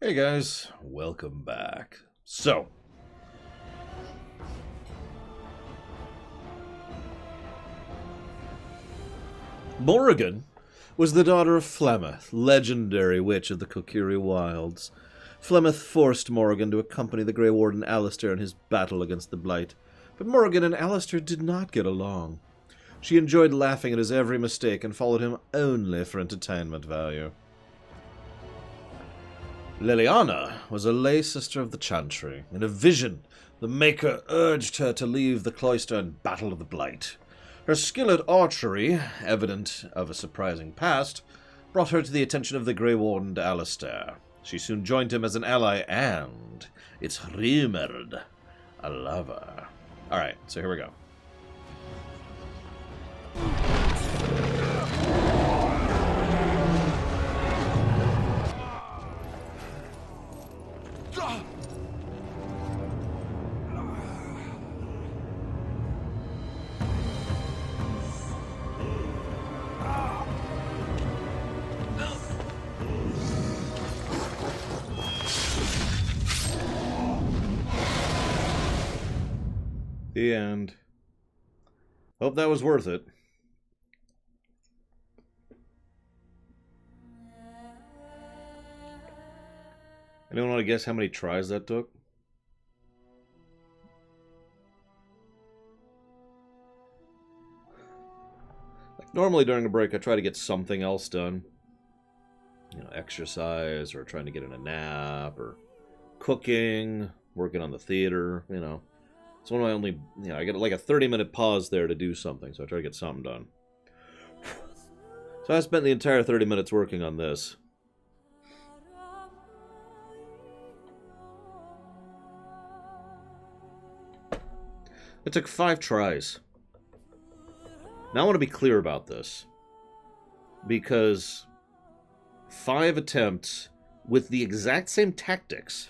Hey guys, welcome back. So, Morrigan was the daughter of Flemeth, legendary witch of the Kokiri Wilds. Flemeth forced Morrigan to accompany the Grey Warden Alistair in his battle against the Blight, but Morrigan and Alistair did not get along. She enjoyed laughing at his every mistake and followed him only for entertainment value. Liliana was a lay sister of the Chantry. In a vision, the Maker urged her to leave the cloister and battle the Blight. Her skill at archery, evident of a surprising past, brought her to the attention of the Grey Warden Alistair. She soon joined him as an ally and, it's rumored, a lover. Alright, so here we go. The end. Hope that was worth it. Anyone want to guess how many tries that took? Like normally during a break I try to get something else done. You know, exercise, or trying to get in a nap, or cooking, working on the theater, you know. It's one of my only, you know, I get like a 30-minute pause there to do something, so I try to get something done. So I spent the entire 30 minutes working on this. It took 5 tries. Now I want to be clear about this, because 5 attempts with the exact same tactics.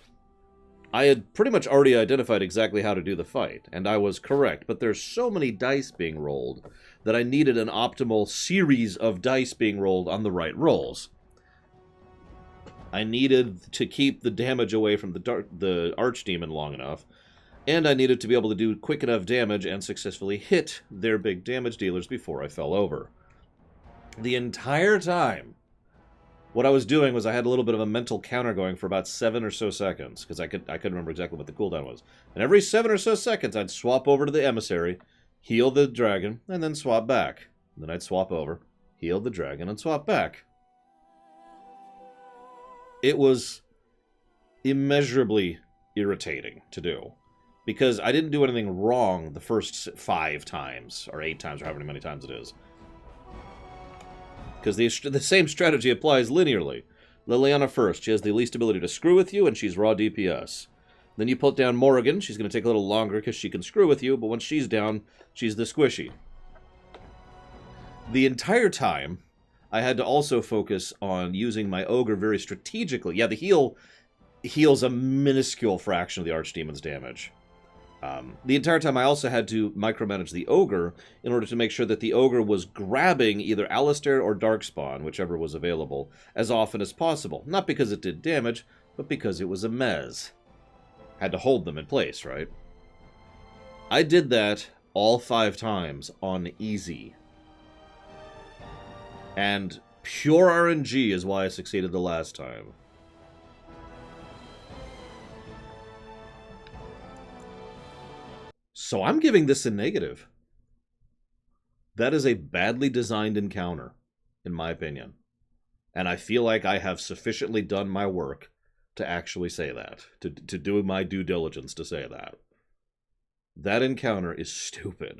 I had pretty much already identified exactly how to do the fight, and I was correct, but there's so many dice being rolled that I needed an optimal series of dice being rolled on the right rolls. I needed to keep the damage away from the Archdemon long enough, and I needed to be able to do quick enough damage and successfully hit their big damage dealers before I fell over. The entire time, what I was doing was I had a little bit of a mental counter going for about 7 or so seconds, because I couldn't remember exactly what the cooldown was. And every 7 or so seconds, I'd swap over to the emissary, heal the dragon, and then swap back. And then I'd swap over, heal the dragon, and swap back. It was immeasurably irritating to do, because I didn't do anything wrong the first 5 times, or 8 times, or however many times it is. Because the same strategy applies linearly. Liliana first, she has the least ability to screw with you, and she's raw DPS. Then you put down Morrigan, she's going to take a little longer because she can screw with you, but once she's down, she's the squishy. The entire time, I had to also focus on using my Ogre very strategically. Yeah, the heal heals a minuscule fraction of the Archdemon's damage. The entire time I also had to micromanage the Ogre in order to make sure that the Ogre was grabbing either Alistair or Darkspawn, whichever was available, as often as possible. Not because it did damage, but because it was a mez. Had to hold them in place, right? I did that all 5 times on easy. And pure RNG is why I succeeded the last time. So I'm giving this a negative. That is a badly designed encounter, in my opinion. And I feel like I have sufficiently done my work to actually say that. To do my due diligence to say that. That encounter is stupid.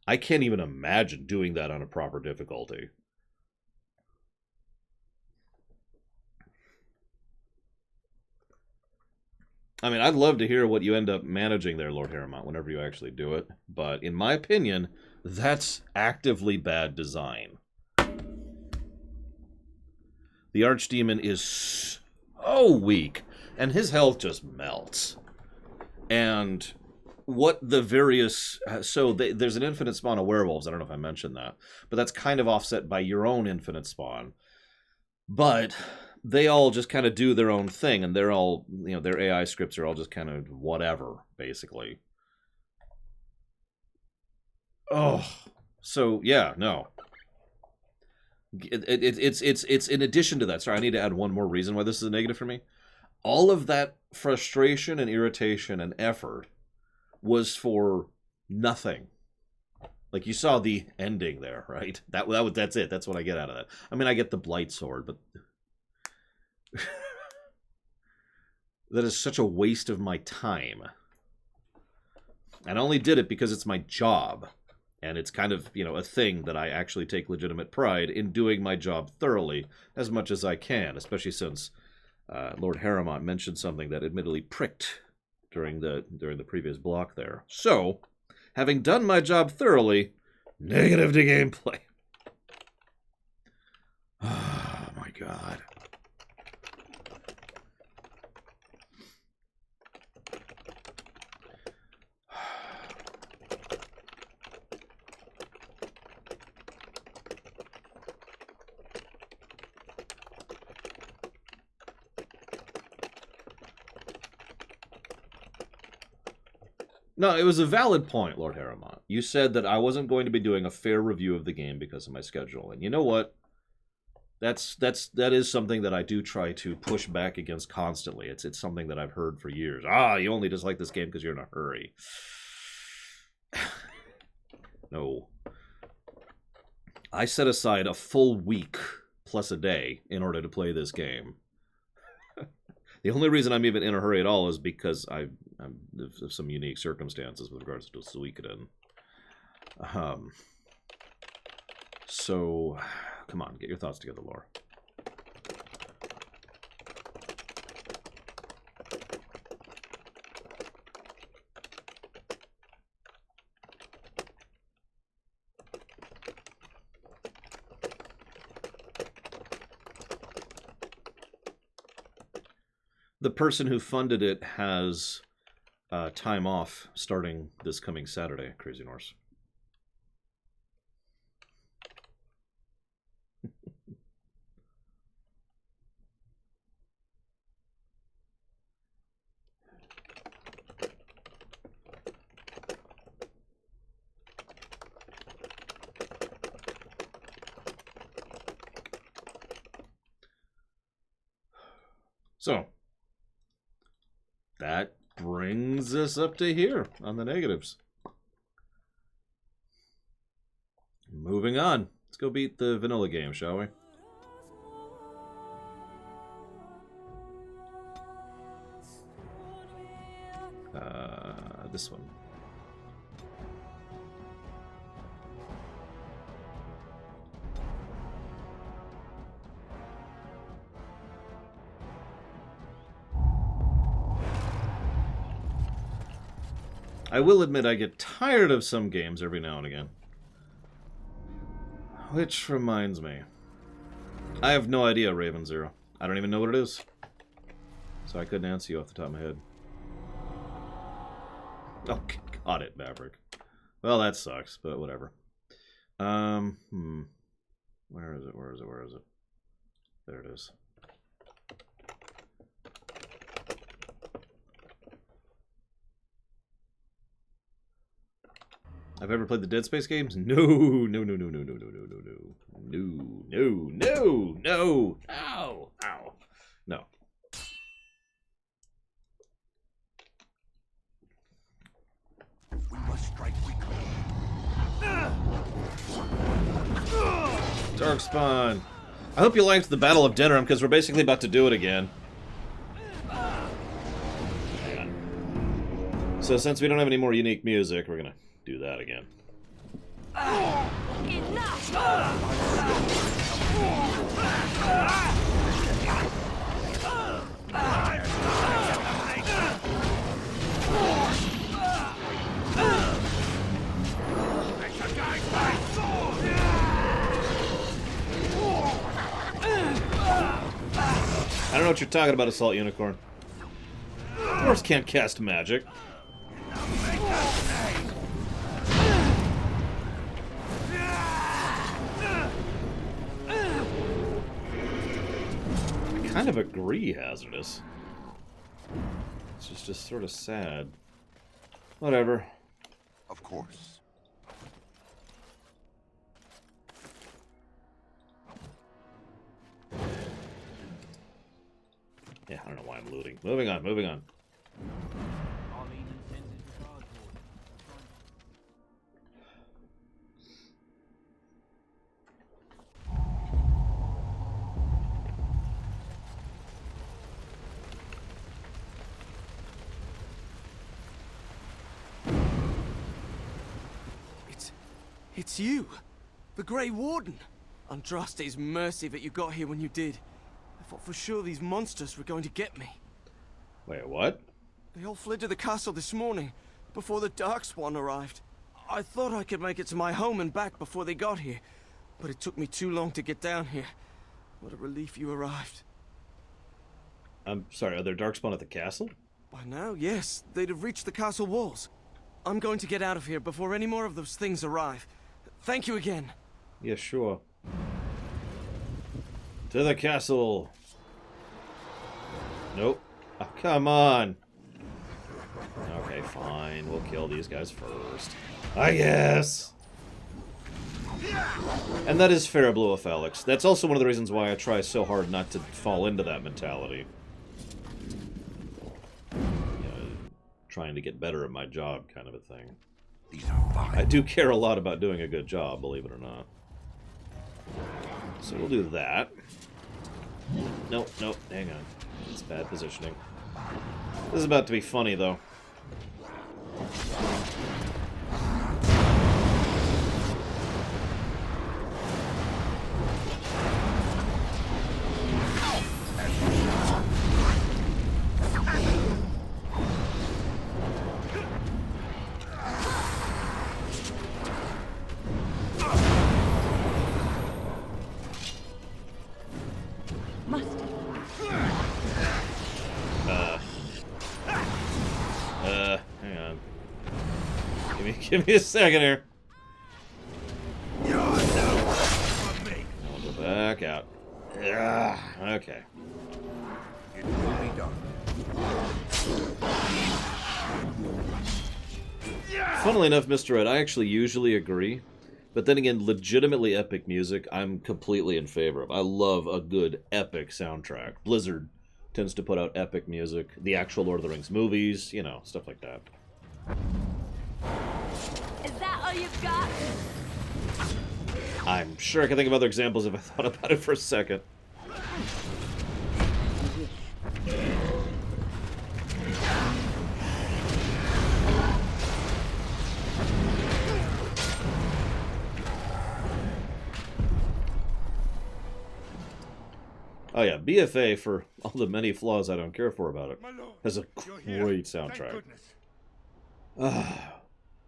I can't even imagine doing that on a proper difficulty. I mean, I'd love to hear what you end up managing there, Lord Harrowmont, whenever you actually do it. But in my opinion, that's actively bad design. The Archdemon is so weak, and his health just melts. And what the various... So there's an infinite spawn of werewolves. I don't know if I mentioned that. But that's kind of offset by your own infinite spawn. But they all just kind of do their own thing, and they're all, their AI scripts are all just kind of whatever, basically. Oh, so yeah, no. It's in addition to that. Sorry, I need to add one more reason why this is a negative for me. All of that frustration and irritation and effort was for nothing. Like, you saw the ending there, right? That's it. That's what I get out of that. I mean, I get the Blight Sword, but that is such a waste of my time. And I only did it because it's my job. And it's kind of, a thing that I actually take legitimate pride in doing my job thoroughly as much as I can, especially since Lord Harrowmont mentioned something that admittedly pricked during the previous block there. So, having done my job thoroughly, negative to gameplay. Oh my god. No, it was a valid point, Lord Harrowmont. You said that I wasn't going to be doing a fair review of the game because of my schedule. And you know what? That is something that I do try to push back against constantly. It's something that I've heard for years. You only dislike this game because you're in a hurry. No. I set aside a full week plus a day in order to play this game. The only reason I'm even in a hurry at all is because I'm of some unique circumstances with regards to Suikoden. So, come on, get your thoughts together, Laura. The person who funded it has time off starting this coming Saturday, Crazy Norse. So, that brings us up to here on the negatives. Moving on. Let's go beat the vanilla game, shall we? This one. I will admit I get tired of some games every now and again. Which reminds me. I have no idea, Raven Zero. I don't even know what it is. So I couldn't answer you off the top of my head. Oh, got it, Maverick. Well, that sucks, but whatever. Where is it? Where is it? Where is it? There it is. I've ever played the Dead Space games? No, no, no, no, no, no, no, no, no, no, no, no, no, no, ow, ow, no. We must strike weakly. Darkspawn. I hope you liked the Battle of Denerim, because we're basically about to do it again. So since we don't have any more unique music, we're gonna do that again. Enough! I don't know what you're talking about, Assault Unicorn. Dwarves can't cast magic. kind of agree hazardous. It's just sort of sad. Whatever. Of course. Yeah, I don't know why I'm looting. Moving on, moving on. It's you, the Grey Warden. Andraste's mercy that you got here when you did. I thought for sure these monsters were going to get me. Wait, what? They all fled to the castle this morning, before the Darkspawn arrived. I thought I could make it to my home and back before they got here, but it took me too long to get down here. What a relief you arrived. I'm sorry, are there Darkspawn at the castle? By now, yes, they'd have reached the castle walls. I'm going to get out of here before any more of those things arrive. Thank you again. Yeah, sure. To the castle. Nope. Oh, come on. Okay, fine. We'll kill these guys first. I guess. And that is fair, Blue Alex. That's also one of the reasons why I try so hard not to fall into that mentality. Trying to get better at my job kind of a thing. These are fine. I do care a lot about doing a good job, believe it or not. So we'll do that. Nope, nope, hang on. It's bad positioning. This is about to be funny, though. Hang on. Give me a second here. I'll go back out. Okay. It will be done. Funnily enough, Mr. Red, I actually usually agree. But then again, legitimately epic music, I'm completely in favor of. I love a good epic soundtrack. Blizzard tends to put out epic music. The actual Lord of the Rings movies, you know, stuff like that. Is that all you've got? I'm sure I can think of other examples if I thought about it for a second. Oh yeah, BFA, for all the many flaws I don't care for about it, has a great soundtrack.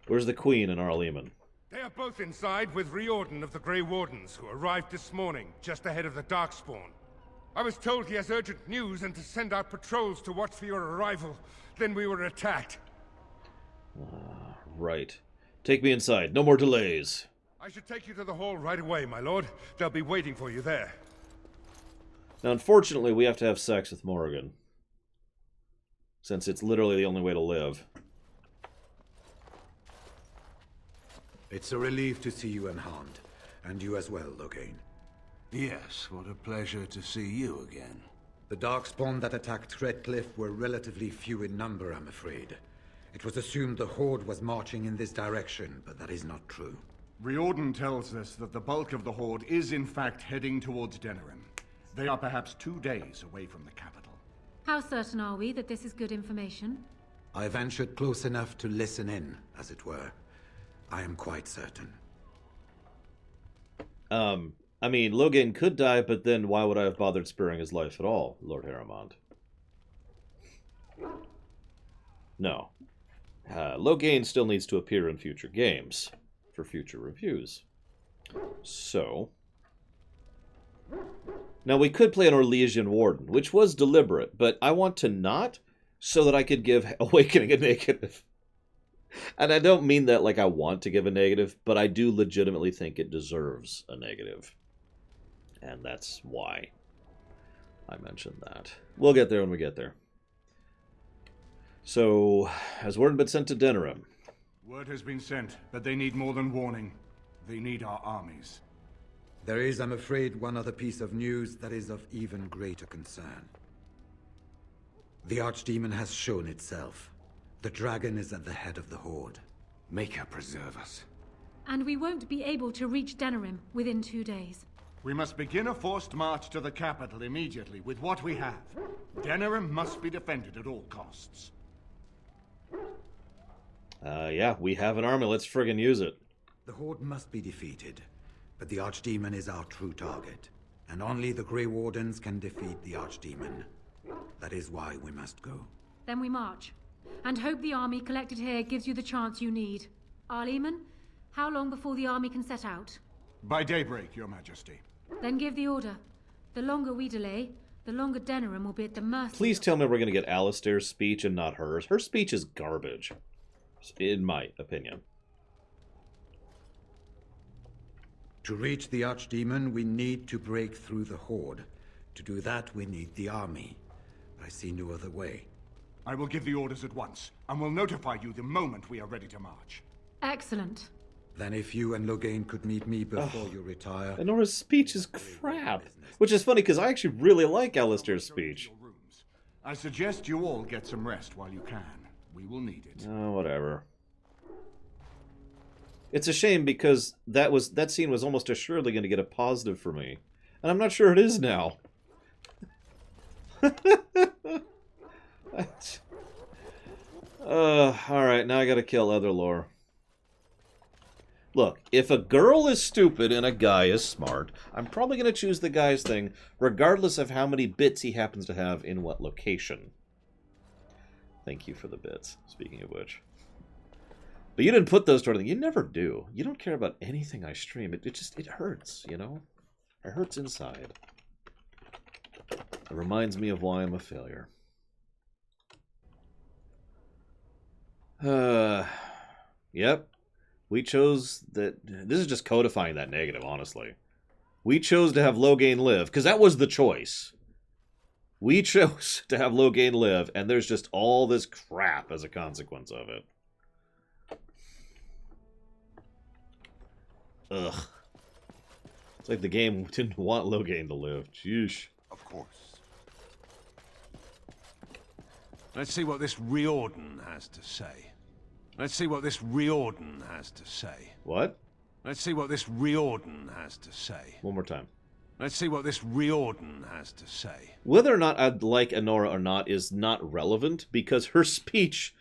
Where's the Queen and Arl Eamon? They are both inside with Riordan of the Grey Wardens, who arrived this morning, just ahead of the Darkspawn. I was told he has urgent news and to send out patrols to watch for your arrival. Then we were attacked. Right. Take me inside. No more delays. I should take you to the hall right away, my lord. They'll be waiting for you there. Now, unfortunately, we have to have sex with Morrigan, since it's literally the only way to live. It's a relief to see you unharmed, and you as well, Loghain. Yes, what a pleasure to see you again. The Darkspawn that attacked Redcliffe were relatively few in number, I'm afraid. It was assumed the Horde was marching in this direction, but that is not true. Riordan tells us that the bulk of the Horde is in fact heading towards Denerim. They are perhaps 2 days away from the capital. How certain are we that this is good information? I ventured close enough to listen in, as it were. I am quite certain. I mean, Loghain could die, but then why would I have bothered sparing his life at all, Lord Harrimond? No. Loghain still needs to appear in future games, for future reviews. So... Now, we could play an Orlesian Warden, which was deliberate, but I want to not, so that I could give Awakening a negative. And I don't mean that like I want to give a negative, but I do legitimately think it deserves a negative. And that's why I mentioned that. We'll get there when we get there. So, has word been sent to Denerim? Word has been sent, but they need more than warning. They need our armies. There is, I'm afraid, one other piece of news that is of even greater concern. The Archdemon has shown itself. The dragon is at the head of the Horde. Maker preserve us. And we won't be able to reach Denerim within 2 days. We must begin a forced march to the capital immediately with what we have. Denerim must be defended at all costs. Yeah, we have an army. Let's friggin' use it. The Horde must be defeated, but the Archdemon is our true target. And only the Grey Wardens can defeat the Archdemon. That is why we must go. Then we march. And hope the army collected here gives you the chance you need. Arleman, how long before the army can set out? By daybreak, Your Majesty. Then give the order. The longer we delay, the longer Denerim will be at the mercy. Please tell me we're going to get Alistair's speech and not hers. Her speech is garbage, in my opinion. To reach the Archdemon, we need to break through the Horde. To do that, we need the army. I see no other way. I will give the orders at once, and will notify you the moment we are ready to march. Excellent. Then if you and Loghain could meet me before you retire... Anora's speech is crap. Which is funny, because I actually really like Alistair's speech. I suggest you all get some rest while you can. We will need it. Oh, whatever. It's a shame, because that scene was almost assuredly going to get a positive for me. And I'm not sure it is now. Alright, now I gotta kill Otherlore. Look, if a girl is stupid and a guy is smart, I'm probably going to choose the guy's thing, regardless of how many bits he happens to have in what location. Thank you for the bits, speaking of which. But you didn't put those toward anything. You never do. You don't care about anything I stream. It hurts, you know? It hurts inside. It reminds me of why I'm a failure. Yep. We chose that. This is just codifying that negative, honestly. We chose to have Loghain live, because that was the choice. We chose to have Loghain live, and there's just all this crap as a consequence of it. Ugh. It's like the game didn't want Loghain to live. Jeez. Of course. Let's see what this Riordan has to say. Let's see what this Riordan has to say. What? Let's see what this Riordan has to say. One more time. Let's see what this Riordan has to say. Whether or not I'd like Anora or not is not relevant, because her speech,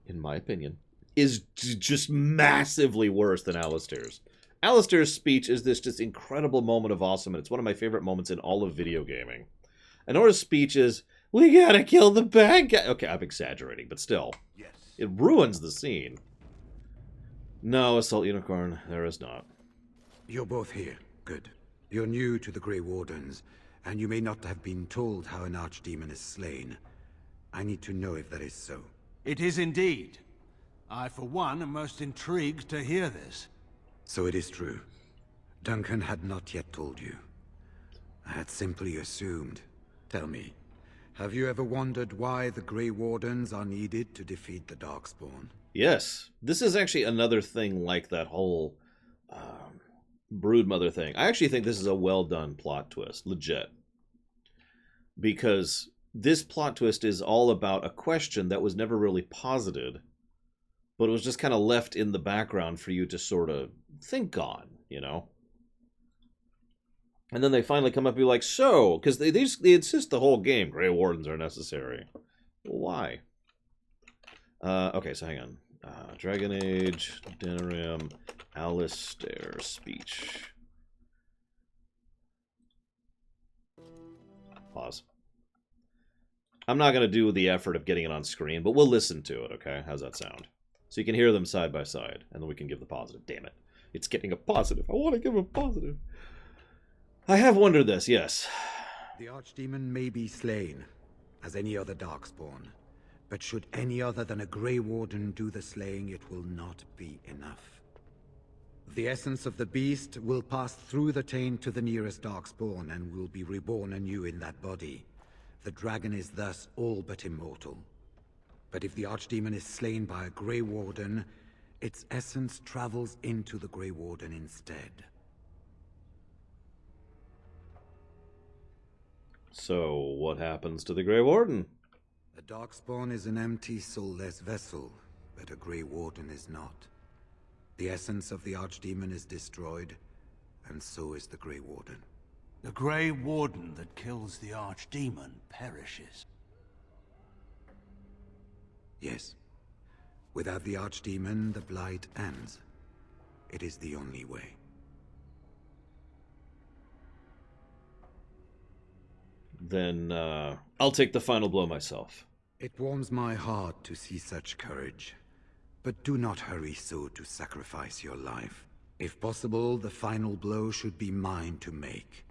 in my opinion, is just massively worse than Alistair's. Alistair's speech is this just incredible moment of awesome, and it's one of my favorite moments in all of video gaming. Anora's speech is, we gotta kill the bad guy. Okay, I'm exaggerating, but still. Yes. It ruins the scene. No, Assault Unicorn, there is not. You're both here. Good. You're new to the Grey Wardens, and you may not have been told how an Archdemon is slain. I need to know if that is so. It is indeed. I, for one, am most intrigued to hear this. So it is true. Duncan had not yet told you. I had simply assumed. Tell me, have you ever wondered why the Grey Wardens are needed to defeat the Darkspawn? Yes. This is actually another thing like that whole Broodmother thing. I actually think this is a well-done plot twist. Legit. Because this plot twist is all about a question that was never really posited, but it was just kind of left in the background for you to sort of think on, you know? And then they finally come up and be like, so, because they insist the whole game, Grey Wardens are necessary. Why? Okay, so hang on. Dragon Age, Denerim, Alistair speech. Pause. I'm not going to do the effort of getting it on screen, but we'll listen to it, okay? How's that sound? So you can hear them side by side, and then we can give the positive. Damn it. It's getting a positive. I want to give a positive. I have wondered this, yes. The Archdemon may be slain, as any other Darkspawn. But should any other than a Grey Warden do the slaying, it will not be enough. The essence of the beast will pass through the taint to the nearest Darkspawn and will be reborn anew in that body. The dragon is thus all but immortal. But if the Archdemon is slain by a Grey Warden, its essence travels into the Grey Warden instead. So, what happens to the Grey Warden? A Darkspawn is an empty, soulless vessel, but a Grey Warden is not. The essence of the Archdemon is destroyed, and so is the Grey Warden. The Grey Warden that kills the Archdemon perishes. Yes. Without the Archdemon, the Blight ends. It is the only way. Then, I'll take the final blow myself. It warms my heart to see such courage. But do not hurry so to sacrifice your life. If possible, the final blow should be mine to make.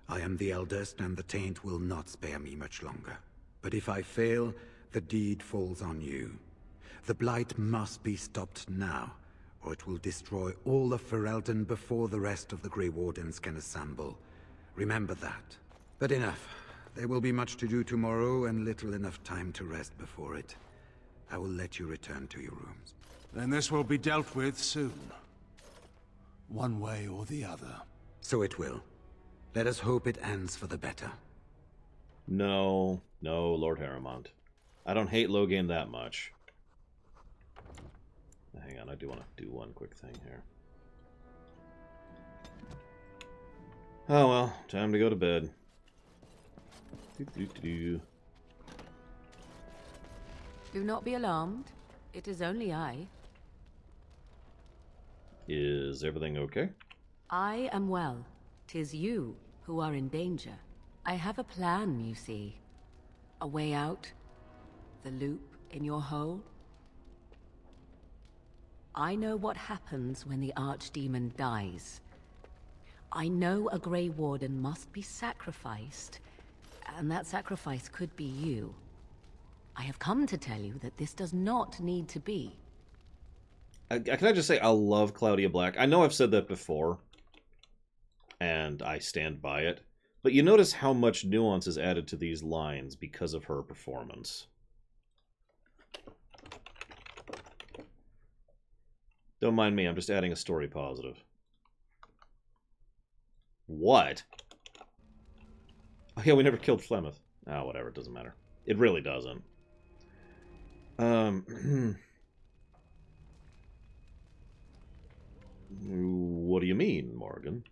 I am the eldest, and the taint will not spare me much longer. But if I fail, the deed falls on you. The Blight must be stopped now, or it will destroy all of Ferelden before the rest of the Grey Wardens can assemble. Remember that. But enough. There will be much to do tomorrow, and little enough time to rest before it. I will let you return to your rooms. Then this will be dealt with soon. One way or the other. So it will. Let us hope it ends for the better. No, Lord Harrowmont. I don't hate Loghain that much. Hang on, I do want to do one quick thing here. Oh well, time to go to bed. Do not be alarmed. It is only I. Is everything okay? I am well. 'Tis you who are in danger. I have a plan, you see. A way out. The loop in your hole. I know what happens when the Archdemon dies. I know a Grey Warden must be sacrificed, and that sacrifice could be you. I have come to tell you that this does not need to be. Can I just say, I love Claudia Black. I know I've said that before, and I stand by it. But you notice how much nuance is added to these lines because of her performance. Don't mind me, I'm just adding a story positive. What? Oh yeah, we never killed Flemeth. Ah, whatever, it doesn't matter. It really doesn't. What do you mean, Morgan?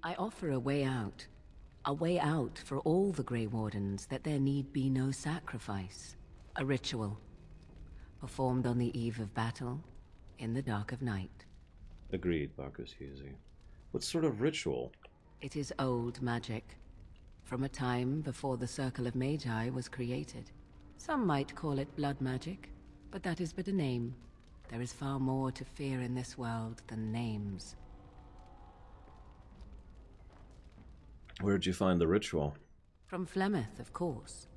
I offer a way out. A way out for all the Grey Wardens, that there need be no sacrifice. A ritual. Performed on the eve of battle, in the dark of night. Agreed, Bacchus Husey. What sort of ritual? It is old magic. From a time before the Circle of Magi was created. Some might call it blood magic, but that is but a name. There is far more to fear in this world than names. Where'd you find the ritual? From Flemeth, of course.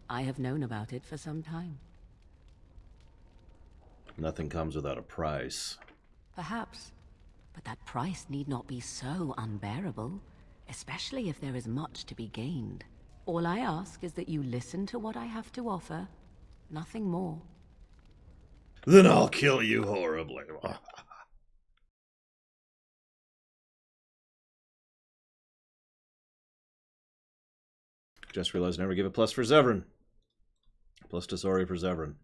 I have known about it for some time. Nothing comes without a price. Perhaps. But that price need not be so unbearable, especially if there is much to be gained. All I ask is that you listen to what I have to offer. Nothing more. Then I'll kill you horribly. Just realized I never gave a plus for Zevran. Plus to sorry for Zevran.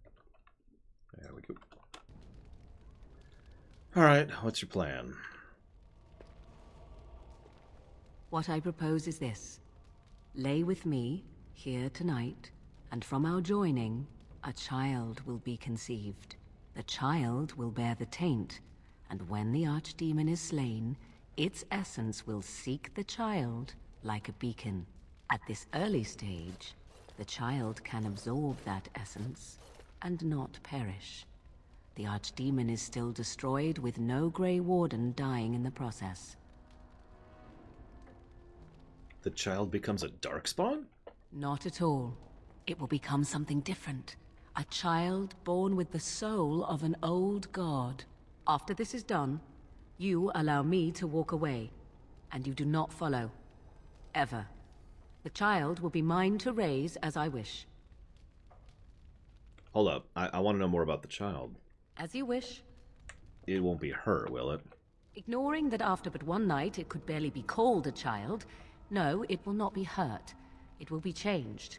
There we go. Alright, what's your plan? What I propose is this. Lay with me, here tonight, and from our joining, a child will be conceived. The child will bear the taint, and when the Archdemon is slain, its essence will seek the child like a beacon. At this early stage, the child can absorb that essence and not perish. The Archdemon is still destroyed with no Grey Warden dying in the process. The child becomes a Darkspawn? Not at all. It will become something different. A child born with the soul of an old god. After this is done, You allow me to walk away, and you do not follow. Ever. The child will be mine to raise as I wish. Hold up. I want to know more about the child. As you wish. It won't be her, will it? Ignoring that after but one night it could barely be called a child, no, it will not be hurt. It will be changed.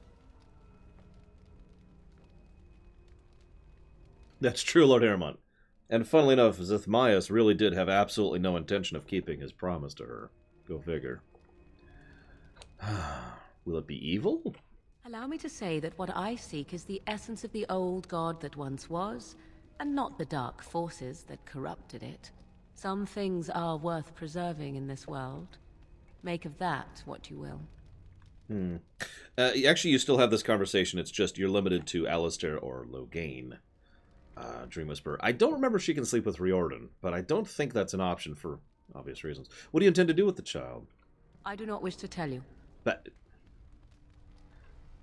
That's true, Lord Aramont. And funnily enough, Zithmaios really did have absolutely no intention of keeping his promise to her. Go figure. Will it be evil? Allow me to say that what I seek is the essence of the old god that once was, and not the dark forces that corrupted it. Some things are worth preserving in this world. Make of that what you will. Actually, you still have this conversation. It's just you're limited to Alistair or Loghain. Dream Whisperer. I don't remember if she can sleep with Riordan, but I don't think that's an option for obvious reasons. What do you intend to do with the child? I do not wish to tell you. But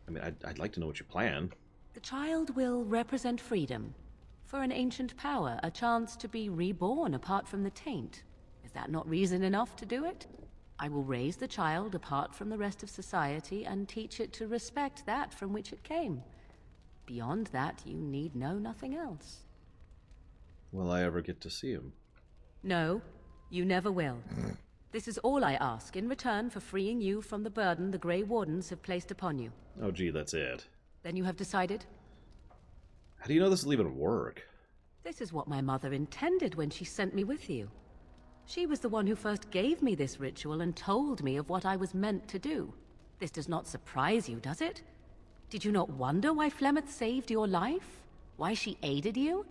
I mean, I'd like to know what you plan. The child will represent freedom. For an ancient power, a chance to be reborn apart from the taint. Is that not reason enough to do it? I will raise the child apart from the rest of society and teach it to respect that from which it came. Beyond that, you need know nothing else. Will I ever get to see him? No, you never will. This is all I ask in return for freeing you from the burden the Grey Wardens have placed upon you. Oh gee, that's it. Then you have decided? How do you know this will even work? This is what my mother intended when she sent me with you. She was the one who first gave me this ritual and told me of what I was meant to do. This does not surprise you, does it? Did you not wonder why Flemeth saved your life? Why she aided you?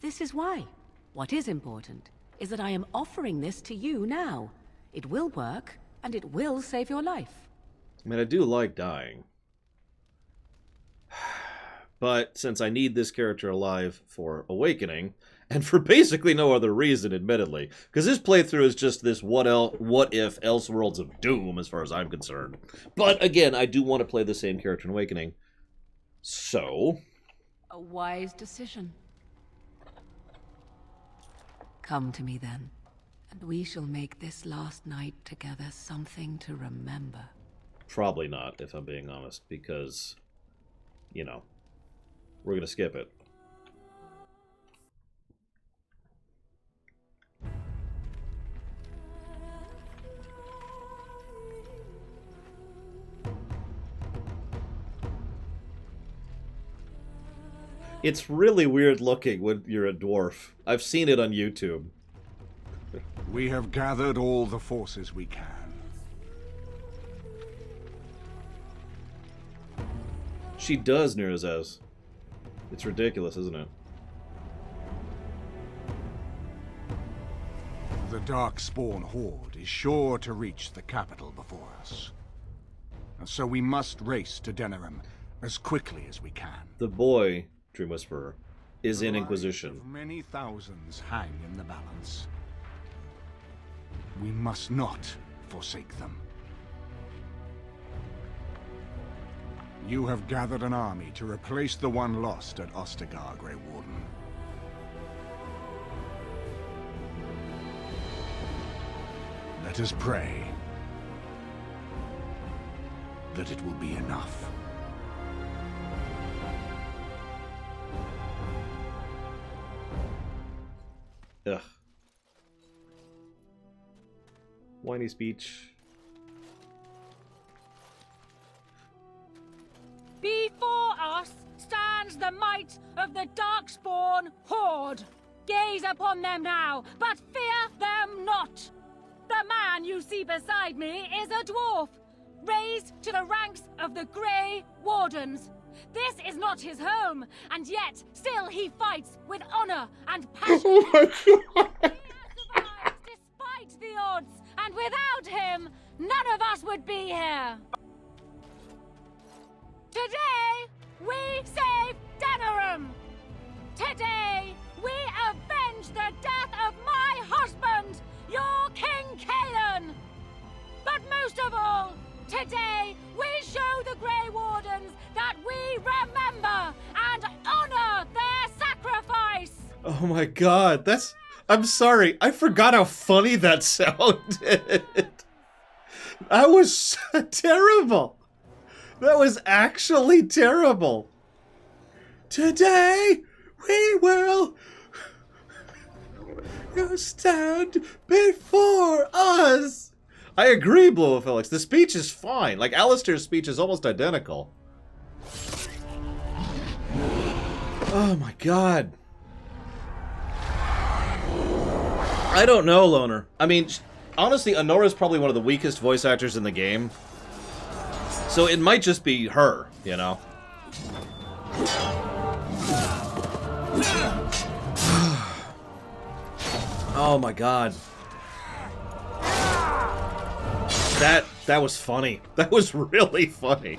This is why. What is important is that I am offering this to you now. It will work, and it will save your life. I mean, I do like dying. But since I need this character alive for Awakening, and for basically no other reason, admittedly, because this playthrough is just this what if Elseworlds of Doom, as far as I'm concerned. But again, I do want to play the same character in Awakening. So... A wise decision. Come to me then, and we shall make this last night together something to remember. Probably not, if I'm being honest, because, you know, we're going to skip it. It's really weird looking when you're a dwarf. I've seen it on YouTube. We have gathered all the forces we can. She does, Nerazez. It's ridiculous, isn't it? The Darkspawn Horde is sure to reach the capital before us. And so we must race to Denerim as quickly as we can. The boy, Dream Whisperer, is in The Inquisition. lives of many thousands hang in the balance. We must not forsake them. You have gathered an army to replace the one lost at Ostagar, Grey Warden. Let us pray that it will be enough. Ugh. Whiny speech. Before us stands the might of the Darkspawn Horde. Gaze upon them now, but fear them not. The man you see beside me is a dwarf, raised to the ranks of the Grey Wardens. This is not his home, and yet still he fights with honor and passion. Oh my god! He has survived despite the odds, and without him, none of us would be here. Today, we save Denerim. Today, we avenge the death of my husband, your King Kaelan. But most of all, today, we show the Grey Wardens that we remember and honor their sacrifice. Oh my god, that's... I'm sorry. I forgot how funny that sounded. That was terrible. That was actually terrible. Today, we will stand before us. I agree, Blue Felix. The speech is fine. Like, Alistair's speech is almost identical. Oh my god. I don't know, Loner. I mean, honestly, Anora's probably one of the weakest voice actors in the game. So it might just be her, you know? Oh my god. That was funny. That was really funny.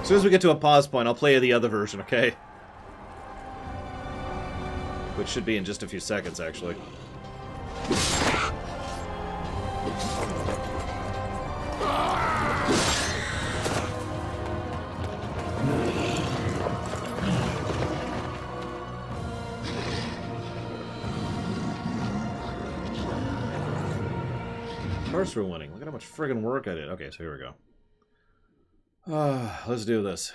As soon as we get to a pause point, I'll play you the other version, okay? Which should be in just a few seconds, actually. First room winning. Look at how much friggin' work I did. Okay, so here we go. Let's do this.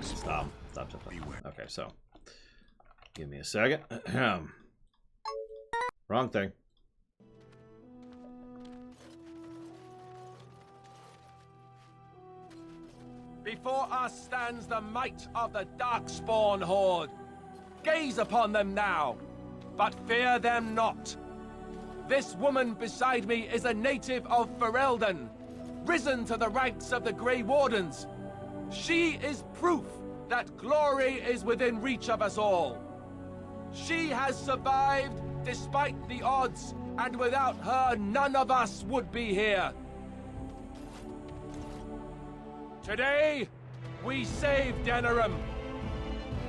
Stop. Okay, so. Give me a second. Wrong thing. Before us stands the might of the Darkspawn Horde. Gaze upon them now, but fear them not. This woman beside me is a native of Ferelden, risen to the ranks of the Grey Wardens. She is proof that glory is within reach of us all. She has survived despite the odds, and without her, none of us would be here. Today, we save Denerim.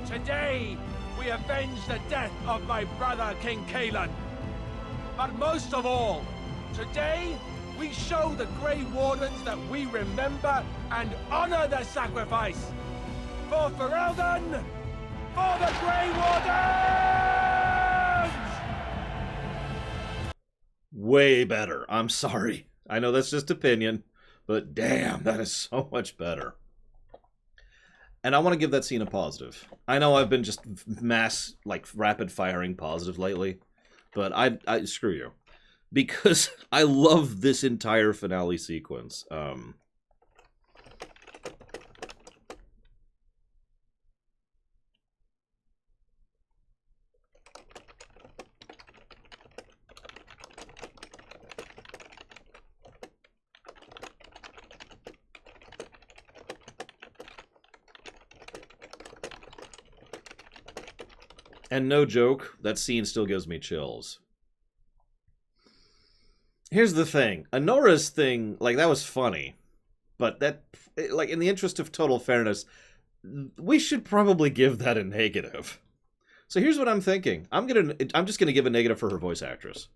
Today, we avenge the death of my brother, King Cailan. But most of all, today, we show the Grey Wardens that we remember and honor their sacrifice. For Ferelden, for the Grey Wardens! Way better. I'm sorry. I know that's just opinion, but damn, that is so much better. And I want to give that scene a positive. I know I've been just rapid firing positive lately, but I screw you. Because I love this entire finale sequence. And no joke, that scene still gives me chills. Here's the thing. Anora's thing, like, that was funny. But that, like, in the interest of total fairness, we should probably give that a negative. So here's what I'm thinking. I'm just gonna give a negative for her voice actress.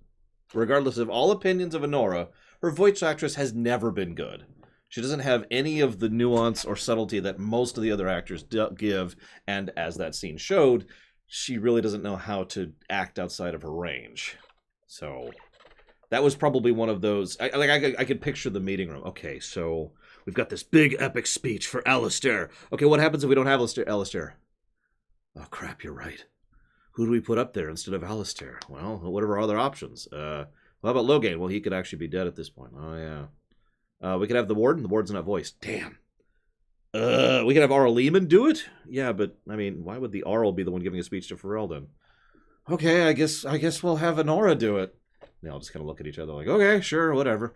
Regardless of all opinions of Anora, her voice actress has never been good. She doesn't have any of the nuance or subtlety that most of the other actors give, and as that scene showed, she really doesn't know how to act outside of her range. So that was probably one of those. I could picture the meeting room. Okay, so we've got this big epic speech for Alistair. Okay, what happens if we don't have Alistair? Oh crap, you're right. Who do we put up there instead of Alistair? Well, what are our other options? How about Loghain? Well, he could actually be dead at this point. Oh yeah. We could have the Warden. The Warden's not voiced. Damn. We could have Arl Lehman do it? Yeah, but, I mean, why would the Arl be the one giving a speech to Ferelden? Okay, I guess we'll have Anora do it. They all just kind of look at each other like, okay, sure, whatever.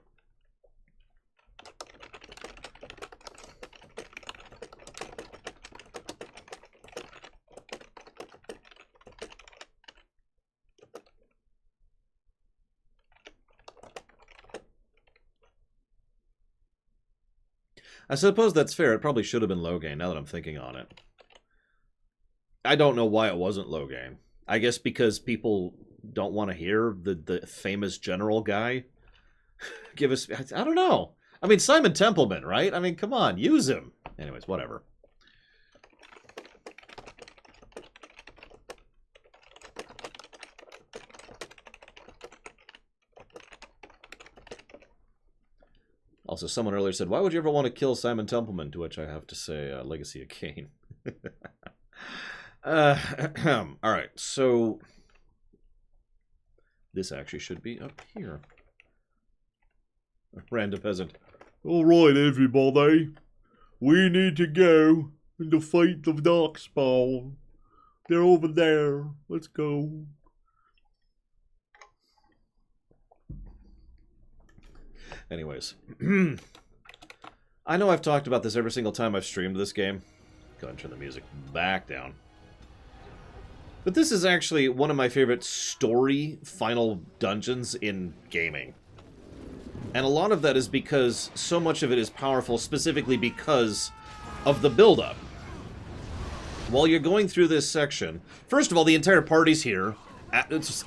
I suppose that's fair. It probably should have been Loghain, now that I'm thinking on it. I don't know why it wasn't Loghain. I guess because people don't want to hear the famous general guy give us... I don't know. I mean, Simon Templeman, right? I mean, come on, use him. Anyways, whatever. Also, someone earlier said, why would you ever want to kill Simon Templeman? To which I have to say, Legacy of Kain. Alright, so... This actually should be up here. Random peasant. Alright, everybody. We need to go and fight the Darkspawn. They're over there. Let's go. Anyways. I know I've talked about this every single time I've streamed this game. Go ahead and turn the music back down. But this is actually one of my favorite story final dungeons in gaming. And a lot of that is because so much of it is powerful specifically because of the build-up. While you're going through this section, first of all, the entire party's here.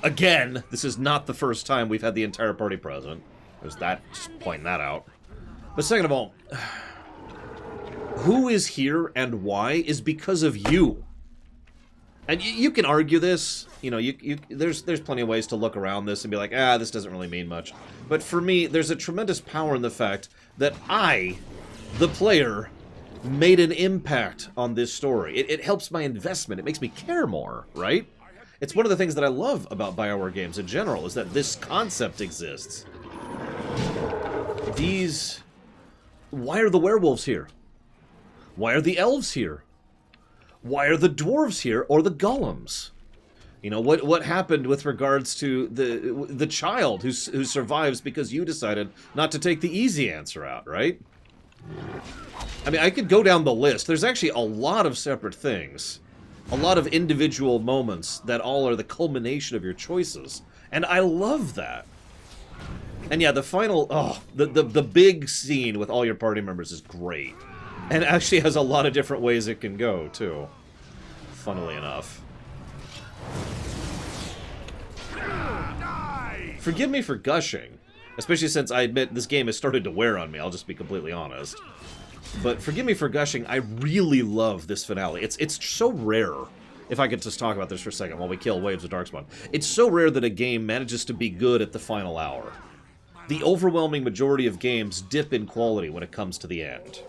Again, this is not the first time we've had the entire party present. There's that, just pointing that out. But second of all, who is here and why is because of you. And you can argue this, you know, there's plenty of ways to look around this and be like, this doesn't really mean much. But for me, there's a tremendous power in the fact that I, the player, made an impact on this story. It helps my investment. It makes me care more, right? It's one of the things that I love about BioWare games in general, is that this concept exists. Why are the werewolves here? Why are the elves here? Why are the dwarves here, or the golems? You know, what happened with regards to the child who survives because you decided not to take the easy answer out, right? I mean, I could go down the list. There's actually a lot of separate things. A lot of individual moments that all are the culmination of your choices. And I love that. And yeah, the final, the big scene with all your party members is great. And actually has a lot of different ways it can go, too. Funnily enough. Forgive me for gushing. Especially since I admit this game has started to wear on me, I'll just be completely honest. But forgive me for gushing, I really love this finale. It's so rare, if I could just talk about this for a second while we kill waves of Darkspawn. It's so rare that a game manages to be good at the final hour. The overwhelming majority of games dip in quality when it comes to the end.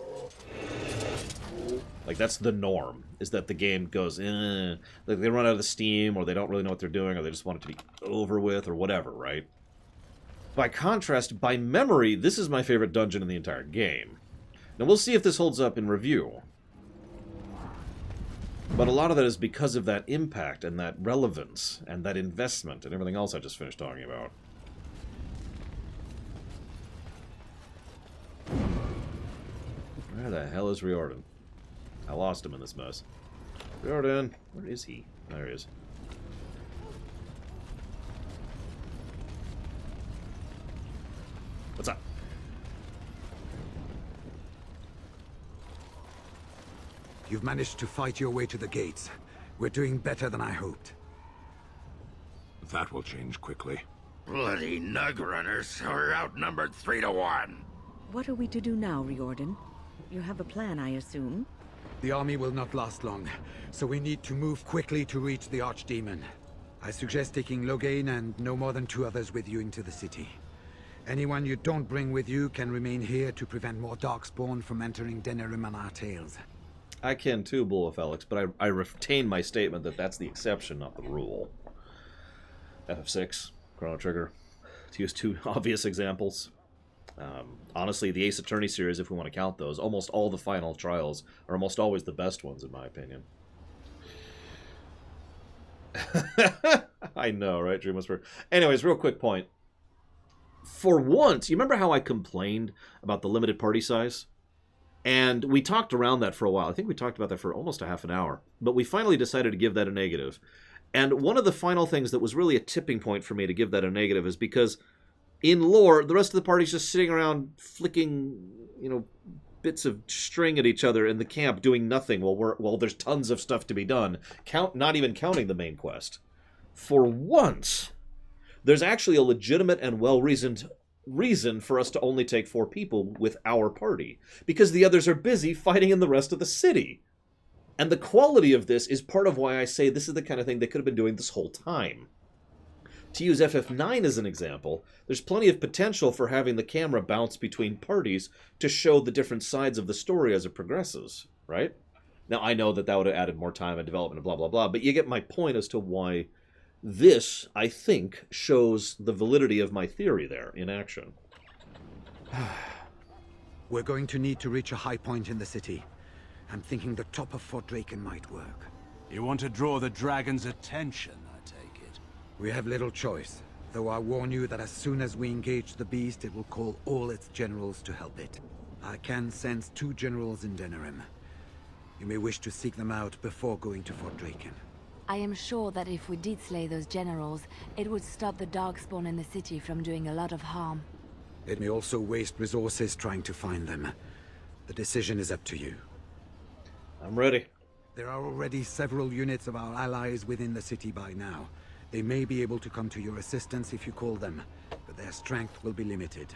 Like, that's the norm, is that the game goes, like they run out of steam, or they don't really know what they're doing, or they just want it to be over with, or whatever, right? By contrast, by memory, this is my favorite dungeon in the entire game. Now, we'll see if this holds up in review. But a lot of that is because of that impact, and that relevance, and that investment, and everything else I just finished talking about. Where the hell is Riordan? I lost him in this mess. Riordan, where is he? There he is. What's up? You've managed to fight your way to the gates. We're doing better than I hoped. That will change quickly. Bloody Nugrunners are outnumbered 3-1. What are we to do now, Riordan? You have a plan, I assume? The army will not last long, so we need to move quickly to reach the Archdemon. I suggest taking Loghain and no more than 2 others with you into the city. Anyone you don't bring with you can remain here to prevent more Darkspawn from entering Denerim and our tails. I can too, Bull of Alex, but I retain my statement that that's the exception, not the rule. FF6, Chrono Trigger, to use 2 obvious examples. Honestly, the Ace Attorney series, if we want to count those, almost all the final trials are almost always the best ones, in my opinion. I know, right, Dream Whisperer? Anyways, real quick point. For once, you remember how I complained about the limited party size? And we talked around that for a while. I think we talked about that for almost a half an hour. But we finally decided to give that a negative. And one of the final things that was really a tipping point for me to give that a negative is because in lore, the rest of the party's just sitting around flicking, you know, bits of string at each other in the camp doing nothing while there's tons of stuff to be done, not even counting the main quest. For once, there's actually a legitimate and well-reasoned reason for us to only take 4 people with our party, because the others are busy fighting in the rest of the city. And the quality of this is part of why I say this is the kind of thing they could have been doing this whole time. To use FF9 as an example, there's plenty of potential for having the camera bounce between parties to show the different sides of the story as it progresses, right? Now, I know that would have added more time and development and blah, blah, blah, but you get my point as to why this, I think, shows the validity of my theory there in action. We're going to need to reach a high point in the city. I'm thinking the top of Fort Draken might work. You want to draw the dragon's attention, I take it? We have little choice, though I warn you that as soon as we engage the beast, it will call all its generals to help it. I can sense 2 generals in Denerim. You may wish to seek them out before going to Fort Draken. I am sure that if we did slay those generals, it would stop the Darkspawn in the city from doing a lot of harm. It may also waste resources trying to find them. The decision is up to you. I'm ready. There are already several units of our allies within the city by now. They may be able to come to your assistance if you call them, but their strength will be limited.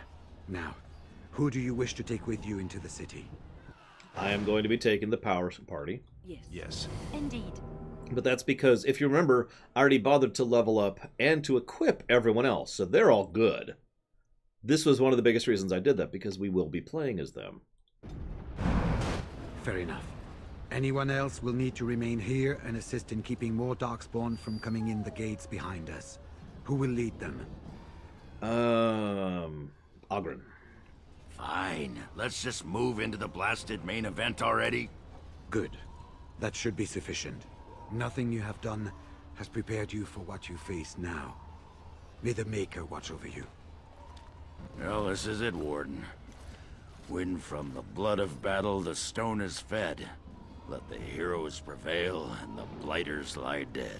Now, who do you wish to take with you into the city? I am going to be taking the power party. Yes. Indeed. But that's because, if you remember, I already bothered to level up and to equip everyone else, so they're all good. This was one of the biggest reasons I did that, because we will be playing as them. Fair enough. Anyone else will need to remain here and assist in keeping more Darkspawn from coming in the gates behind us. Who will lead them? Oghren. Fine. Let's just move into the blasted main event already. Good. That should be sufficient. Nothing you have done has prepared you for what you face now. May the Maker watch over you. Well, this is it, Warden. When from the blood of battle the stone is fed, let the heroes prevail and the blighters lie dead.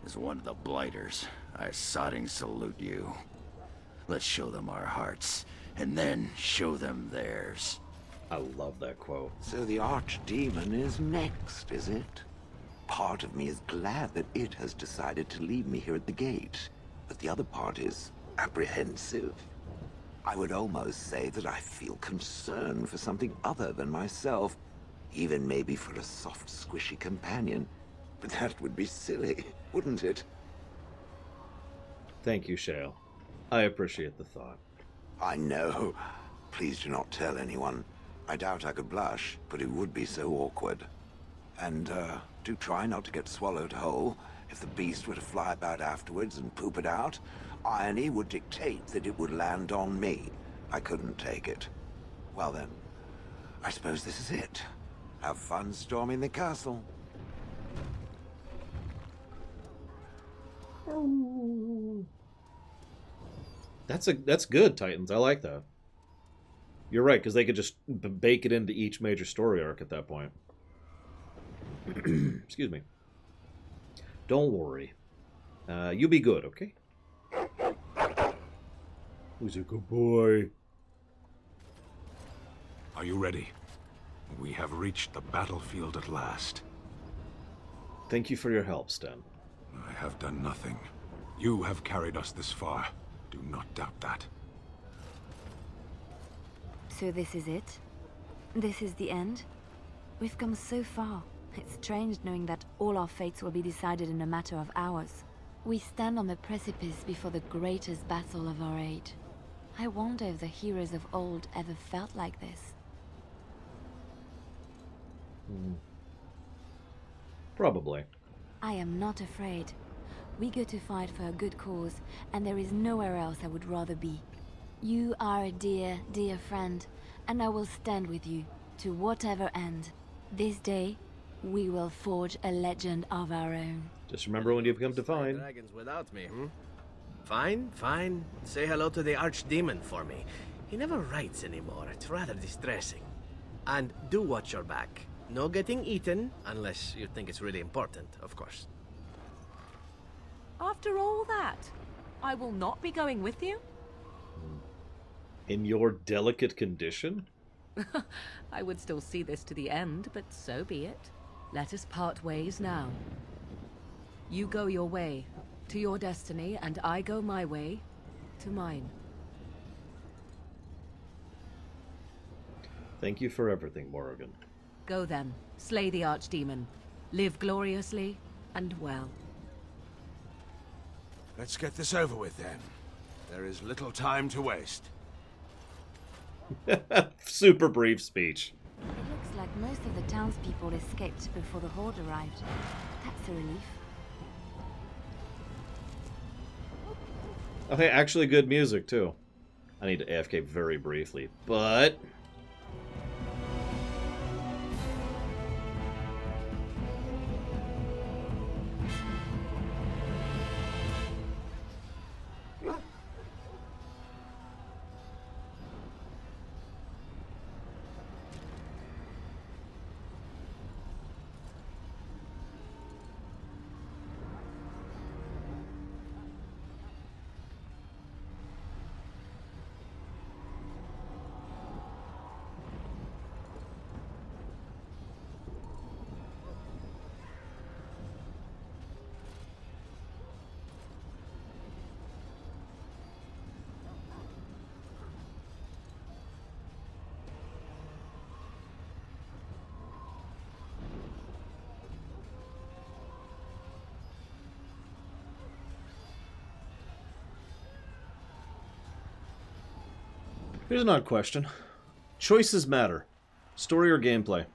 As one of the blighters, I sodding salute you. Let's show them our hearts, and then show them theirs. I love that quote. So the Archdemon is next, is it? Part of me is glad that it has decided to leave me here at the gate, but the other part is apprehensive. I would almost say that I feel concern for something other than myself, even maybe for a soft, squishy companion. But that would be silly, wouldn't it? Thank you, Shale. I appreciate the thought. I know. Please do not tell anyone. I doubt I could blush, but it would be so awkward. And, do try not to get swallowed whole. If the beast were to fly about afterwards and poop it out, irony would dictate that it would land on me. I couldn't take it. Well then, I suppose this is it. Have fun storming the castle. That's good, Titans. I like that. You're right, because they could just bake it into each major story arc at that point. Excuse me. Don't worry. You be good, okay? Who's a good boy? Are you ready? We have reached the battlefield at last. Thank you for your help, Sten. I have done nothing. You have carried us this far. Do not doubt that. So this is it? This is the end? We've come so far. It's strange knowing that all our fates will be decided in a matter of hours. We stand on the precipice before the greatest battle of our age. I wonder if the heroes of old ever felt like this. Probably. I am not afraid. We go to fight for a good cause, and there is nowhere else I would rather be. You are a dear, dear friend, and I will stand with you, to whatever end. This day, we will forge a legend of our own. Just remember when you become divine. Dragons without me, Fine, fine. Say hello to the Archdemon for me. He never writes anymore. It's rather distressing. And do watch your back. No getting eaten, unless you think it's really important, of course. After all that, I will not be going with you? In your delicate condition? I would still see this to the end, but so be it. Let us part ways now. You go your way, to your destiny, and I go my way, to mine. Thank you for everything, Morrigan. Go then, slay the archdemon. Live gloriously and well. Let's get this over with then. There is little time to waste. Super brief speech. It looks like most of the townspeople escaped before the horde arrived. That's a relief. Okay, actually good music, too. I need to AFK very briefly, but... Here's an odd question. Choices matter. Story or gameplay?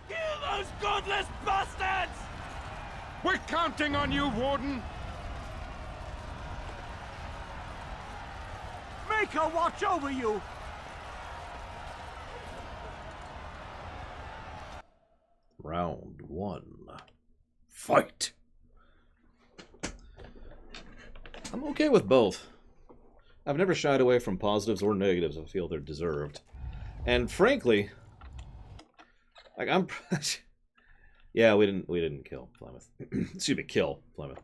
Kill those godless bastards! We're counting on you, Warden! Make her watch over you! Round 1. Fight! I'm okay with both. I've never shied away from positives or negatives. I feel they're deserved. And frankly, like I'm yeah, we didn't kill Plymouth. Excuse me, kill Plymouth.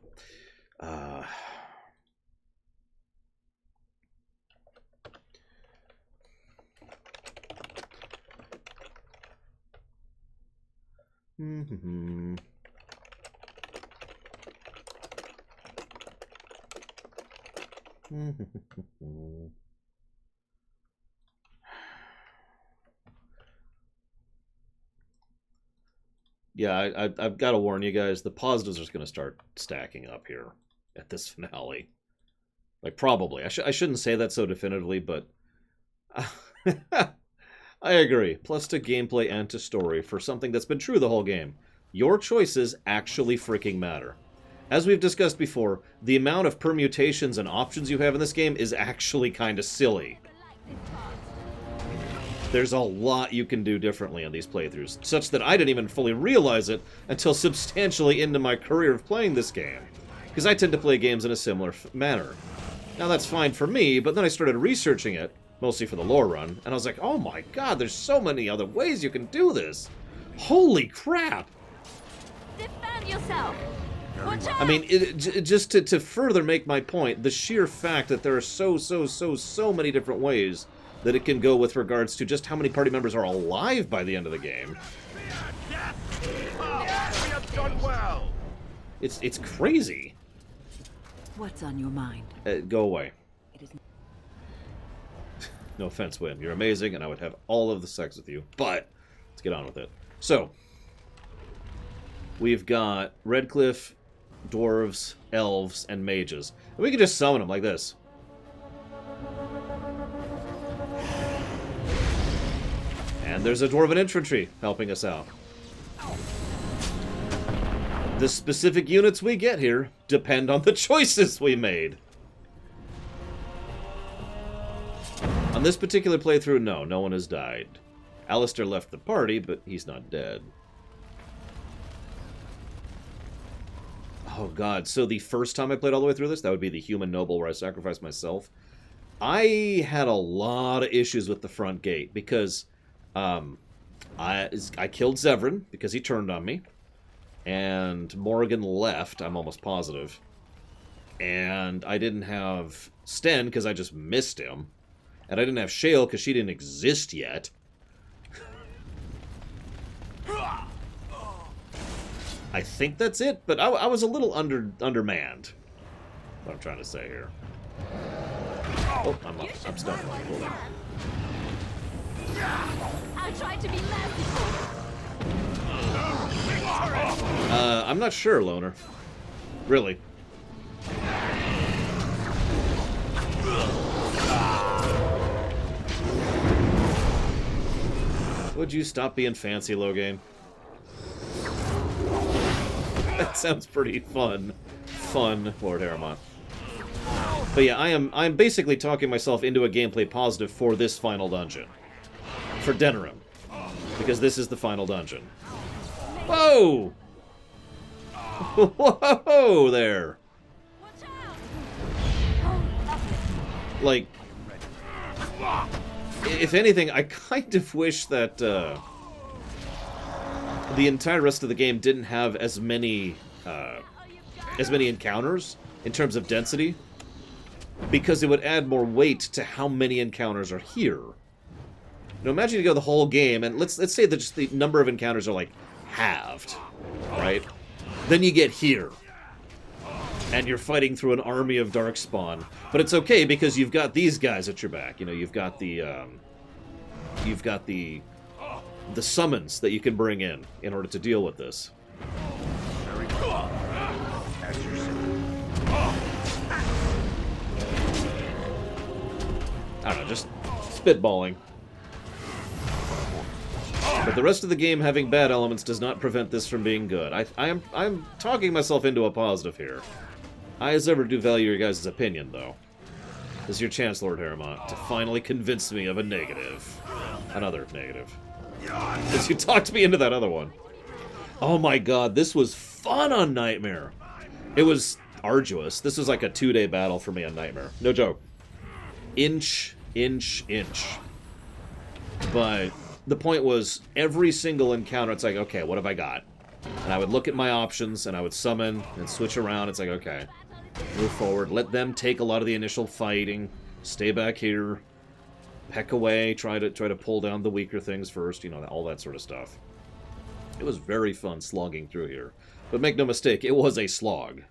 Yeah, I've got to warn you guys, the positives are just going to start stacking up here at this finale. Like, probably. I shouldn't say that so definitively, but I agree. Plus to gameplay and to story for something that's been true the whole game. Your choices actually freaking matter. As we've discussed before, the amount of permutations and options you have in this game is actually kind of silly. There's a lot you can do differently on these playthroughs, such that I didn't even fully realize it until substantially into my career of playing this game. Because I tend to play games in a similar manner. Now that's fine for me, but then I started researching it, mostly for the lore run, and I was like, oh my god, there's so many other ways you can do this! Holy crap! Defend yourself! I mean, just to further make my point, the sheer fact that there are so many different ways that it can go with regards to just how many party members are alive by the end of the game. We have done well! It's crazy. What's on your mind? Go away. No offense, Wynn. You're amazing, and I would have all of the sex with you. But, let's get on with it. So, we've got Redcliffe, dwarves, elves, and mages. And we can just summon them like this. And there's a dwarven infantry helping us out. The specific units we get here depend on the choices we made. On this particular playthrough, no one has died. Alistair left the party, but he's not dead. Oh god, so the first time I played all the way through this, that would be the Human Noble where I sacrificed myself. I had a lot of issues with the front gate, because I killed Zevran, because he turned on me. And Morrigan left, I'm almost positive. And I didn't have Sten, because I just missed him. And I didn't have Shale, because she didn't exist yet. I think that's it, but I was a little undermanned. What I'm trying to say here. Oh, I'm stuck. Hold on. I'll try to be merciful. I'm not sure, Loner. Really. Would you stop being fancy, Loghain? That sounds pretty fun. Fun, Lord Harrimont. But yeah, I'm basically talking myself into a gameplay positive for this final dungeon. For Denerim. Because this is the final dungeon. Whoa! Whoa there! Like, if anything, I kind of wish that the entire rest of the game didn't have as many encounters in terms of density, because it would add more weight to how many encounters are here. Now imagine you go the whole game, and let's say that just the number of encounters are like halved, right? Then you get here, and you're fighting through an army of Darkspawn. But it's okay because you've got these guys at your back. You know, you've got the summons that you can bring in order to deal with this. I don't know, just spitballing. But the rest of the game having bad elements does not prevent this from being good. I'm talking myself into a positive here. I, as ever, do value your guys' opinion, though. This is your chance, Lord Harrimont, to finally convince me of a negative. Another negative. Because you talked me into that other one. Oh my god, this was fun on Nightmare. It was arduous. This was like a 2-day battle for me on Nightmare. No joke. Inch. But the point was, every single encounter, it's like, okay, what have I got? And I would look at my options, and I would summon, and switch around. It's like, okay, move forward. Let them take a lot of the initial fighting. Stay back here. Peck away. Try to pull down the weaker things first. You know, all that sort of stuff. It was very fun slogging through here. But make no mistake, it was a slog.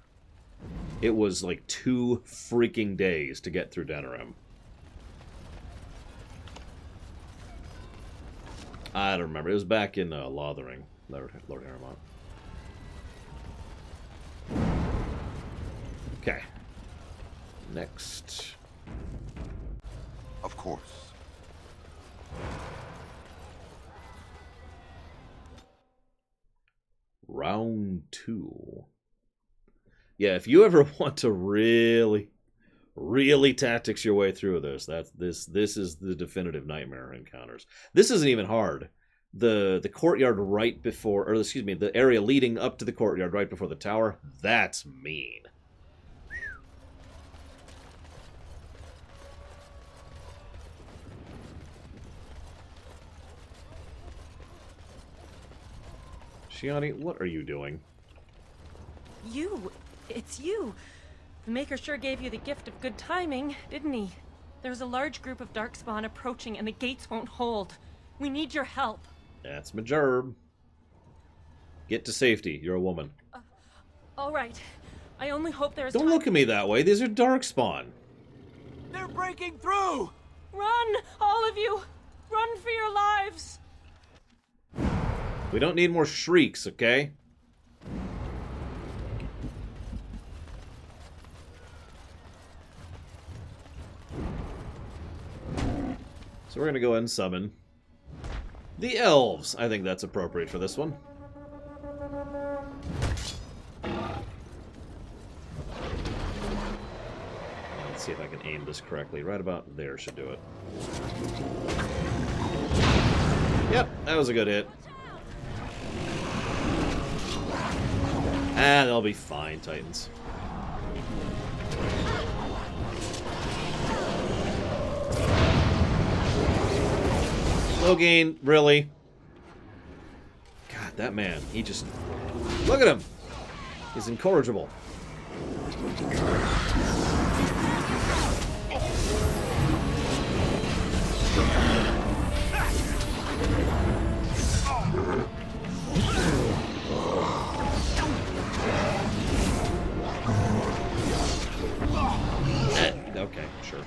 It was like 2 freaking days to get through Denerim. I don't remember. It was back in Lothering, Lord Harrimont. Okay. Next. Of course. Round 2. Yeah, if you ever want to really tactics your way through this, this is the definitive Nightmare encounters. This isn't even hard. The courtyard right before, or excuse me, the area leading up to the courtyard right before the tower, that's mean. Shiani, what are you doing? It's you. The Maker sure gave you the gift of good timing, didn't he? There's a large group of Darkspawn approaching and the gates won't hold. We need your help. That's my gerb. Get to safety. You're a woman. All right. I only hope there's Don't look at me that way. These are Darkspawn. They're breaking through! Run! All of you! Run for your lives! We don't need more shrieks, okay? So we're going to go ahead and summon the elves. I think that's appropriate for this one. Let's see if I can aim this correctly. Right about there should do it. Yep, that was a good hit. Ah, they'll be fine, Titans. Loghain, really? God, that man, he just... Look at him! He's incorrigible. Okay, sure.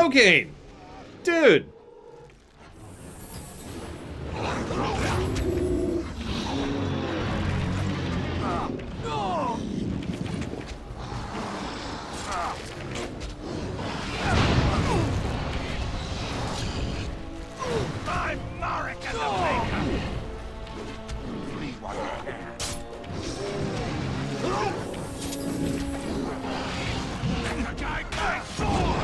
Loghain! Dude! I'm Marek and the Maker! Free what you can. The guy my sword!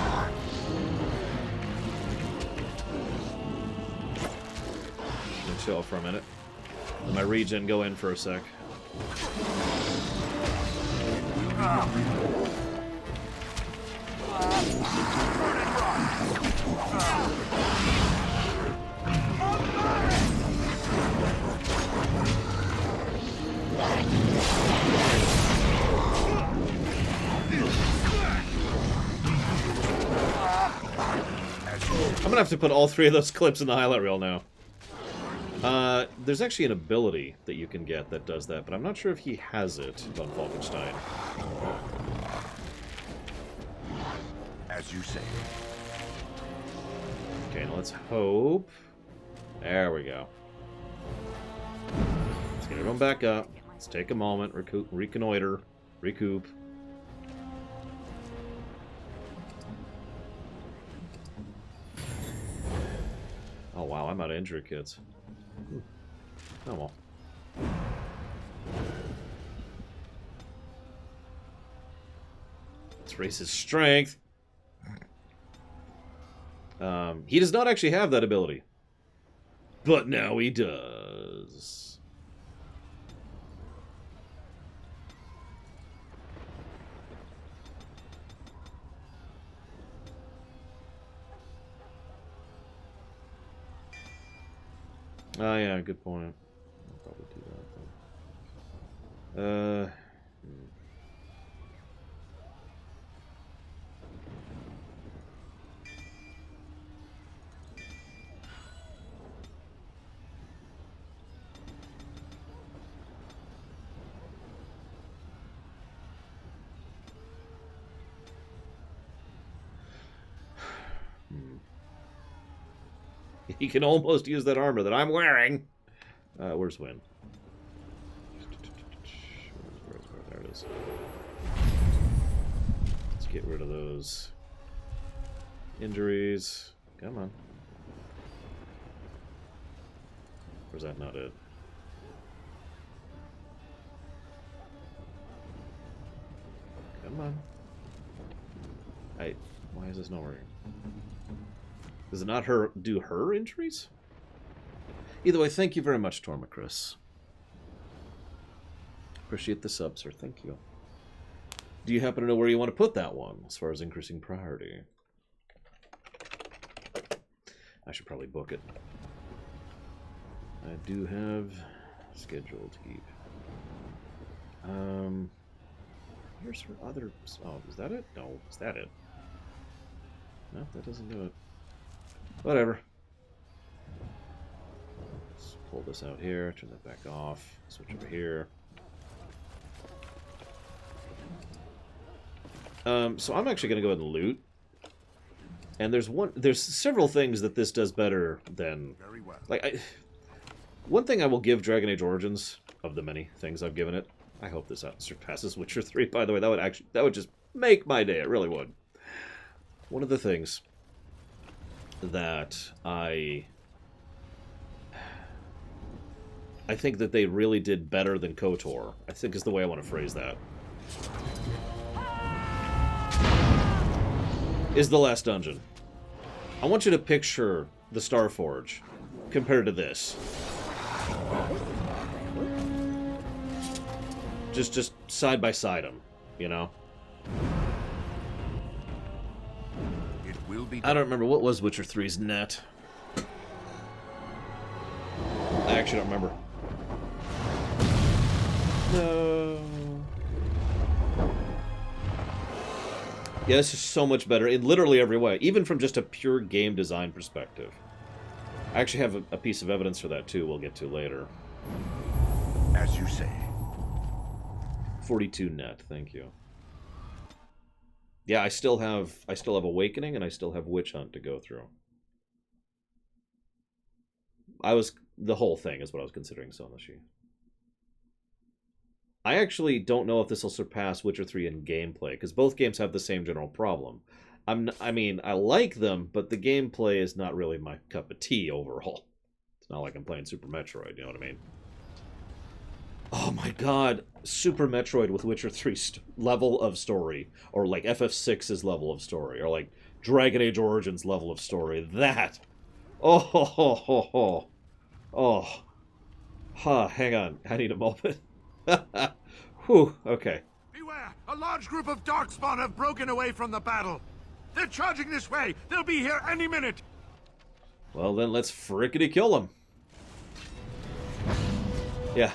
I'm gonna chill for a minute. Let my regen go in for a sec. I'm gonna have to put all three of those clips in the highlight reel now. There's actually an ability that you can get that does that, but I'm not sure if he has it on Falkenstein. As you say. Okay, now let's hope. There we go. Let's get everyone back up. Let's take a moment, reconnoiter, recoup. Oh wow, I'm out of injury kits. Ooh. Oh well. Let's raise his strength. He does not actually have that ability. But now he does. Oh yeah, good point. I'll probably do that then. He can almost use that armor that I'm wearing. Where's Wynn? There it is. Let's get rid of those injuries. Come on. Or is that not it? Come on. Why is this not working? Does it not do her injuries? Either way, thank you very much, Tormacris. Appreciate the sub, sir. Thank you. Do you happen to know where you want to put that one, as far as increasing priority? I should probably book it. I do have scheduled heap. Here's her other... Oh, is that it? No, is that it? No, that doesn't do it. Whatever. Let's pull this out here, turn that back off, switch over here. So I'm actually going to go ahead and loot. And there's several things that this does better than... Very well. Like, one thing I will give Dragon Age Origins, of the many things I've given it, I hope this surpasses Witcher 3, by the way. That would just make my day, it really would. One of the things that I think that they really did better than KOTOR, I think is the way I want to phrase that, is the last dungeon. I want you to picture the Starforge compared to this. Just side by side them, you know? I don't remember. What was Witcher 3's net? I actually don't remember. No. Yeah, this is so much better in literally every way, even from just a pure game design perspective. I actually have a piece of evidence for that too we'll get to later. As you say. 42 net, thank you. Yeah, I still have Awakening and I still have Witch Hunt to go through. The whole thing is what I was considering Sonoshi. I actually don't know if this will surpass Witcher 3 in gameplay, because both games have the same general problem. I mean, I like them, but the gameplay is not really my cup of tea overall. It's not like I'm playing Super Metroid, you know what I mean? Oh my god, Super Metroid with Witcher 3's level of story, or like FF6's level of story, or like Dragon Age Origins level of story. That! Oh, ho, ho, ho, ho. Oh. Huh, hang on. I need a moment. Whew, okay. Beware! A large group of Darkspawn have broken away from the battle. They're charging this way. They'll be here any minute. Well, then let's frickety kill them. Yeah,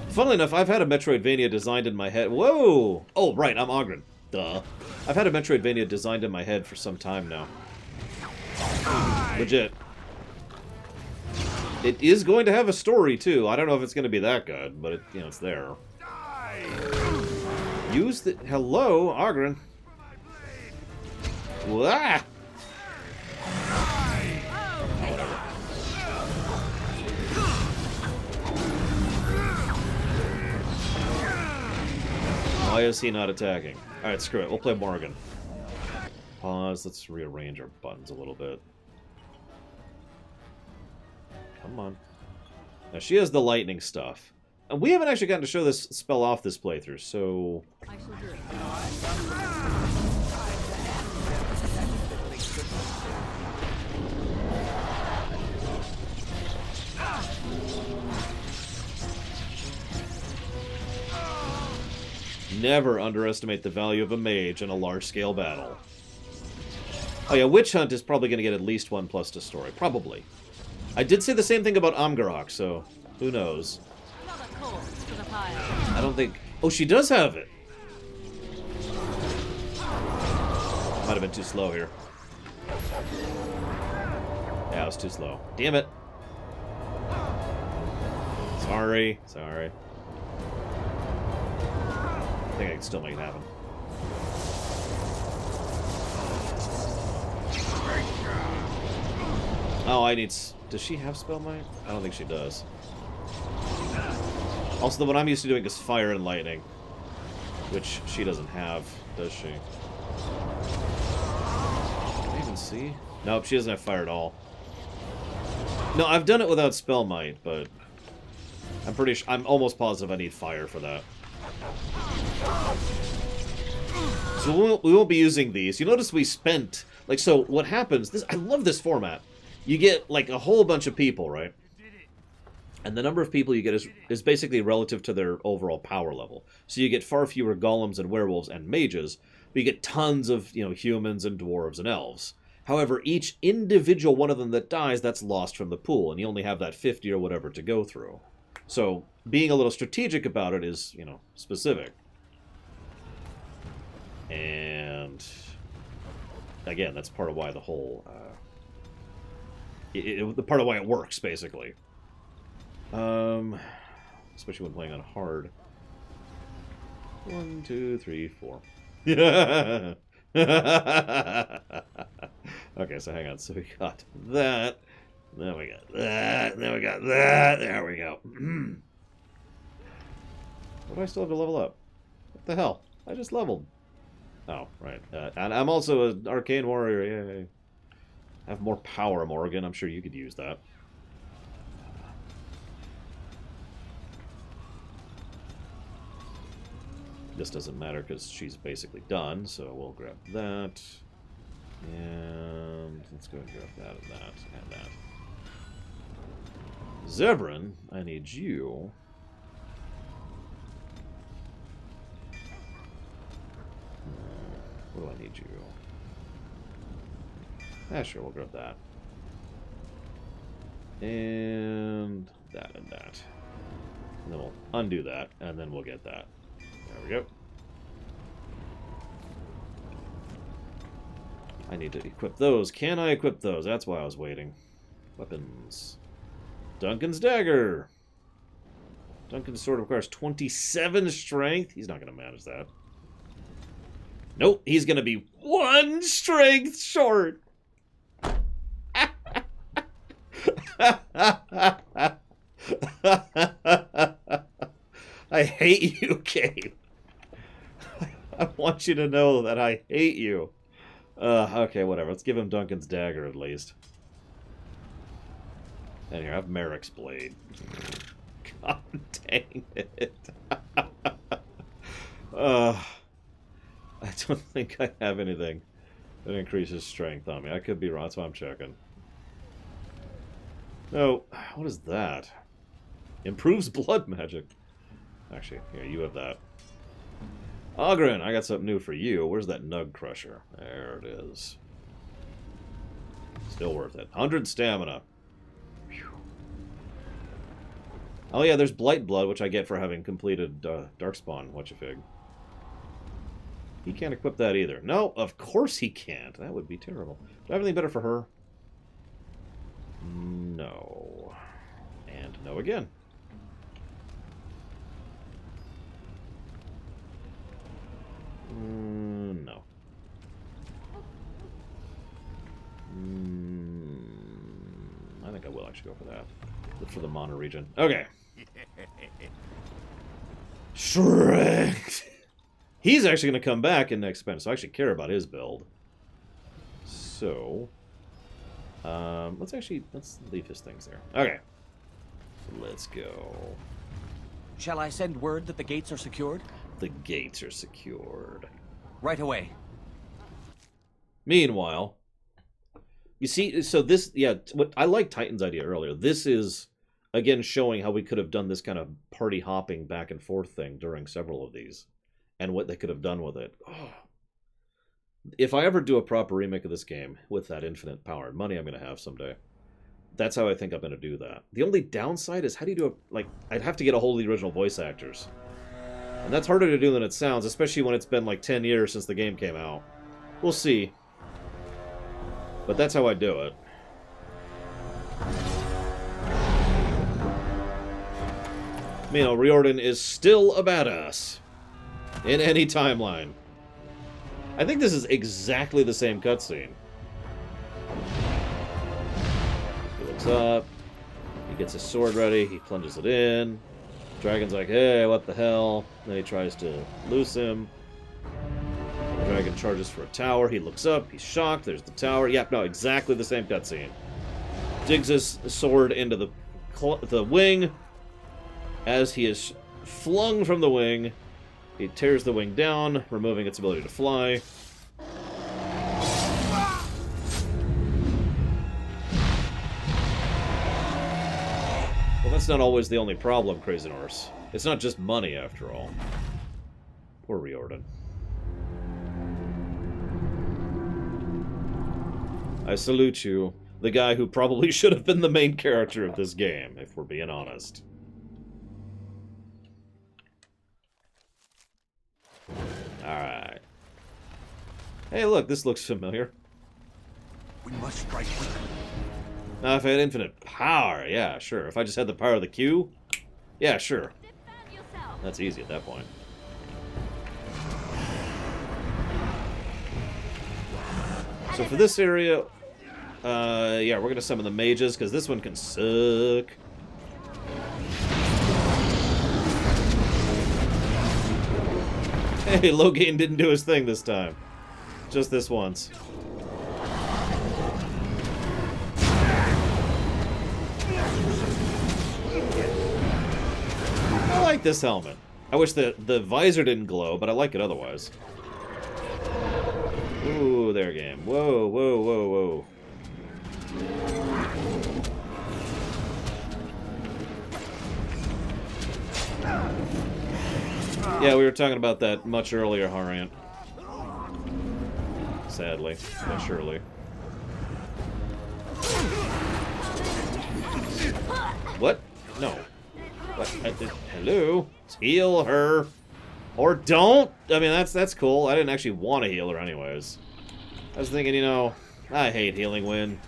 funnily enough, I've had a Metroidvania designed in my head. Whoa! Oh, right, I'm Oghren. Duh. I've had a Metroidvania designed in my head for some time now. Legit. It is going to have a story, too. I don't know if it's going to be that good, but it's there. Use the... Hello, Oghren. Wah! Why is he not attacking? Alright, screw it. We'll play Morgan. Pause. Let's rearrange our buttons a little bit. Come on. Now, she has the lightning stuff. And we haven't actually gotten to show this spell off this playthrough, so... I shall do it. Never underestimate the value of a mage in a large-scale battle. Oh yeah, Witch Hunt is probably going to get at least 1+ to story. Probably. I did say the same thing about Amgarok, so who knows. I don't think... Oh, she does have it! Might have been too slow here. Yeah, it was too slow. Damn it! Sorry. I think I can still make it happen. Oh, I need... Does she have Spell Might? I don't think she does. Also, the one I'm used to doing is Fire and Lightning. Which she doesn't have, does she? Can I even see? Nope, she doesn't have Fire at all. No, I've done it without Spell Might, but... I'm almost positive I need Fire for that. So we won't be using these. You notice we spent... Like, so what happens... I love this format. You get, like, a whole bunch of people, right? And the number of people you get is basically relative to their overall power level. So you get far fewer golems and werewolves and mages, but you get tons of, humans and dwarves and elves. However, each individual one of them that dies, that's lost from the pool, and you only have that 50 or whatever to go through. So being a little strategic about it is, specific. And again, that's part of why the whole... the part of why it works, basically. Especially when playing on hard. 1, 2, 3, 4. Okay, so hang on. So we got that. Then we got that. Then we got that. There we go. What do I still have to level up? What the hell? I just leveled. Oh, right. And I'm also an arcane warrior. Yay. I have more power, Morgan. I'm sure you could use that. This doesn't matter because she's basically done, so we'll grab that. And let's go and grab that and that and that. Zevran, I need you. What do I need you? Ah, sure, we'll grab that. And that and that. And then we'll undo that, and then we'll get that. There we go. I need to equip those. Can I equip those? That's why I was waiting. Weapons. Duncan's dagger. Duncan's sword requires 27 strength. He's not going to manage that. Nope, he's gonna be 1 strength short. I hate you, Gabe. I want you to know that I hate you. Okay, whatever. Let's give him Duncan's dagger at least. And here, have Merrick's blade. God dang it. I don't think I have anything that increases strength on me. I could be wrong, that's why I'm checking. No, what is that? Improves blood magic. Actually, here, you have that. Ogren, I got something new for you. Where's that Nug Crusher? There it is. Still worth it. 100 stamina. Whew. Oh yeah, there's Blight Blood, which I get for having completed Darkspawn. Whatchafig. He can't equip that either. No, of course he can't. That would be terrible. Do I have anything better for her? No. And no again. No. I think I will actually go for that. Look for the Mana region. Okay. Strength! He's actually going to come back in next spin, so I actually care about his build. So... let's leave his things there. Okay. Let's go. Shall I send word that the gates are secured? The gates are secured. Right away. Meanwhile, you see, so this, yeah, what I like Titan's idea earlier. This is, again, showing how we could have done this kind of party hopping back and forth thing during several of these, and what they could have done with it. Oh. If I ever do a proper remake of this game with that infinite power and money I'm going to have someday, that's how I think I'm going to do that. The only downside is, how do you do it? Like, I'd have to get a hold of the original voice actors. And that's harder to do than it sounds, especially when it's been like 10 years since the game came out. We'll see. But that's how I do it. You know, Riordan is still a badass. In any timeline. I think this is exactly the same cutscene. He looks up. He gets his sword ready. He plunges it in. Dragon's like, hey, what the hell? Then he tries to loose him. The dragon charges for a tower. He looks up. He's shocked. There's the tower. Yep, no, exactly the same cutscene. Digs his sword into the wing. As he is flung from the wing, he tears the wing down, removing its ability to fly. Well, that's not always the only problem, Crazy Norse. It's not just money, after all. Poor Riordan. I salute you, the guy who probably should have been the main character of this game, if we're being honest. Alright. Hey, look, this looks familiar. We must strike quickly. Now, if I had infinite power, yeah, sure. If I just had the power of the Q, yeah, sure. That's easy at that point. So for this area, yeah, we're gonna summon the mages, because this one can suck. Hey, Loghain didn't do his thing this time. Just this once. I like this helmet. I wish the visor didn't glow, but I like it otherwise. Ooh, there, game. Whoa, whoa, whoa, whoa. Yeah, we were talking about that much earlier, Harant. Sadly, but surely. What? No. What? Hello? Heal her. Or don't. I mean, that's cool. I didn't actually want to heal her anyways. I was thinking, you know, I hate Healing Wind.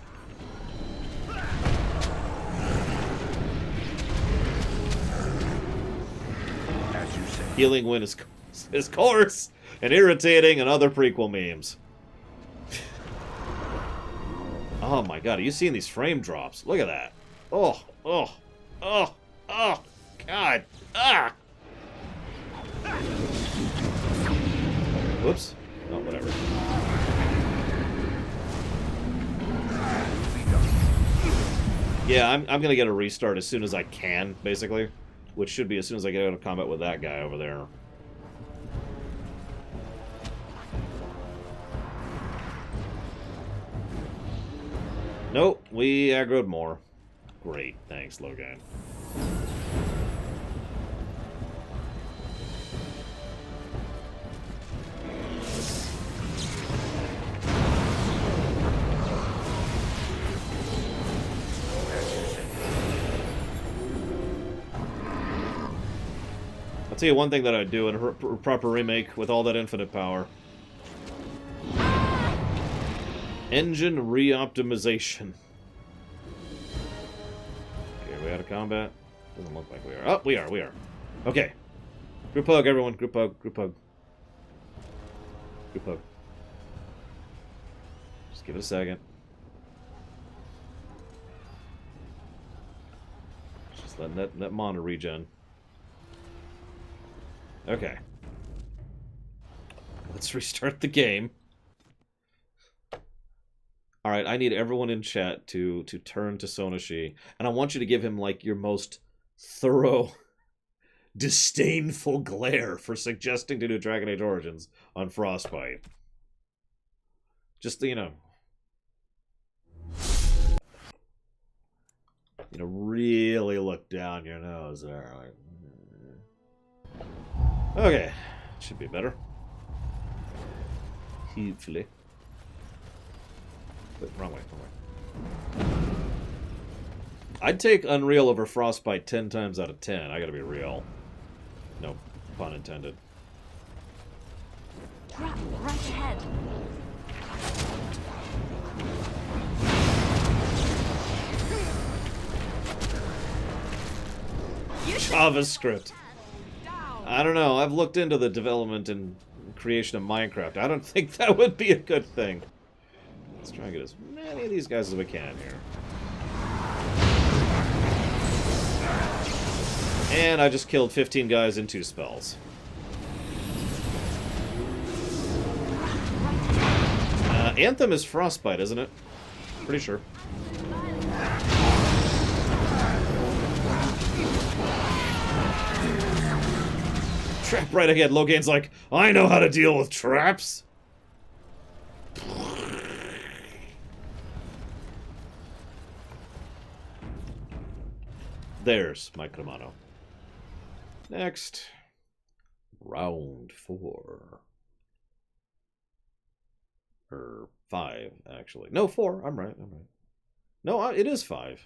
Healing Wind is is coarse and irritating and other prequel memes. Oh my god, are you seeing these frame drops? Look at that. Oh, oh, oh, oh, god. Ah! Whoops. Oh, whatever. Yeah, I'm gonna get a restart as soon as I can, basically. Which should be as soon as I get out of combat with that guy over there. Nope, we aggroed more. Great, thanks, Logan. I'll tell you one thing that I'd do in a proper remake with all that infinite power. Engine re-optimization. Okay, are we out of combat? Doesn't look like we are. Oh, we are. Okay. Group hug, everyone. Group hug. Group hug. Group hug. Just give it a second. Just letting that mana regen. Okay. Let's restart the game. Alright, I need everyone in chat to turn to Sonoshi. And I want you to give him, like, your most thorough, disdainful glare for suggesting to do Dragon Age Origins on Frostbite. Just, you know, really look down your nose there. Like, okay, should be better. Hopefully. Wait, wrong way. I'd take Unreal over Frostbite 10 times out of 10. I gotta be real. No pun intended. Trap right ahead. JavaScript. I don't know. I've looked into the development and creation of Minecraft. I don't think that would be a good thing. Let's try and get as many of these guys as we can here. And I just killed 15 guys in 2 spells. Anthem is Frostbite, isn't it? Pretty sure. Trap right ahead. Logan's like, I know how to deal with traps. There's my Kumano. Next. Round 4. Or 5, actually. No, 4. I'm right. No, it is 5.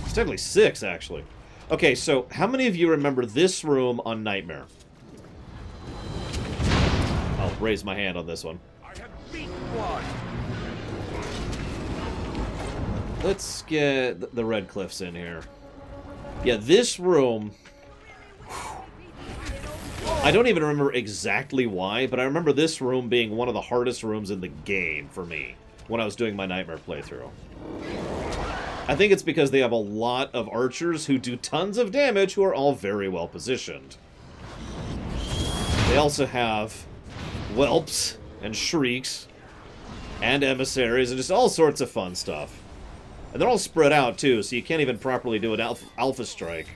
It's technically 6, actually. Okay, so how many of you remember this room on Nightmare? I'll raise my hand on this one. Let's get the Red Cliffs in here. Yeah, this room... I don't even remember exactly why, but I remember this room being one of the hardest rooms in the game for me when I was doing my Nightmare playthrough. I think it's because they have a lot of archers who do tons of damage who are all very well positioned. They also have whelps and shrieks and emissaries and just all sorts of fun stuff. And they're all spread out too, so you can't even properly do an alpha strike.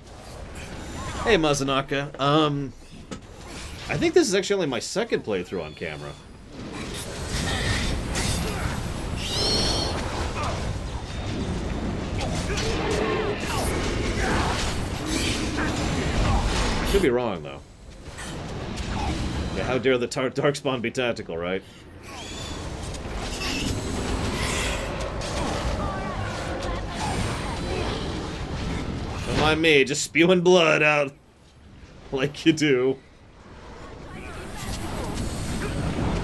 Hey Mazanaka, I think this is actually only my second playthrough on camera. Could be wrong, though. Yeah, how dare the Darkspawn be tactical, right? Don't mind me, just spewing blood out like you do.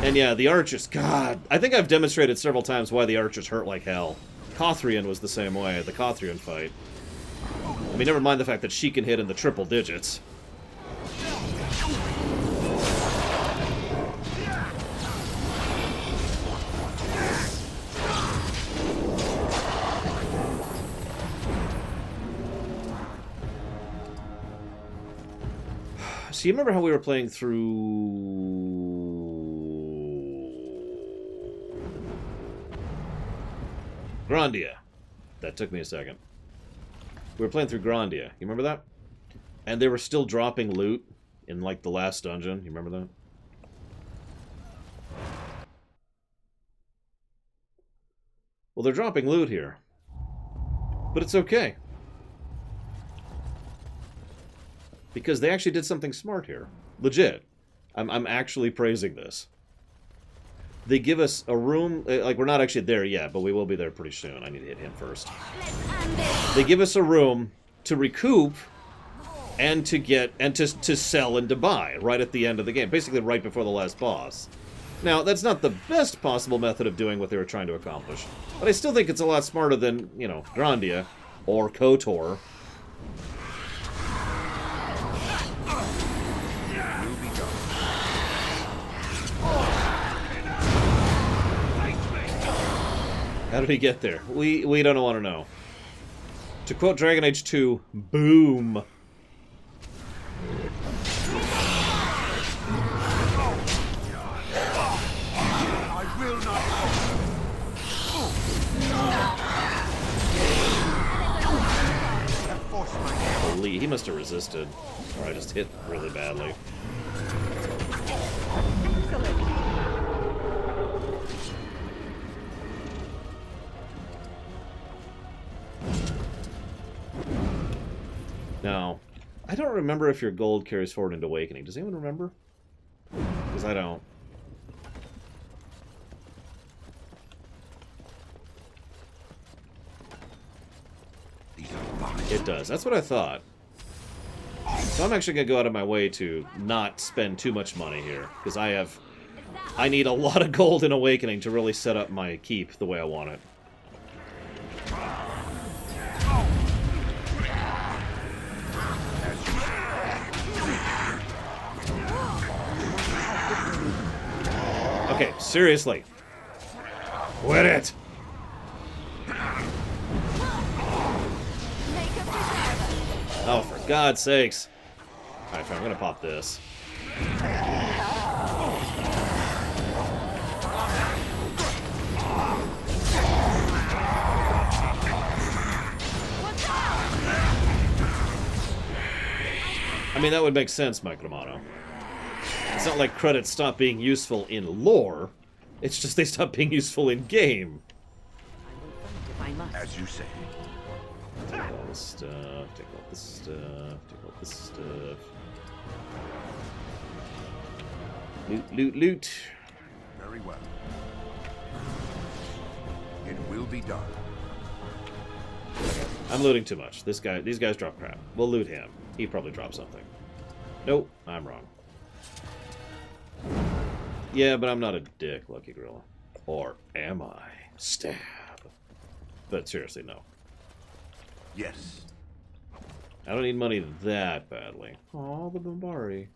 And yeah, the archers, God, I think I've demonstrated several times why the archers hurt like hell. Kothrian was the same way, the Kothrian fight. I mean, never mind the fact that she can hit in the triple digits. So you remember how we were playing through... Grandia. That took me a second. We were playing through Grandia. You remember that? And they were still dropping loot in, like, the last dungeon. You remember that? Well, they're dropping loot here. But it's okay. Because they actually did something smart here. Legit. I'm actually praising this. They give us a room... Like, we're not actually there yet, but we will be there pretty soon. I need to hit him first. They give us a room to recoup and to get... and to sell and to buy right at the end of the game. Basically right before the last boss. Now, that's not the best possible method of doing what they were trying to accomplish. But I still think it's a lot smarter than, you know, Grandia or KOTOR. How did he get there? We don't want to know. To quote Dragon Age 2, boom. I will not. Holy, he must have resisted. Or I just hit really badly. Now, I don't remember if your gold carries forward into Awakening. Does anyone remember? Because I don't. It does. That's what I thought. So I'm actually going to go out of my way to not spend too much money here. Because I need a lot of gold in Awakening to really set up my keep the way I want it. Okay, seriously. Quit it! Oh, for God's sakes. Alright, fine, I'm gonna pop this. I mean, that would make sense, Mike Romano. It's not like credits stop being useful in lore. It's just they stop being useful in game. As you say. Take all this stuff, take all this stuff, take all this stuff. Loot, loot, loot. Very well. It will be done. I'm looting too much. These guys drop crap. We'll loot him. He probably dropped something. Nope, I'm wrong. Yeah, but I'm not a dick, Lucky Gorilla. Or am I? Stab. But seriously, no. Yes. I don't need money that badly. Aw, the Bombari.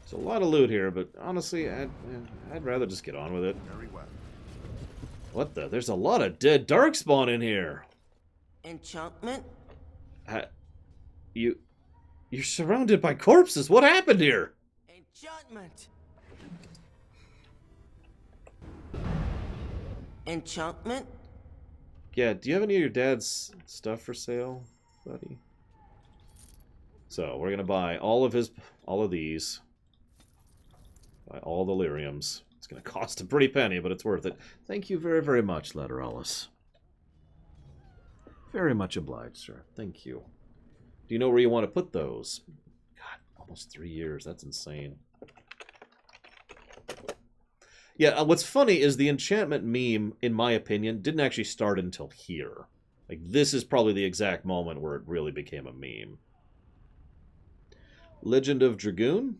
There's a lot of loot here, but honestly, I'd rather just get on with it. Very well. What the? There's a lot of dead Darkspawn in here. Enchantment? You're surrounded by corpses. What happened here? Enchantment. Enchantment? Yeah, do you have any of your dad's stuff for sale, buddy? So, we're gonna buy all of these. Buy all the lyriums. It's gonna cost a pretty penny, but it's worth it. Thank you very, very much, Lateralis. Very much obliged, sir. Thank you. Do you know where you want to put those? God, almost 3 years. That's insane. Yeah, what's funny is the enchantment meme, in my opinion, didn't actually start until here. Like, this is probably the exact moment where it really became a meme. Legend of Dragoon?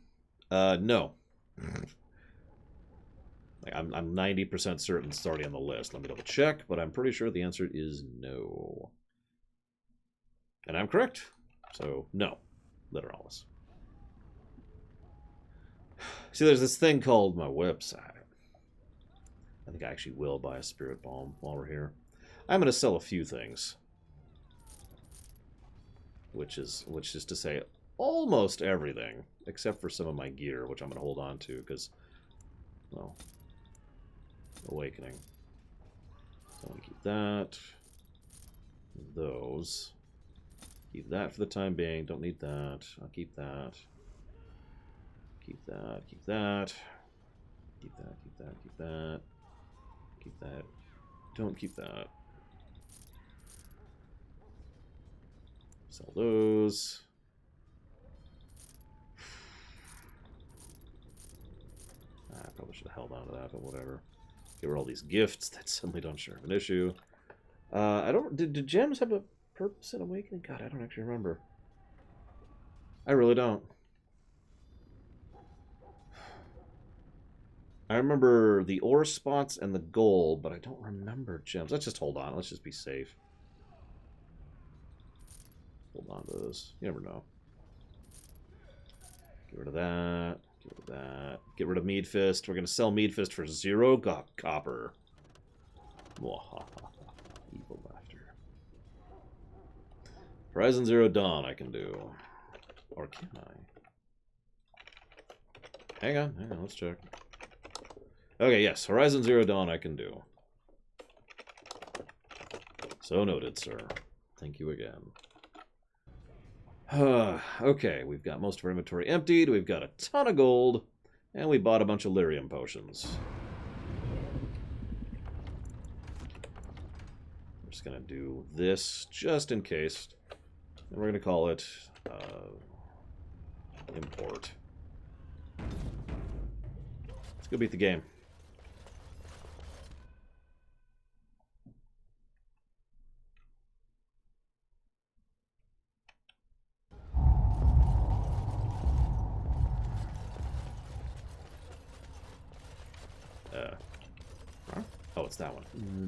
No. Like, I'm 90% certain it's already on the list. Let me double check, but I'm pretty sure the answer is no. And I'm correct. So, no. Literalis. See, there's this thing called my website. I think I actually will buy a spirit bomb while we're here. I'm going to sell a few things. Which is to say almost everything, except for some of my gear, which I'm going to hold on to, because, well, Awakening. So I'm going to keep that. Those. Keep that for the time being. Don't need that. I'll keep that. Keep that. Keep that. Keep that. Keep that. Keep that. Keep that. Don't keep that. Sell those. I probably should have held on to that, but whatever. Get rid of all these gifts that suddenly don't share an issue. I don't. Did gems have a purpose in Awakening? God, I don't actually remember. I really don't. I remember the ore spots and the gold, but I don't remember gems. Let's just hold on. Let's just be safe. Hold on to this. You never know. Get rid of that. Get rid of that. Get rid of Mead Fist. We're going to sell Mead Fist for 0 copper. Evil laughter. Horizon Zero Dawn I can do. Or can I? Hang on, let's check. Okay, yes, Horizon Zero Dawn I can do. So noted, sir. Thank you again. Okay, we've got most of our inventory emptied, we've got a ton of gold, and we bought a bunch of lyrium potions. I'm just going to do this just in case, and we're going to call it import. Let's go beat the game. Oh, it's that one. Mm-hmm.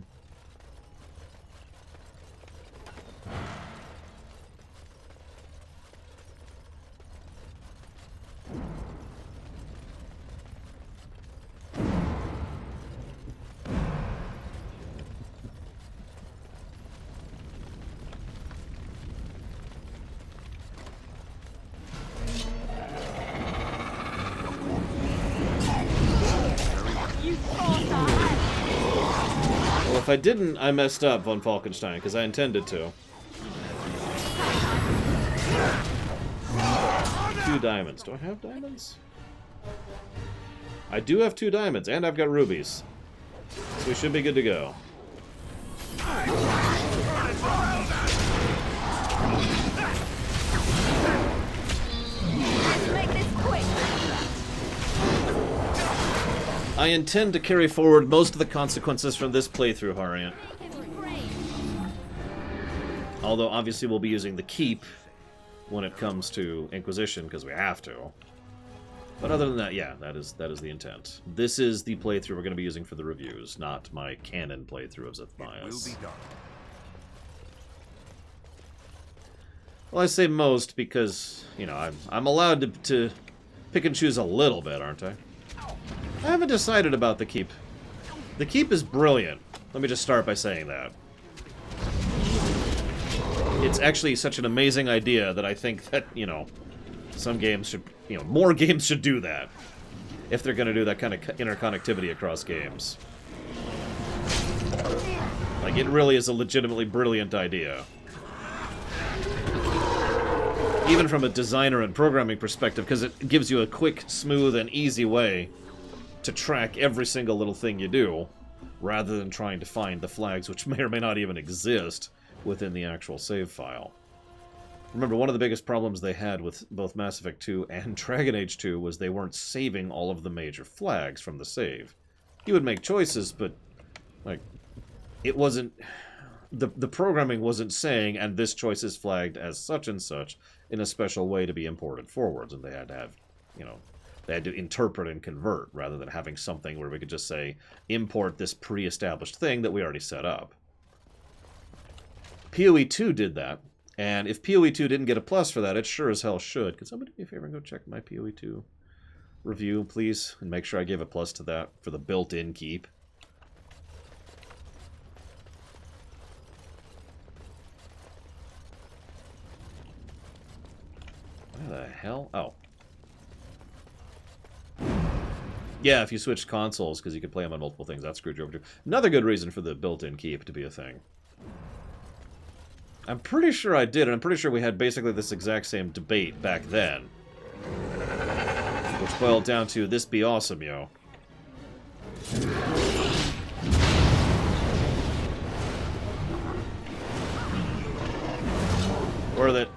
If I didn't, I messed up, Von Falkenstein, because I intended to. 2 diamonds. Do I have diamonds? I do have 2 diamonds, and I've got rubies. So we should be good to go. Let's make this quick. I intend to carry forward most of the consequences from this playthrough, Hariant. Although, obviously, we'll be using the Keep when it comes to Inquisition, because we have to. But other than that, yeah, that is the intent. This is the playthrough we're going to be using for the reviews, not my canon playthrough of Zythmias. Well, I say most because, you know, I'm allowed to pick and choose a little bit, aren't I? I haven't decided about the Keep. The Keep is brilliant. Let me just start by saying that. It's actually such an amazing idea that I think that, you know, some games should, you know, more games should do that. If they're going to do that kind of interconnectivity across games. Like, it really is a legitimately brilliant idea. Even from a designer and programming perspective, because it gives you a quick, smooth, and easy way to track every single little thing you do, rather than trying to find the flags, which may or may not even exist within the actual save file. Remember, one of the biggest problems they had with both Mass Effect 2 and Dragon Age 2 was they weren't saving all of the major flags from the save. You would make choices, but, like, it wasn't... The programming wasn't saying, and this choice is flagged as such and such in a special way to be imported forwards, and they had to have, you know, they had to interpret and convert, rather than having something where we could just say, import this pre-established thing that we already set up. PoE 2 did that, And if PoE 2 didn't get a plus for that, it sure as hell should. Could somebody do me a favor and go check my PoE 2 review, please? And make sure I gave a plus to that for the built-in keep. Where the hell? Oh. Yeah, if you switched consoles, because you could play them on multiple things, that screwed you over too. Another good reason for the built-in keep to be a thing. I'm pretty sure I did, and I'm pretty sure we had basically this exact same debate back then. Which boiled down to, this be awesome, yo. Worth it.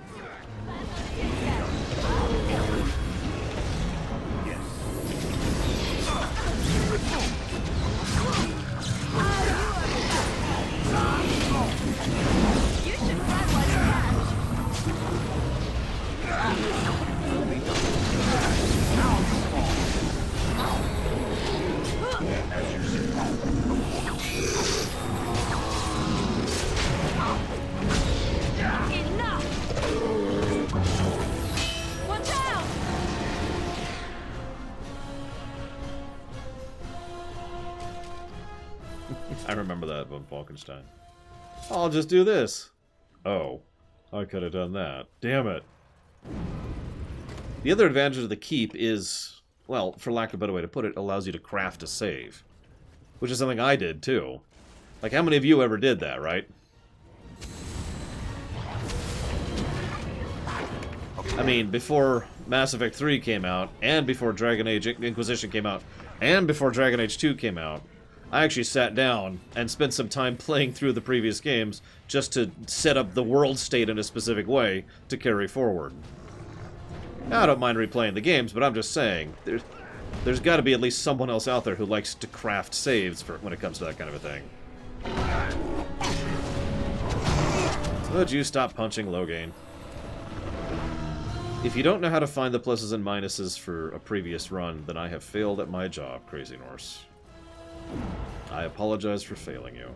I remember that von Falkenstein. I'll just do this. Oh, I could have done that. Damn it. The other advantage of the keep is, well, for lack of a better way to put it, allows you to craft a save. Which is something I did, too. Like, how many of you ever did that, right? I mean, before Mass Effect 3 came out, and before Dragon Age Inquisition came out, and before Dragon Age 2 came out, I actually sat down and spent some time playing through the previous games just to set up the world state in a specific way to carry forward. Now, I don't mind replaying the games, but I'm just saying, there's got to be at least someone else out there who likes to craft saves for when it comes to that kind of a thing. So would you stop punching Loghain? If you don't know how to find the pluses and minuses for a previous run, then I have failed at my job, Crazy Norse. I apologize for failing you.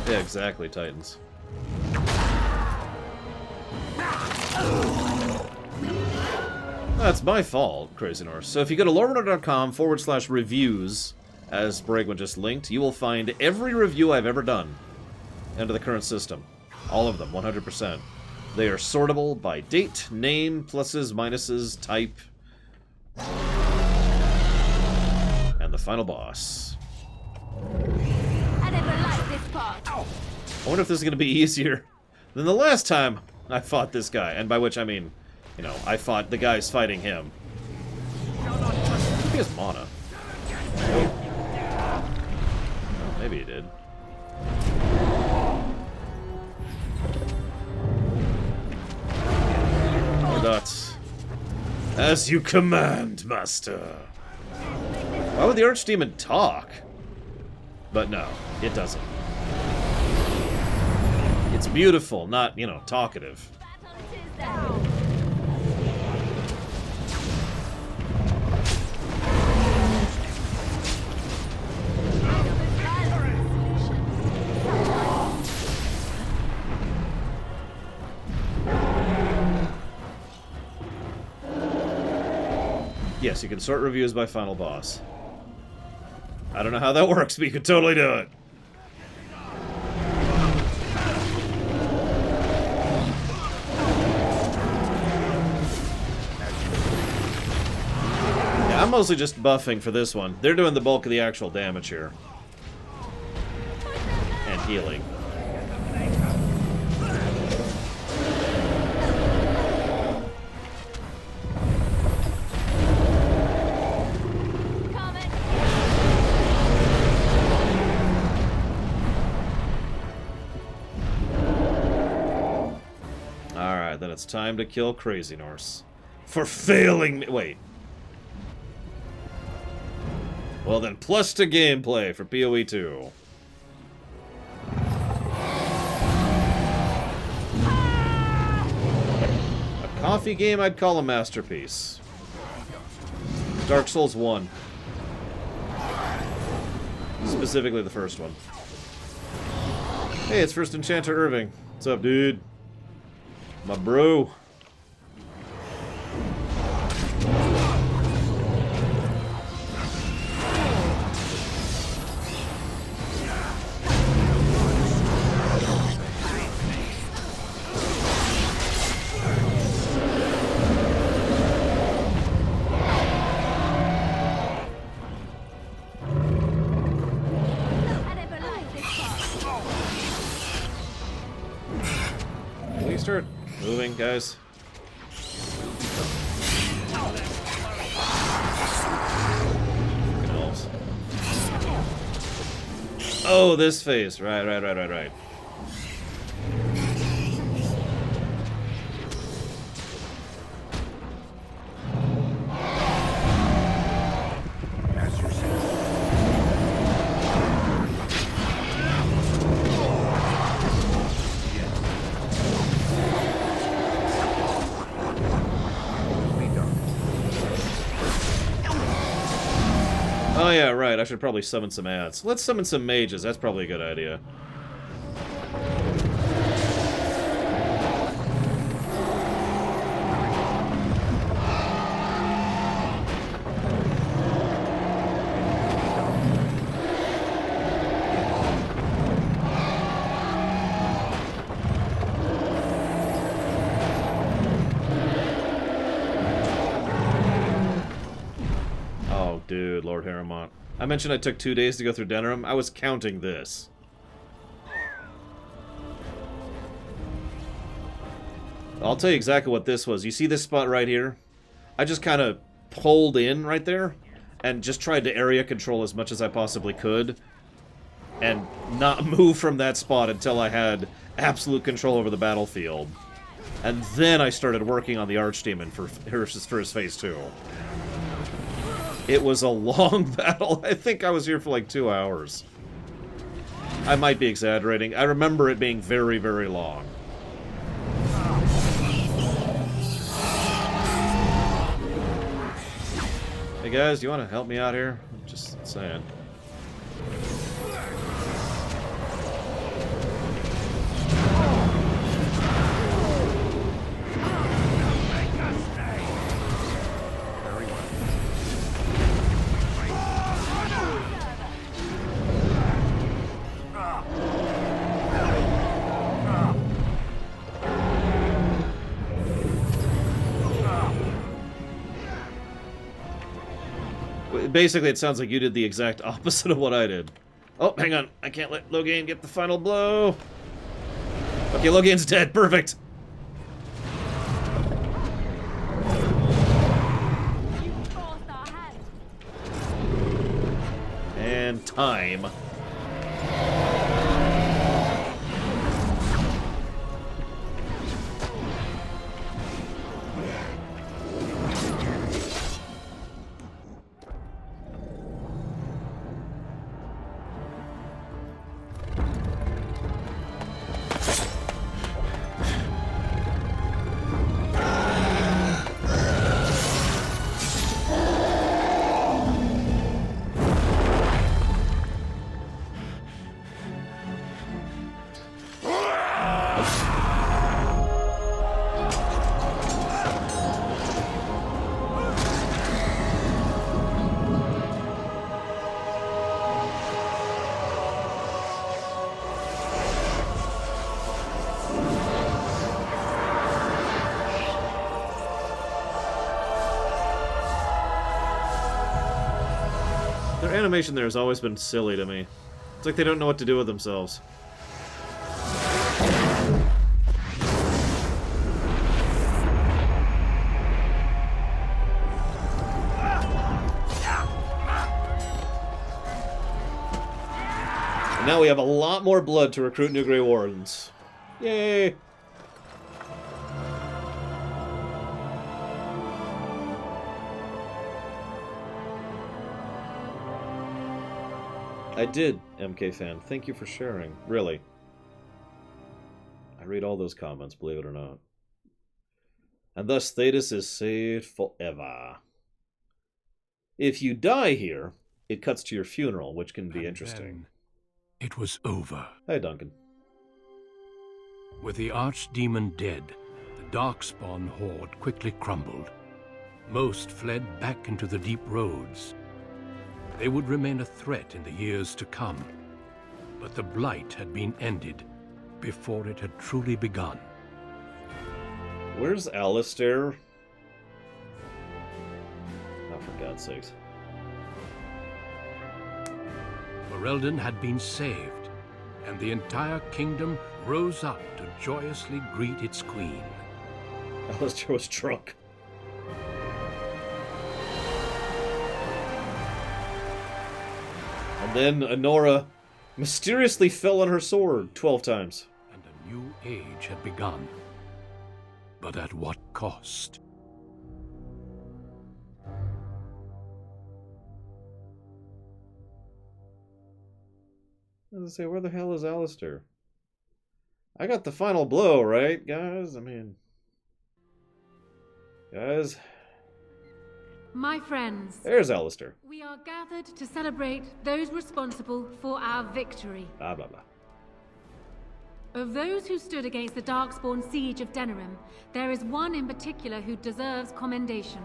Yeah, exactly, Titans. That's my fault, Crazy Norse. So if you go to loreRunner.com/reviews, as Bregman just linked, you will find every review I've ever done under the current system. All of them, 100%. They are sortable by date, name, pluses, minuses, type, and the final boss. I never liked this part. I wonder if this is going to be easier than the last time I fought this guy. And by which I mean, you know, I fought the guys fighting him. He has mana. Oh, maybe he did. Or not. As you command, master. Why would the Archdemon talk? But no, it doesn't. It's beautiful, not, you know, talkative. Yes, you can sort reviews by final boss. I don't know how that works, but you could totally do it. Yeah, I'm mostly just buffing for this one. They're doing the bulk of the actual damage here. And healing. Then it's time to kill Crazy Norse. For failing me. Wait. Well then, plus to gameplay for PoE 2. A coffee game I'd call a masterpiece. Dark Souls 1. Specifically the first one. Hey, it's First Enchanter Irving. What's up, dude? My bro. Please start moving, guys. Elves. Oh, this phase. Right. Oh yeah, right, I should probably summon some ads. Let's summon some mages, that's probably a good idea. Dude, Lord Harrimont. I mentioned I took 2 days to go through Denerim. I was counting this. I'll tell you exactly what this was. You see this spot right here? I just kind of pulled in right there and just tried to area control as much as I possibly could and not move from that spot until I had absolute control over the battlefield. And then I started working on the Archdemon for his phase 2. It was a long battle. I think I was here for like 2 hours. I might be exaggerating. I remember it being very, very long. Hey guys, do you want to help me out here? I'm just saying. Basically, it sounds like you did the exact opposite of what I did. Oh, hang on. I can't let Loghain get the final blow. Okay, Loghain's dead. Perfect. And time. Their animation there has always been silly to me. It's like they don't know what to do with themselves. And now we have a lot more blood to recruit new Grey Wardens. Yay! I did, MK fan. Thank you for sharing. Really. I read all those comments, believe it or not. And thus Thetis is saved forever. If you die here, it cuts to your funeral, which can be interesting. It was over. Hey, Duncan. With the Archdemon dead, the Darkspawn horde quickly crumbled. Most fled back into the deep roads. They would remain a threat in the years to come, but the Blight had been ended before it had truly begun. Where's Alistair? Oh, for God's sakes. Ferelden had been saved, and the entire kingdom rose up to joyously greet its queen. Alistair was drunk. And then Anora mysteriously fell on her sword 12 times. And a new age had begun. But at what cost? I was gonna say, where the hell is Alistair? I got the final blow, right, guys? I mean... Guys... My friends, There's Alistair. we are gathered to celebrate those responsible for our victory. Blah, blah, blah. Of those who stood against the Darkspawn siege of Denerim, there is one in particular who deserves commendation.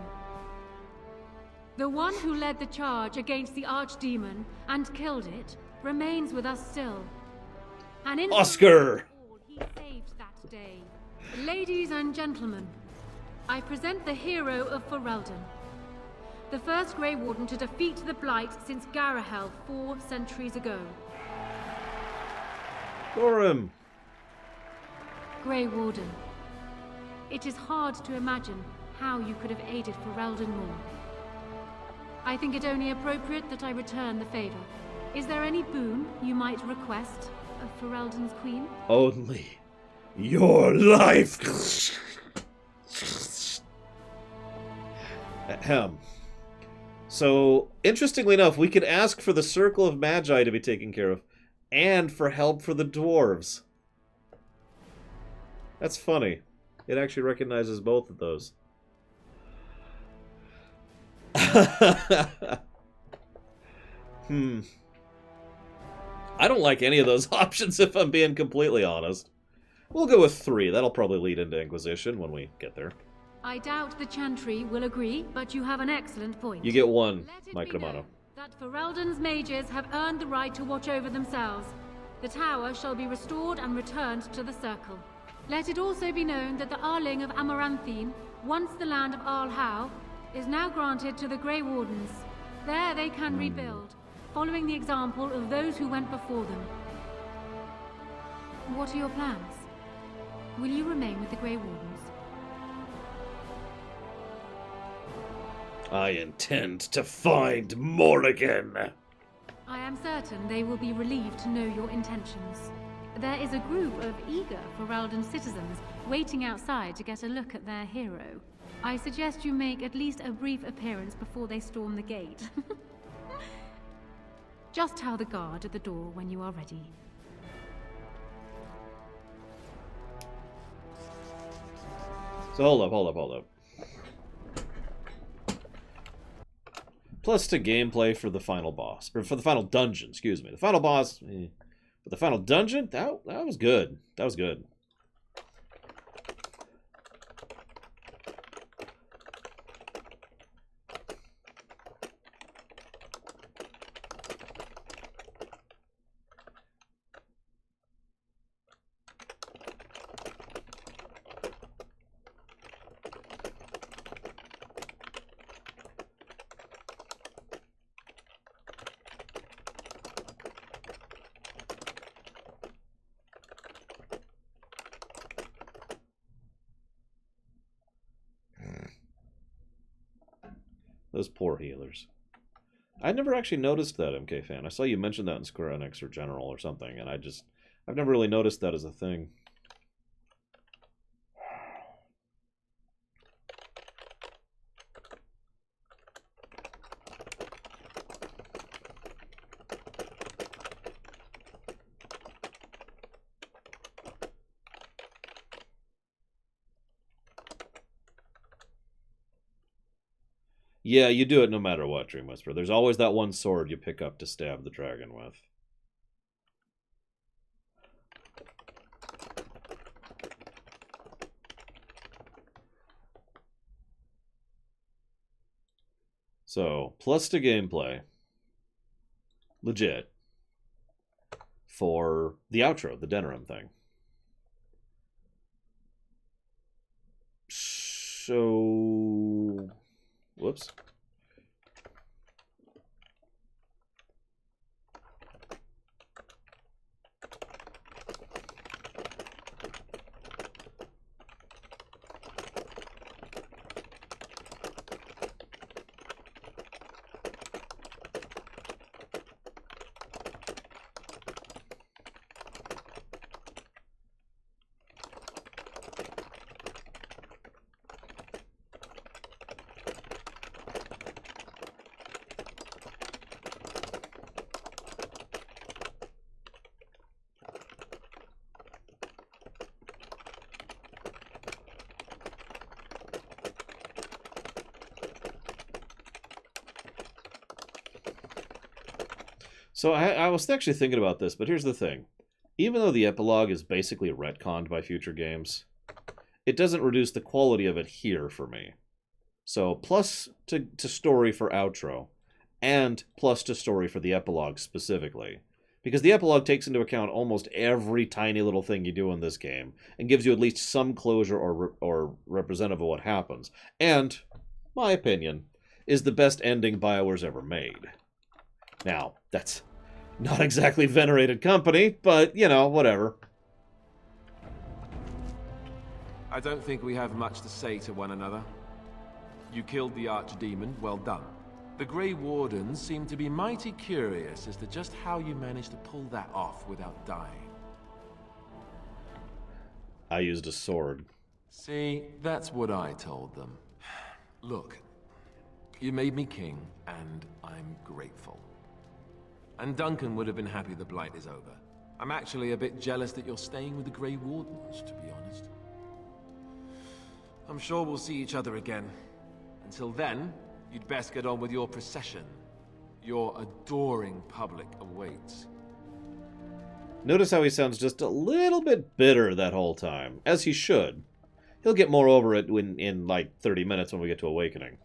The one who led the charge against the Archdemon and killed it remains with us still. And Oscar! He saved that day. Ladies and gentlemen, I present the hero of Ferelden. The first Grey Warden to defeat the Blight since Garahel 4 centuries ago. Thorim! Grey Warden. It is hard to imagine how you could have aided Ferelden more. I think it only appropriate that I return the favor. Is there any boon you might request of Ferelden's queen? Only your life! Ahem. So, interestingly enough, we could ask for the Circle of Magi to be taken care of, and for help for the dwarves. That's funny. It actually recognizes both of those. I don't like any of those options, if I'm being completely honest. We'll go with 3. That'll probably lead into Inquisition when we get there. I doubt the Chantry will agree, but you have an excellent point. You get 1, Mike Romano. That Ferelden's mages have earned the right to watch over themselves. The tower shall be restored and returned to the Circle. Let it also be known that the Arling of Amaranthine, once the land of Arlhow, is now granted to the Grey Wardens. There they can rebuild, following the example of those who went before them. What are your plans? Will you remain with the Grey Wardens? I intend to find Morrigan. I am certain they will be relieved to know your intentions. There is a group of eager Ferelden citizens waiting outside to get a look at their hero. I suggest you make at least a brief appearance before they storm the gate. Just tell the guard at the door when you are ready. So hold up. Plus 2 gameplay for the final boss. Or for the final dungeon, excuse me. The final boss... But the final dungeon? That was good. That was good. Those poor healers. I never actually noticed that, MK fan. I saw you mention that in Square Enix or General or something, and I've never really noticed that as a thing. Yeah, you do it no matter what, Dream Whisperer. There's always that one sword you pick up to stab the dragon with. So, plus to gameplay. Legit. For the outro, the Denerim thing. So... Whoops. So I was actually thinking about this, but here's the thing. Even though the epilogue is basically retconned by future games, it doesn't reduce the quality of it here for me. So plus to story for outro, and plus to story for the epilogue specifically. Because the epilogue takes into account almost every tiny little thing you do in this game, and gives you at least some closure or representative of what happens. And, my opinion, is the best ending BioWare's ever made. Now, that's not exactly venerated company, but, you know, whatever. I don't think we have much to say to one another. You killed the Archdemon, well done. The Grey Wardens seem to be mighty curious as to just how you managed to pull that off without dying. I used a sword. See, that's what I told them. Look, you made me king, and I'm grateful. And Duncan would have been happy the Blight is over. I'm actually a bit jealous that you're staying with the Grey Wardens, to be honest. I'm sure we'll see each other again. Until then, you'd best get on with your procession. Your adoring public awaits. Notice how he sounds just a little bit bitter that whole time, as he should. He'll get more over it in like 30 minutes when we get to Awakening.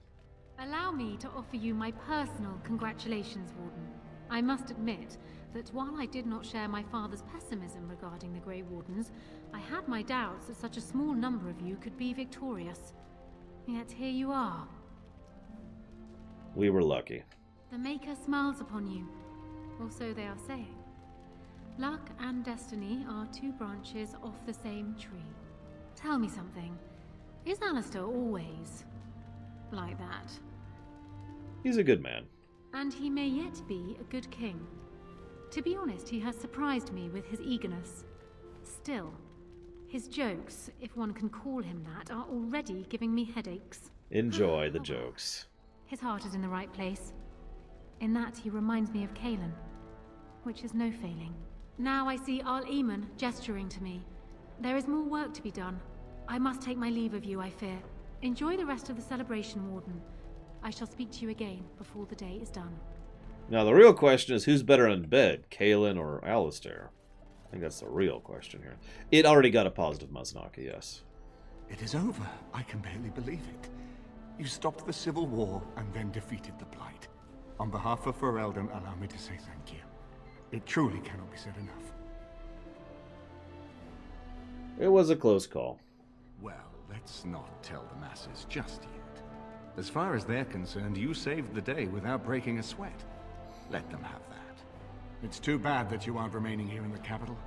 Allow me to offer you my personal congratulations, Warden. I must admit that while I did not share my father's pessimism regarding the Grey Wardens, I had my doubts that such a small number of you could be victorious. Yet here you are. We were lucky. The Maker smiles upon you, or so they are saying. Luck and destiny are two branches off the same tree. Tell me something. Is Alistair always like that? He's a good man. And he may yet be a good king. To be honest, he has surprised me with his eagerness. Still, his jokes, if one can call him that, are already giving me headaches. Enjoy the jokes. His heart is in the right place. In that, he reminds me of Kalen, which is no failing. Now I see Arl Eamon gesturing to me. There is more work to be done. I must take my leave of you, I fear. Enjoy the rest of the celebration, Warden. I shall speak to you again before the day is done. Now the real question is who's better in bed, Kalen or Alistair? I think that's the real question here. It already got a positive Maznaka, yes. It is over. I can barely believe it. You stopped the Civil War and then defeated the Blight. On behalf of Ferelden, allow me to say thank you. It truly cannot be said enough. It was a close call. Well, let's not tell the masses just yet. As far as they're concerned, you saved the day without breaking a sweat. Let them have that. It's too bad that you aren't remaining here in the capital.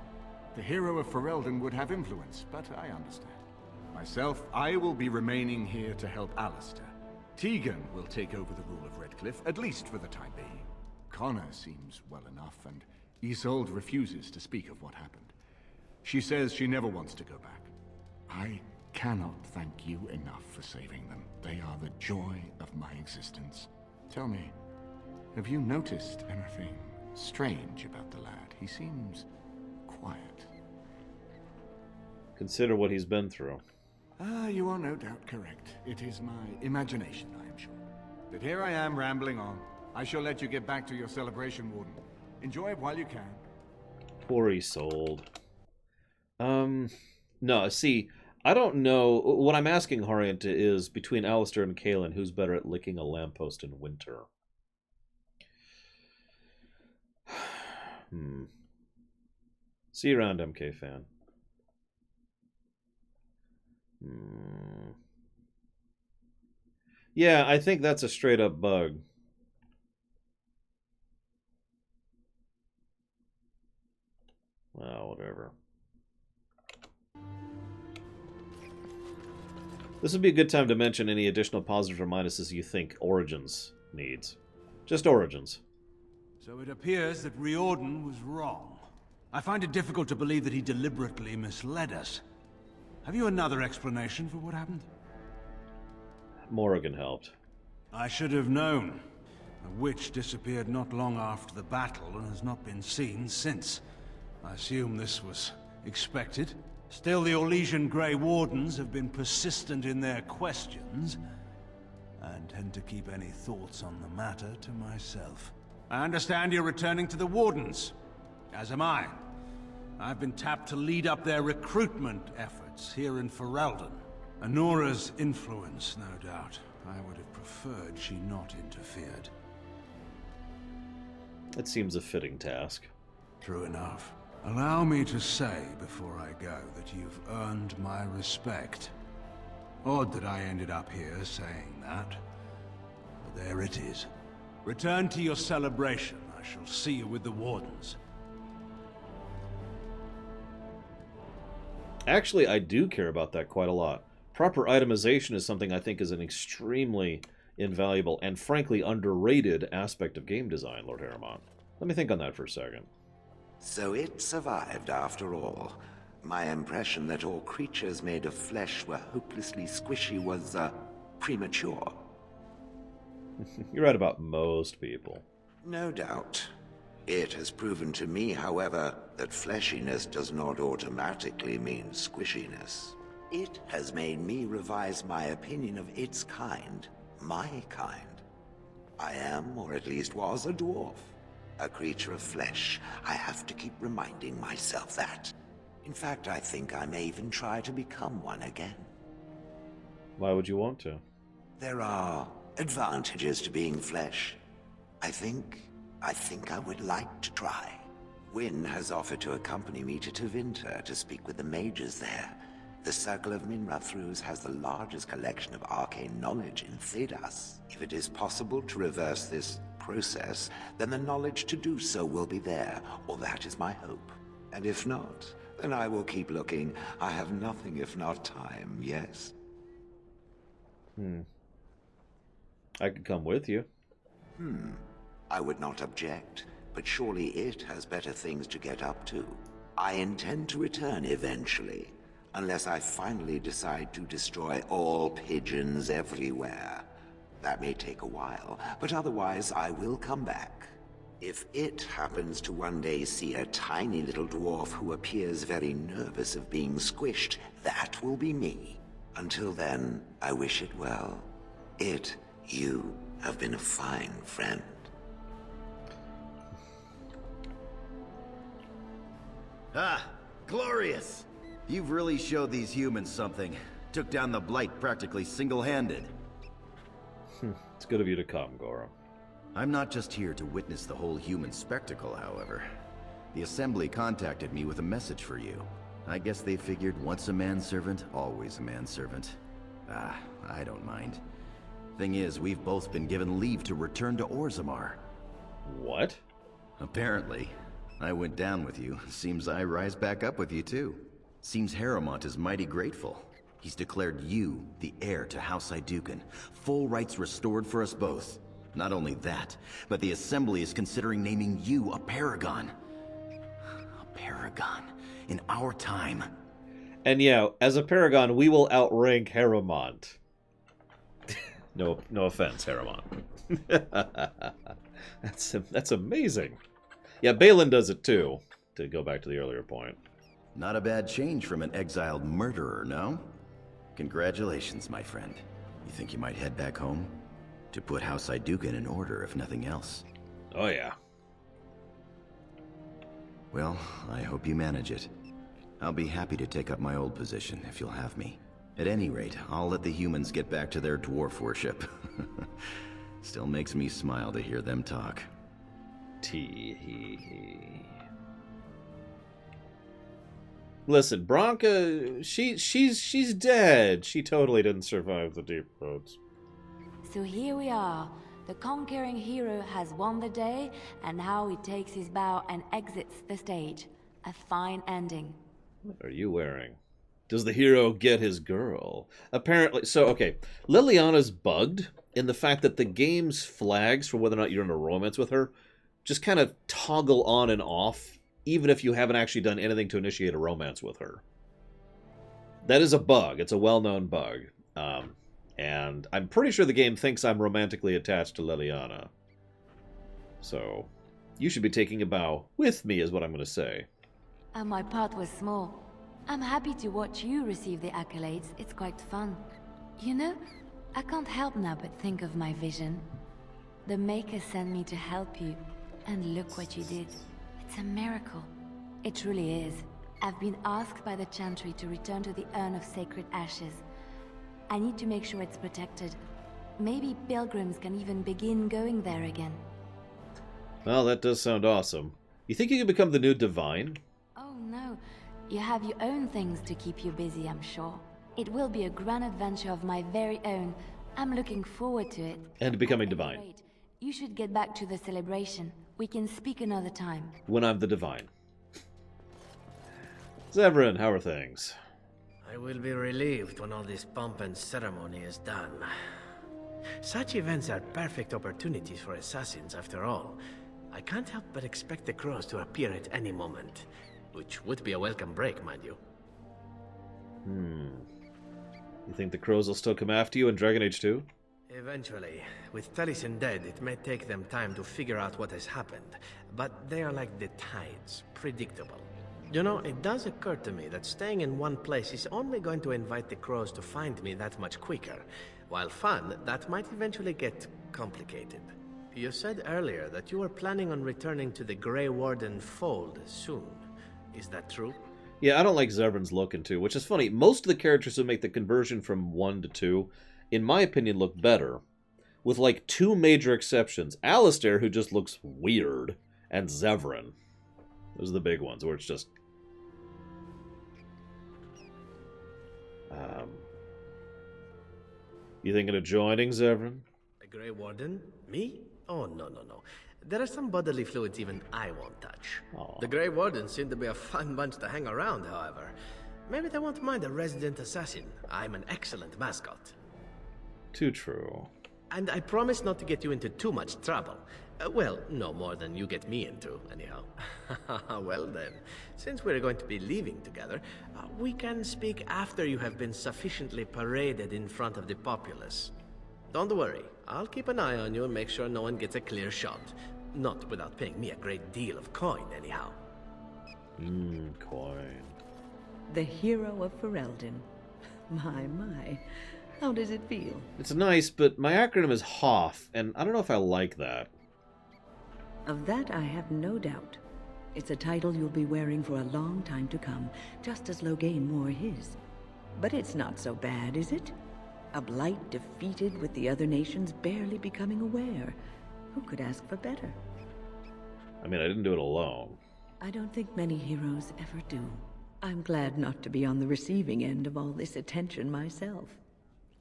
The hero of Ferelden would have influence, but I understand. Myself, I will be remaining here to help Alistair. Tegan will take over the rule of Redcliffe, at least for the time being. Connor seems well enough, and Isolde refuses to speak of what happened. She says she never wants to go back. I cannot thank you enough for saving them. They are the joy of my existence. Tell me, have you noticed anything strange about the lad? He seems quiet. Consider what he's been through. You are no doubt correct. It is my imagination, I am sure. But here I am rambling on. I shall let you get back to your celebration, Warden. Enjoy it while you can. Poor Isolde. No, see, I don't know. What I'm asking Horiant is, between Alistair and Kaelin, who's better at licking a lamppost in winter? See you around, MK fan. Yeah, I think that's a straight up bug. Well, whatever. This would be a good time to mention any additional positives or minuses you think Origins needs. Just Origins. So it appears that Riordan was wrong. I find it difficult to believe that he deliberately misled us. Have you another explanation for what happened? Morrigan helped. I should have known. The witch disappeared not long after the battle and has not been seen since. I assume this was expected. Still, the Orlesian Grey Wardens have been persistent in their questions, and tend to keep any thoughts on the matter to myself. I understand you're returning to the Wardens, as am I. I've been tapped to lead up their recruitment efforts here in Ferelden. Anora's influence, no doubt. I would have preferred she not interfered. It seems a fitting task. True enough. Allow me to say before I go that you've earned my respect. Odd that I ended up here saying that. But there it is. Return to your celebration. I shall see you with the Wardens. Actually, I do care about that quite a lot. Proper itemization is something I think is an extremely invaluable and frankly underrated aspect of game design, Lord Harrimont. Let me think on that for a second. So it survived after all. My impression that all creatures made of flesh were hopelessly squishy was, premature. You're right about most people. No doubt. It has proven to me, however, that fleshiness does not automatically mean squishiness. It has made me revise my opinion of its kind, my kind. I am, or at least was, a dwarf. A creature of flesh. I have to keep reminding myself that. In fact, I think I may even try to become one again. Why would you want to? There are advantages to being flesh. I think I would like to try. Wynne has offered to accompany me to Tevinter to speak with the mages there. The Circle of Minrathous has the largest collection of arcane knowledge in Thedas. If it is possible to reverse this process, then the knowledge to do so will be there, or that is my hope. And if not, then I will keep looking. I have nothing if not time, yes? I could come with you. I would not object, but surely it has better things to get up to. I intend to return eventually, unless I finally decide to destroy all pigeons everywhere. That may take a while, but otherwise I will come back. If it happens to one day see a tiny little dwarf who appears very nervous of being squished, that will be me. Until then, I wish it well. You have been a fine friend. Ah, glorious! You've really showed these humans something. Took down the Blight practically single-handed. It's good of you to come, Goro. I'm not just here to witness the whole human spectacle, however. The Assembly contacted me with a message for you. I guess they figured once a manservant, always a manservant. Ah, I don't mind. Thing is, we've both been given leave to return to Orzammar. What? Apparently. I went down with you. Seems I rise back up with you, too. Seems Harrimont is mighty grateful. He's declared you the heir to House Aeducan. Full rights restored for us both. Not only that, but the Assembly is considering naming you a Paragon. A Paragon. In our time. And yeah, as a Paragon, we will outrank Harrimont. No offense, Harrimont. That's amazing. Yeah, Balin does it too, to go back to the earlier point. Not a bad change from an exiled murderer, no? Congratulations, my friend. You think you might head back home? To put House Iduken in order, if nothing else. Oh, yeah. Well, I hope you manage it. I'll be happy to take up my old position, if you'll have me. At any rate, I'll let the humans get back to their dwarf worship. Still makes me smile to hear them talk. Tee-hee-hee. Listen, Branka, she's dead. She totally didn't survive the Deep Roads. So here we are. The conquering hero has won the day, and now he takes his bow and exits the stage. A fine ending. What are you wearing? Does the hero get his girl? Apparently, so, okay. Leliana's bugged in the fact that the game's flags for whether or not you're in a romance with her just kind of toggle on and off, even if you haven't actually done anything to initiate a romance with her. That is a bug. It's a well-known bug. And I'm pretty sure the game thinks I'm romantically attached to Leliana. So, you should be taking a bow with me, is what I'm going to say. And my part was small. I'm happy to watch you receive the accolades. It's quite fun. You know, I can't help now but think of my vision. The Maker sent me to help you, and look what you did. It's a miracle. It truly is. I've been asked by the Chantry to return to the Urn of Sacred Ashes. I need to make sure it's protected. Maybe pilgrims can even begin going there again. Well, that does sound awesome. You think you could become the new Divine? Oh no, you have your own things to keep you busy, I'm sure. It will be a grand adventure of my very own. I'm looking forward to it. And becoming Divine. Wait, you should get back to the celebration. We can speak another time. When I'm the Divine. Zevran, how are things? I will be relieved when all this pomp and ceremony is done. Such events are perfect opportunities for assassins, after all. I can't help but expect the crows to appear at any moment, which would be a welcome break, mind you. You think the crows will still come after you in Dragon Age 2? Eventually. With Taliesin dead, it may take them time to figure out what has happened, but they are like the tides, predictable. You know, it does occur to me that staying in one place is only going to invite the crows to find me that much quicker. While fun, that might eventually get complicated. You said earlier that you were planning on returning to the Grey Warden fold soon. Is that true? Yeah, I don't like Zevran's look in 2, which is funny. Most of the characters who make the conversion from 1 to 2, in my opinion, look better. With like 2 major exceptions. Alistair, who just looks weird, and Zevran. Those are the big ones, where it's just... You thinking of joining, Zevran? The Grey Warden? Me? Oh, no. There are some bodily fluids even I won't touch. Aww. The Grey Wardens seem to be a fun bunch to hang around, however. Maybe they won't mind a resident assassin. I'm an excellent mascot. Too true. And I promise not to get you into too much trouble. Well, no more than you get me into, anyhow. Well then, since we're going to be leaving together, we can speak after you have been sufficiently paraded in front of the populace. Don't worry, I'll keep an eye on you and make sure no one gets a clear shot. Not without paying me a great deal of coin, anyhow. Coin. The hero of Ferelden. My. How does it feel? It's nice, but my acronym is HOFF, and I don't know if I like that. Of that I have no doubt. It's a title you'll be wearing for a long time to come, just as Loghain wore his. But it's not so bad, is it? A blight defeated with the other nations barely becoming aware. Who could ask for better? I mean, I didn't do it alone. I don't think many heroes ever do. I'm glad not to be on the receiving end of all this attention myself.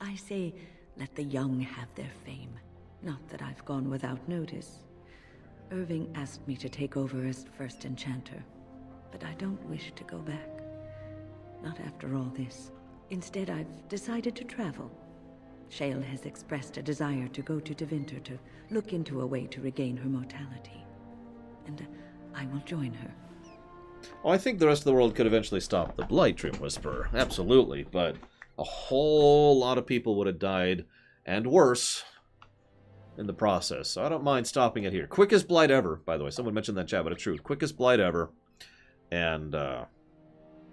I say, let the young have their fame. Not that I've gone without notice. Irving asked me to take over as first enchanter, but I don't wish to go back. Not after all this. Instead, I've decided to travel. Shale has expressed a desire to go to Tevinter to look into a way to regain her mortality. And I will join her. Oh, I think the rest of the world could eventually stop the Blight, Dream Whisperer. Absolutely, but a whole lot of people would have died, and worse, in the process. So I don't mind stopping it here. Quickest Blight ever, by the way. Someone mentioned that in chat, but it's true. Quickest Blight ever. And,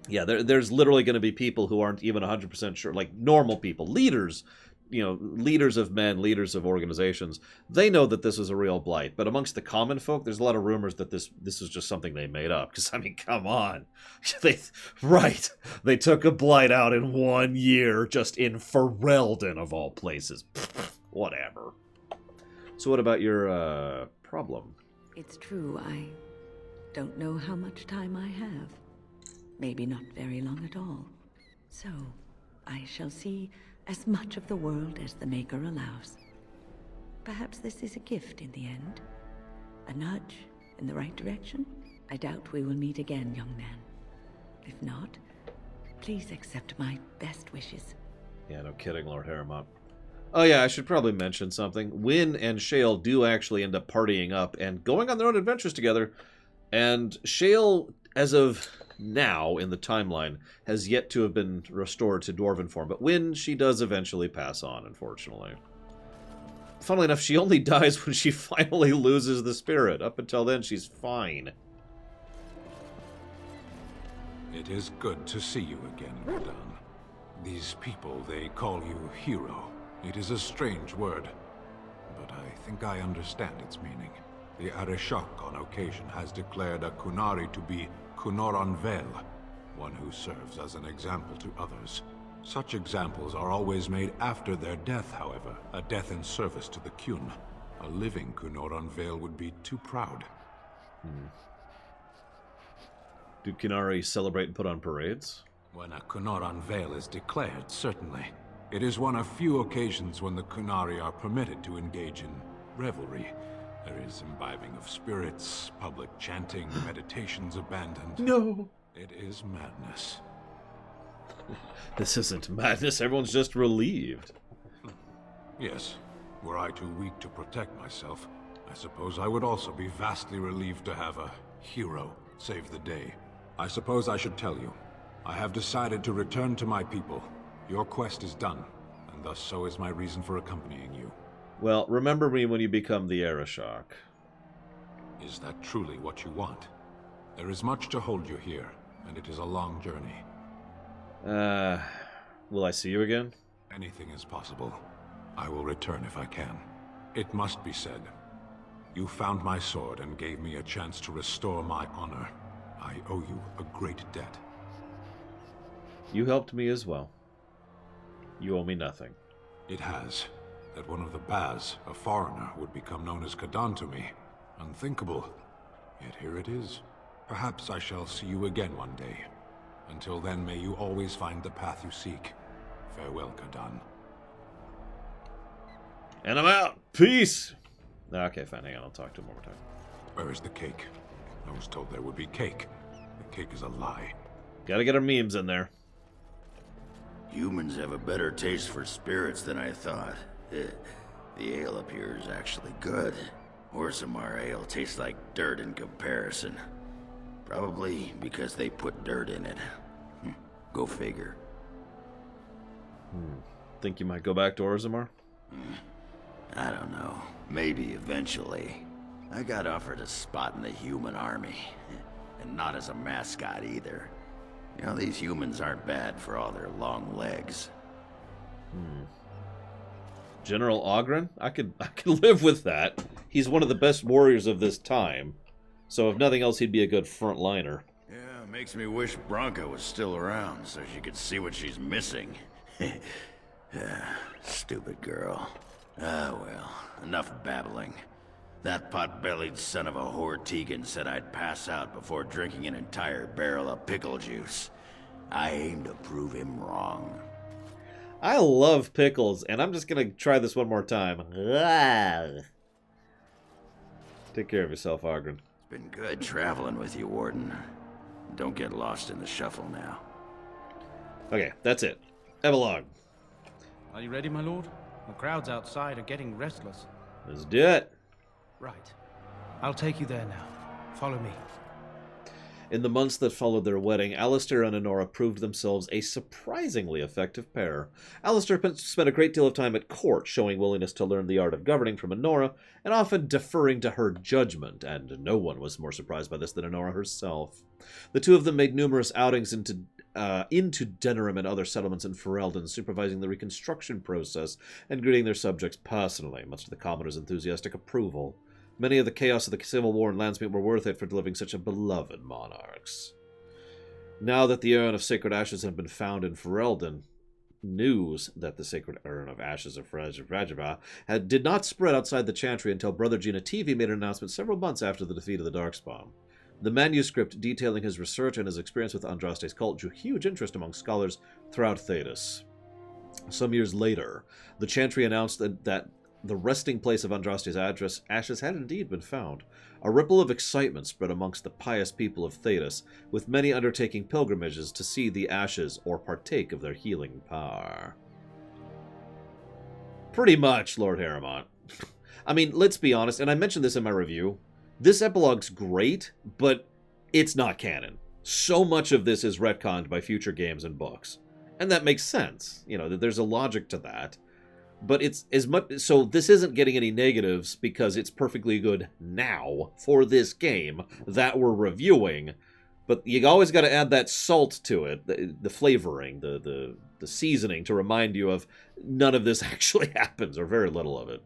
yeah, there's literally going to be people who aren't even 100% sure. Like, normal people. Leaders. leaders of men, leaders of organizations, they know that this is a real blight. But amongst the common folk, there's a lot of rumors that this is just something they made up. Because, I mean, come on. They took a blight out in 1 year, just in Ferelden, of all places. Whatever. So what about your, problem? It's true, I don't know how much time I have. Maybe not very long at all. So, I shall see as much of the world as the Maker allows. Perhaps this is a gift in the end. A nudge in the right direction? I doubt we will meet again, young man. If not, please accept my best wishes. Yeah, no kidding, Lord Harrowmont. Oh yeah, I should probably mention something. Wynne and Shale do actually end up partying up and going on their own adventures together. And Shale, as of now in the timeline, has yet to have been restored to dwarven form. But Wynne, she does eventually pass on, unfortunately. Funnily enough, she only dies when she finally loses the spirit. Up until then, she's fine. It is good to see you again, Radahn. These people, they call you hero. It is a strange word, but I think I understand its meaning. The Arishok on occasion has declared a Qunari to be Cunoran Vel, one who serves as an example to others. Such examples are always made after their death, however, a death in service to the Qun. A living Cunoran Vel would be too proud. Do Qunari celebrate and put on parades? When a Cunoran Vel is declared, certainly. It is one of few occasions when the Qunari are permitted to engage in revelry. There is imbibing of spirits, public chanting, meditations abandoned. No! It is madness. This isn't madness, everyone's just relieved. Yes. Were I too weak to protect myself, I suppose I would also be vastly relieved to have a hero save the day. I suppose I should tell you. I have decided to return to my people. Your quest is done, and thus so is my reason for accompanying you. Well, remember me when you become the Arishok. Is that truly what you want? There is much to hold you here, and it is a long journey. Will I see you again? Anything is possible. I will return if I can. It must be said. You found my sword and gave me a chance to restore my honor. I owe you a great debt. You helped me as well. You owe me nothing. It has. That one of the Baz, a foreigner, would become known as Kadan to me. Unthinkable. Yet here it is. Perhaps I shall see you again one day. Until then, may you always find the path you seek. Farewell, Kadan. And I'm out! Peace! Okay, fine, hang on, I'll talk to him one more time. Where is the cake? I was told there would be cake. The cake is a lie. Gotta get our memes in there. Humans have a better taste for spirits than I thought. The ale up here is actually good. Orzammar ale tastes like dirt in comparison. Probably because they put dirt in it. Go figure. Think you might go back to Orzammar? I don't know. Maybe eventually. I got offered a spot in the human army. And not as a mascot either. You know, these humans aren't bad for all their long legs. General Oghren? I could live with that. He's one of the best warriors of this time. So if nothing else, he'd be a good frontliner. Yeah, makes me wish Branka was still around so she could see what she's missing. Stupid girl. Ah, well, enough babbling. That pot-bellied son of a whore Tegan said I'd pass out before drinking an entire barrel of pickle juice. I aim to prove him wrong. I love pickles, and I'm just gonna try this one more time. Take care of yourself, Oghren. It's been good traveling with you, Warden. Don't get lost in the shuffle now. Okay, that's it. Epilogue. Are you ready, my lord? The crowds outside are getting restless. Let's do it. Right. I'll take you there now. Follow me. In the months that followed their wedding, Alistair and Anora proved themselves a surprisingly effective pair. Alistair spent a great deal of time at court, showing willingness to learn the art of governing from Anora, and often deferring to her judgment, and no one was more surprised by this than Anora herself. The two of them made numerous outings into into Denerim and other settlements in Ferelden, supervising the reconstruction process and greeting their subjects personally, much to the commoners' enthusiastic approval. Many of the chaos of the Civil War in Landsmeet were worth it for delivering such a beloved monarchs. Now that the Urn of Sacred Ashes had been found in Ferelden, news that the Sacred Urn of Ashes of Rajava did not spread outside the Chantry until Brother Genativi made an announcement several months after the defeat of the Darkspawn. The manuscript detailing his research and his experience with Andraste's cult drew huge interest among scholars throughout Thedas. Some years later, the Chantry announced that the resting place of Andraste's ashes had indeed been found. A ripple of excitement spread amongst the pious people of Thedas, with many undertaking pilgrimages to see the ashes or partake of their healing power. Pretty much, Lord Harrowmont. I mean, let's be honest, and I mentioned this in my review, this epilogue's great, but it's not canon. So much of this is retconned by future games and books. And that makes sense. You know, there's a logic to that. But it's as much so this isn't getting any negatives because it's perfectly good now for this game that we're reviewing. But you always got to add that salt to it, the flavoring, the seasoning to remind you of none of this actually happens, or very little of it.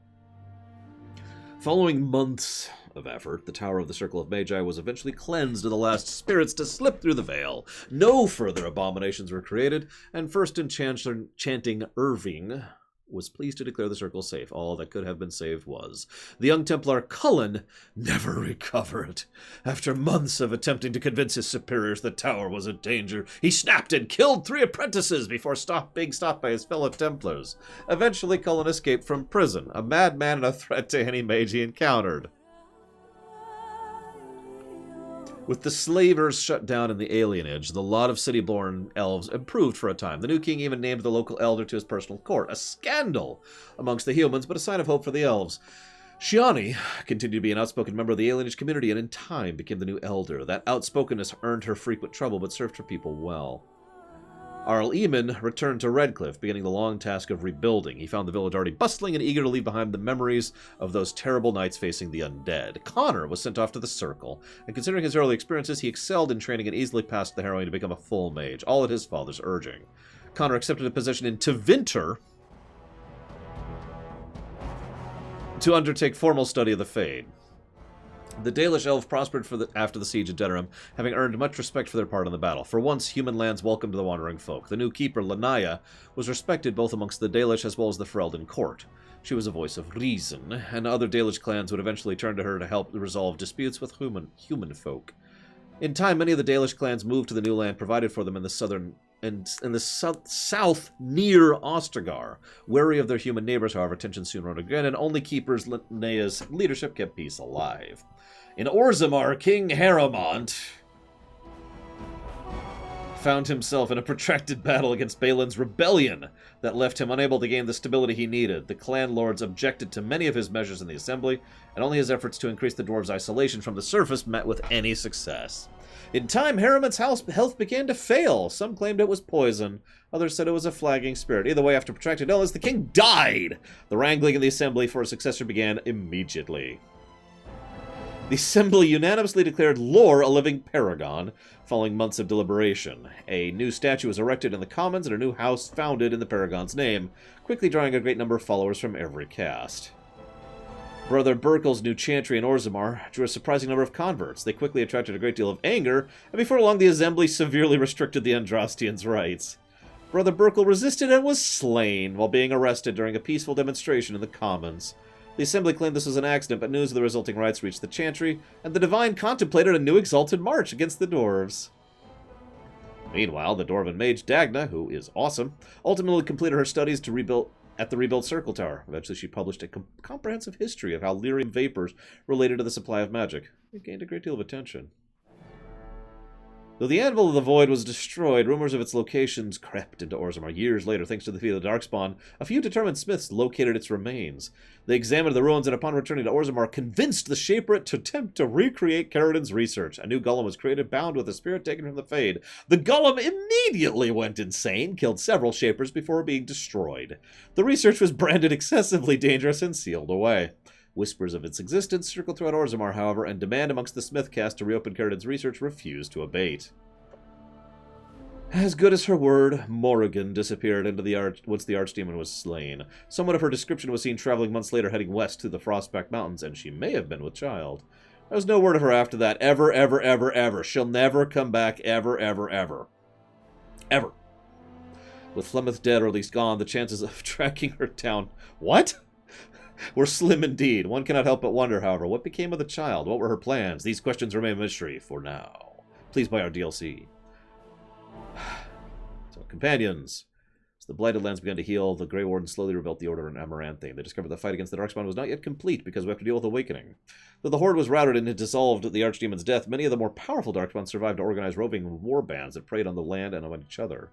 Following months of effort, the Tower of the Circle of Magi was eventually cleansed of the last spirits to slip through the veil. No further abominations were created, and first enchanting Irving was pleased to declare the circle safe. All that could have been saved was. The young Templar Cullen never recovered. After months of attempting to convince his superiors the tower was in danger, he snapped and killed 3 apprentices before being stopped by his fellow Templars. Eventually, Cullen escaped from prison, a madman and a threat to any mage he encountered. With the slavers shut down in the alienage, the lot of city-born elves improved for a time. The new king even named the local elder to his personal court. A scandal amongst the humans, but a sign of hope for the elves. Shiani continued to be an outspoken member of the alienage community, and in time became the new elder. That outspokenness earned her frequent trouble, but served her people well. Arl Eamon returned to Redcliffe, beginning the long task of rebuilding. He found the village already bustling and eager to leave behind the memories of those terrible nights facing the undead. Connor was sent off to the Circle, and considering his early experiences, he excelled in training and easily passed the harrowing to become a full mage, all at his father's urging. Connor accepted a position in Tevinter to undertake formal study of the Fade. The Dalish elves prospered after the siege of Denerim, having earned much respect for their part in the battle. For once, human lands welcomed the wandering folk. The new keeper, Lanaya, was respected both amongst the Dalish as well as the Ferelden court. She was a voice of reason, and other Dalish clans would eventually turn to her to help resolve disputes with human folk. In time, many of the Dalish clans moved to the new land provided for them in the south near Ostagar. Wary of their human neighbors, however, tensions soon rose again, and only keepers Lanya's leadership kept peace alive. In Orzammar, King Harrowmont found himself in a protracted battle against Balin's rebellion that left him unable to gain the stability he needed. The clan lords objected to many of his measures in the assembly, and only his efforts to increase the dwarves' isolation from the surface met with any success. In time, Harrowmont's health began to fail. Some claimed it was poison. Others said it was a flagging spirit. Either way, after protracted illness, the king died. The wrangling in the assembly for a successor began immediately. The assembly unanimously declared Lore a living paragon, following months of deliberation. A new statue was erected in the Commons and a new house founded in the paragon's name, quickly drawing a great number of followers from every caste. Brother Burkel's new chantry in Orzammar drew a surprising number of converts. They quickly attracted a great deal of anger, and before long the assembly severely restricted the Andrastians' rights. Brother Burkel resisted and was slain while being arrested during a peaceful demonstration in the Commons. The assembly claimed this was an accident, but news of the resulting riots reached the chantry, and the Divine contemplated a new exalted march against the dwarves. Meanwhile, the dwarven mage Dagna, who is awesome, ultimately completed her studies at the rebuilt Circle Tower. Eventually she published a comprehensive history of how lyrium vapors related to the supply of magic. It gained a great deal of attention. Though the Anvil of the Void was destroyed, rumors of its locations crept into Orzammar. Years later, thanks to the defeat of the Darkspawn, a few determined smiths located its remains. They examined the ruins and upon returning to Orzammar, convinced the Shaperate to attempt to recreate Caridin's research. A new golem was created, bound with a spirit taken from the Fade. The golem immediately went insane, killed several Shapers before being destroyed. The research was branded excessively dangerous and sealed away. Whispers of its existence circled throughout Orzammar, however, and demand amongst the Smith caste to reopen Caridin's research refused to abate. As good as her word, Morrigan disappeared into the once the Archdemon was slain. Someone of her description was seen traveling months later heading west through the Frostback Mountains, and she may have been with child. There was no word of her after that. Ever, ever, ever, ever. She'll never come back. Ever, ever, ever. Ever. With Flemeth dead or at least gone, the chances of tracking her down... What? Were slim indeed. One cannot help but wonder, however, what became of the child? What were her plans? These questions remain a mystery for now. Please buy our DLC. So, companions. As the Blighted Lands began to heal, the Grey Warden slowly rebuilt the Order in Amaranthe. They discovered the fight against the Darkspawn was not yet complete because we have to deal with Awakening. Though the Horde was routed and had dissolved the Archdemon's death, many of the more powerful Darkspawn survived to organize roving war bands that preyed on the land and on each other.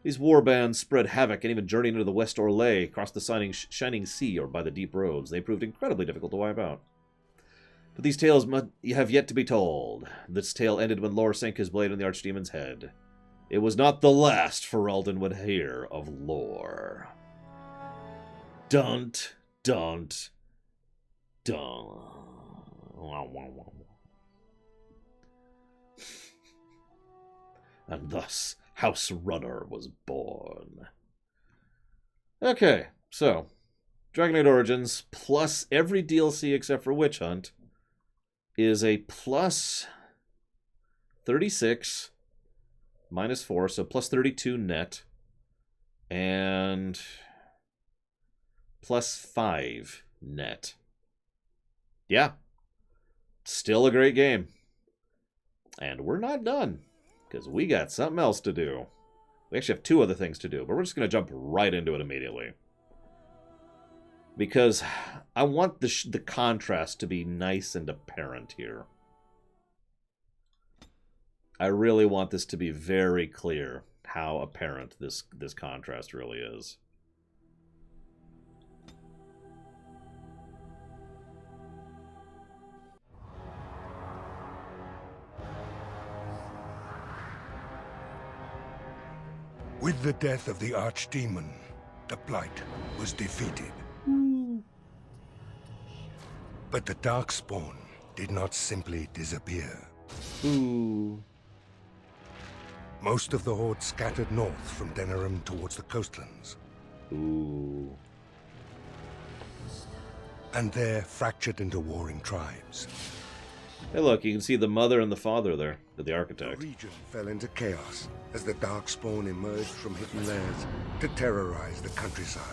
These war bands spread havoc and even journeyed into the West Orlais, across the shining sea or by the deep roads. They proved incredibly difficult to wipe out. But these tales have yet to be told. This tale ended when Lor sank his blade in the Archdemon's head. It was not the last Ferelden would hear of Lor. Dunt, dunt, dunt. And thus, House Runner was born. Okay, so Dragon Age Origins plus every DLC except for Witch Hunt is a plus 36 minus 4, so plus 32 net, and plus 5 net. Yeah, still a great game. And we're not done, because we got something else to do. We actually have 2 other things to do, but we're just going to jump right into it immediately. Because I want the contrast to be nice and apparent here. I really want this to be very clear how apparent this contrast really is. With the death of the Archdemon, the Blight was defeated. But the Darkspawn did not simply disappear. Most of the Horde scattered north from Denerim towards the coastlands. And there fractured into warring tribes. Hey look, you can see the mother and the father there, the architect. The region fell into chaos as the Darkspawn emerged from hidden lairs to terrorize the countryside.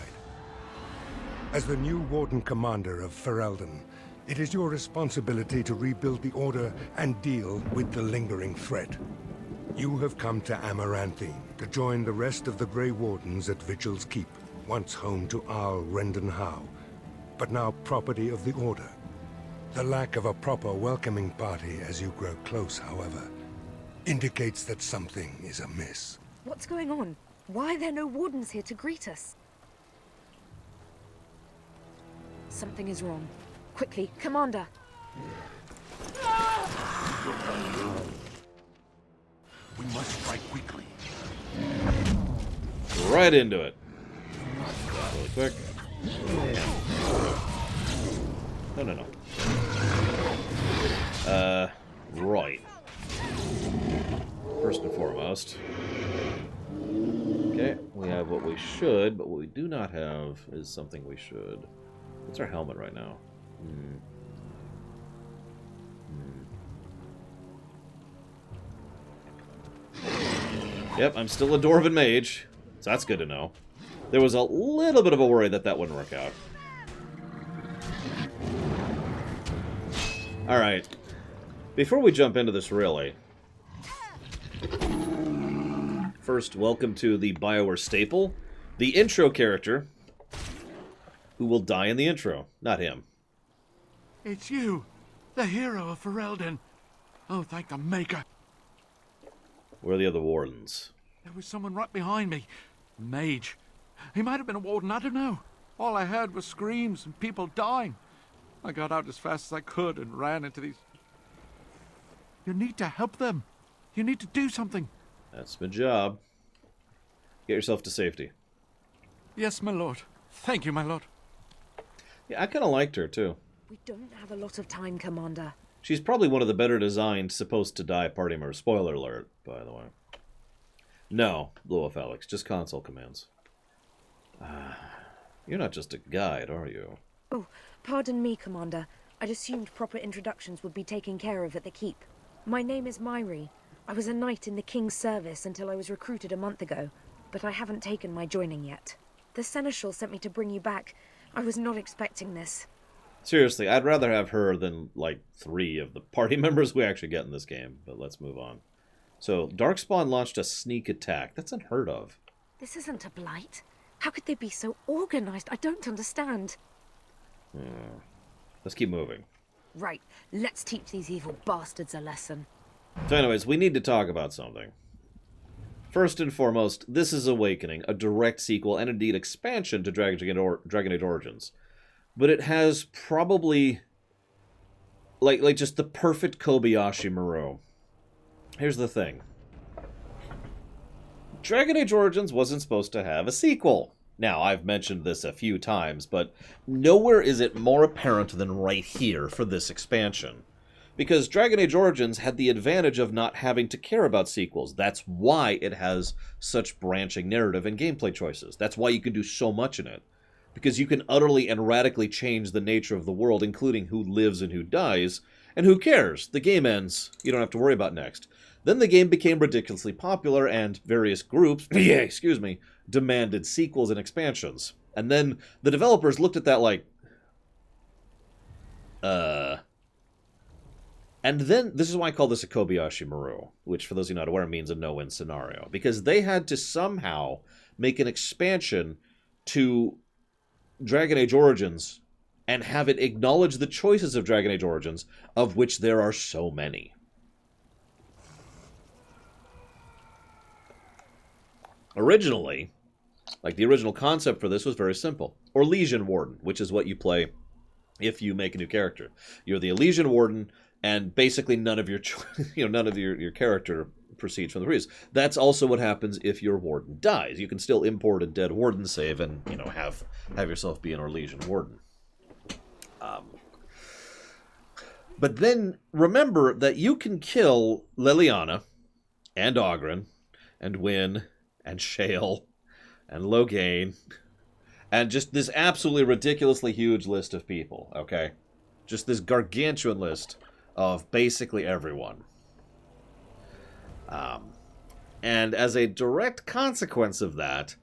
As the new Warden Commander of Ferelden, it is your responsibility to rebuild the Order and deal with the lingering threat. You have come to Amaranthe to join the rest of the Grey Wardens at Vigil's Keep, once home to Arl Rendenhau, but now property of the Order. The lack of a proper welcoming party as you grow close, however, indicates that something is amiss. What's going on? Why are there no wardens here to greet us? Something is wrong. Quickly, Commander! We must strike quickly. Right into it. Really quick. No. Right. First and foremost. Okay, we have what we should, but what we do not have is something we should. What's our helmet right now? Yep, I'm still a Dwarven Mage, so that's good to know. There was a little bit of a worry that that wouldn't work out. Alright. Before we jump into this, really, first, welcome to the BioWare staple, the intro character, who will die in the intro, not him. It's you, the hero of Ferelden. Oh, thank the Maker. Where are the other wardens? There was someone right behind me. A mage. He might have been a warden, I don't know. All I heard was screams and people dying. I got out as fast as I could and ran into these... You need to help them. You need to do something. That's my job. Get yourself to safety. Yes, my lord. Thank you, my lord. Yeah, I kind of liked her, too. We don't have a lot of time, Commander. She's probably one of the better designed supposed to die party members. Spoiler alert, by the way. No, blow off Alex. Just console commands. You're not just a guide, are you? Oh, pardon me, Commander. I'd assumed proper introductions would be taken care of at the keep. My name is Myri. I was a knight in the King's service until I was recruited a month ago, but I haven't taken my joining yet. The Seneschal sent me to bring you back. I was not expecting this. Seriously, I'd rather have her than, like, 3 of the party members we actually get in this game, but let's move on. So, Darkspawn launched a sneak attack. That's unheard of. This isn't a blight. How could they be so organized? I don't understand. Let's keep moving. Right, let's teach these evil bastards a lesson. So anyways, we need to talk about something. First and foremost, this is Awakening, a direct sequel and indeed expansion to Dragon Age Origins. But it has probably, like just the perfect Kobayashi Maru. Here's the thing. Dragon Age Origins wasn't supposed to have a sequel. Now, I've mentioned this a few times, but nowhere is it more apparent than right here for this expansion. Because Dragon Age Origins had the advantage of not having to care about sequels. That's why it has such branching narrative and gameplay choices. That's why you can do so much in it. Because you can utterly and radically change the nature of the world, including who lives and who dies, and who cares? The game ends. You don't have to worry about next. Then the game became ridiculously popular, and various groups, demanded sequels and expansions. And then the developers looked at that like, And then, this is why I call this a Kobayashi Maru, which, for those of you not aware, means a no-win scenario. Because they had to somehow make an expansion to Dragon Age Origins and have it acknowledge the choices of Dragon Age Origins, of which there are so many. Originally, like the original concept for this was very simple. Orlesian Warden, which is what you play if you make a new character. You're the Elysian Warden, and basically none of your your character proceeds from the previous. That's also what happens if your Warden dies. You can still import a dead Warden save and have yourself be an Orlesian Warden. But then remember that you can kill Leliana and Oghren and Wynne and Shale and Loghain and just this absolutely ridiculously huge list of people, okay? Just this gargantuan list of basically everyone. And as a direct consequence of that,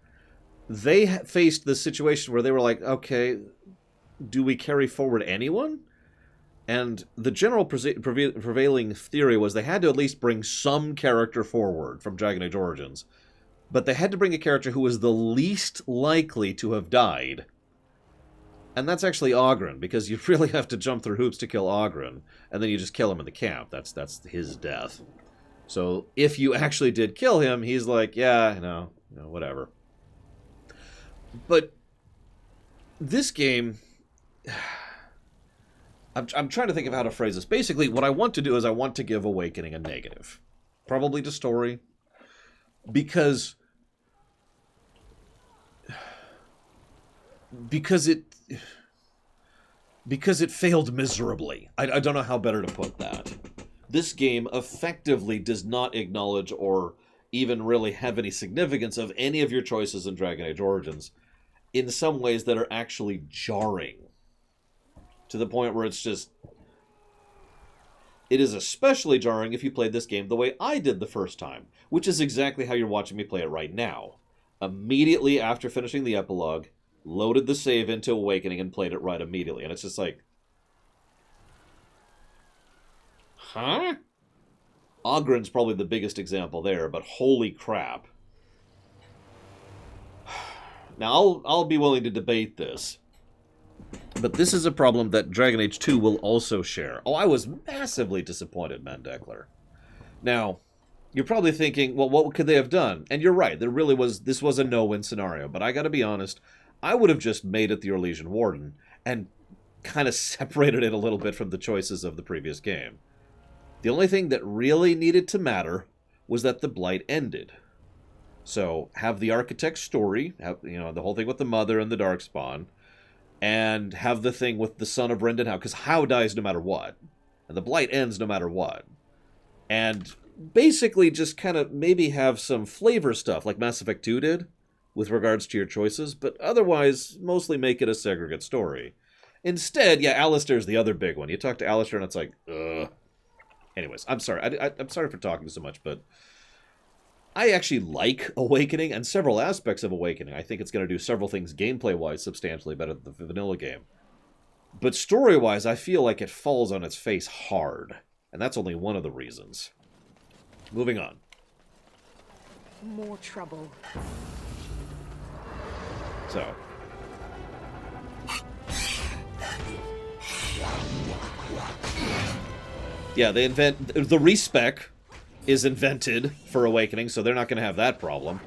they faced the situation where they were like, okay, do we carry forward anyone? And the general prevailing theory was they had to at least bring some character forward from Dragon Age Origins. But they had to bring a character who was the least likely to have died. And that's actually Oghren, because you really have to jump through hoops to kill Oghren, and then you just kill him in the camp. That's his death. So if you actually did kill him, he's like, yeah, no, whatever. But this game, I'm trying to think of how to phrase this. Basically, what I want to do is I want to give Awakening a negative. Probably to story. Because it failed miserably. I don't know how better to put that. This game effectively does not acknowledge or even really have any significance of any of your choices in Dragon Age Origins in some ways that are actually jarring. To the point where it's just... It is especially jarring if you played this game the way I did the first time, which is exactly how you're watching me play it right now. Immediately after finishing the epilogue, loaded the save into Awakening and played it right immediately. And it's just like... Huh? Oghren's probably the biggest example there, but holy crap. Now, I'll be willing to debate this. But this is a problem that Dragon Age 2 will also share. Oh, I was massively disappointed, Mandekler. Now, you're probably thinking, well, what could they have done? And you're right, this was a no-win scenario. But I gotta be honest, I would have just made it the Orlesian Warden and kind of separated it a little bit from the choices of the previous game. The only thing that really needed to matter was that the Blight ended. So, have the Architect's story, have, the whole thing with the Mother and the Darkspawn, and have the thing with the son of Brendan Howe, because Howe dies no matter what, and the Blight ends no matter what. And basically just kind of maybe have some flavor stuff like Mass Effect 2 did with regards to your choices, but otherwise mostly make it a segregate story. Instead, yeah, Alistair's the other big one. You talk to Alistair and it's like, ugh. Anyways, I'm sorry. I'm sorry for talking so much, but I actually like Awakening and several aspects of Awakening. I think it's going to do several things gameplay-wise substantially better than the vanilla game. But story-wise, I feel like it falls on its face hard. And that's only one of the reasons. Moving on. More trouble. So. Yeah, they invent... The respec is invented for Awakening, so they're not going to have that problem.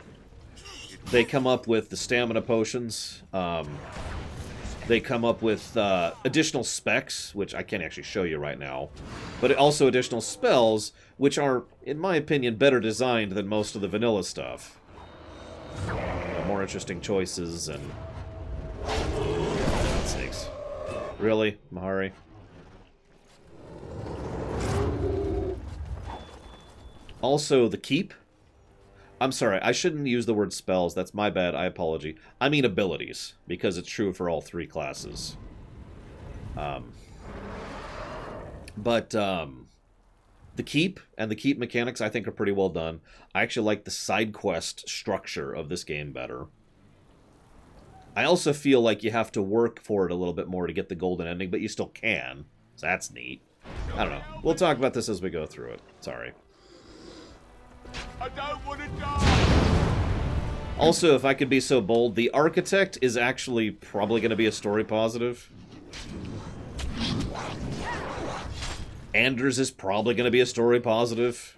They come up with the stamina potions. They come up with additional specs, which I can't actually show you right now. But also additional spells, which are, in my opinion, better designed than most of the vanilla stuff. More interesting choices and... For God's sakes. Really, Mahari? Also, the Keep. I'm sorry, I shouldn't use the word spells. That's my bad, I apologize. I mean abilities, because it's true for all three classes. The Keep and the Keep mechanics I think are pretty well done. I actually like the side quest structure of this game better. I also feel like you have to work for it a little bit more to get the golden ending, but you still can. So that's neat. I don't know. We'll talk about this as we go through it. Sorry. I don't want to die! Also, if I could be so bold, the Architect is actually probably going to be a story positive. Anders is probably going to be a story positive.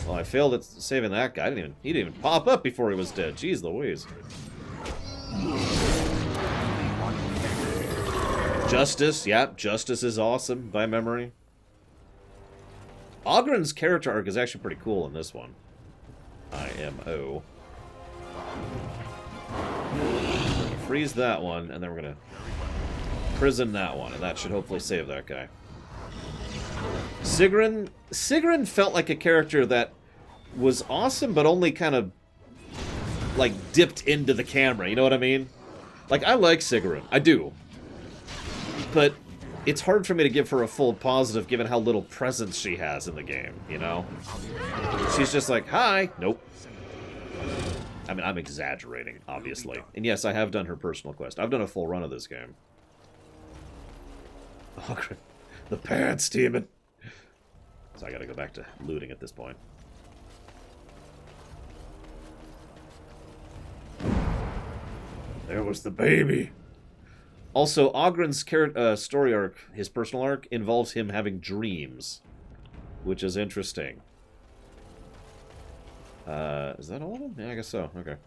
Well, I failed at saving that guy. He didn't even pop up before he was dead. Jeez Louise. Justice, yep, Justice is awesome by memory. Ogren's character arc is actually pretty cool in this one. IMO. Freeze that one, and then we're gonna prison that one, and that should hopefully save that guy. Sigrun felt like a character that was awesome, but only kind of, like, dipped into the camera, you know what I mean? Like, I like Sigrun, I do. But it's hard for me to give her a full positive given how little presence she has in the game, you know? She's just like, hi! Nope. I mean, I'm exaggerating, obviously. And yes, I have done her personal quest. I've done a full run of this game. Oh, the pants demon! So I gotta go back to looting at this point. There was the baby! Also, Ogren's story arc, his personal arc, involves him having dreams, which is interesting. Is that all of them? Yeah, I guess so. Okay.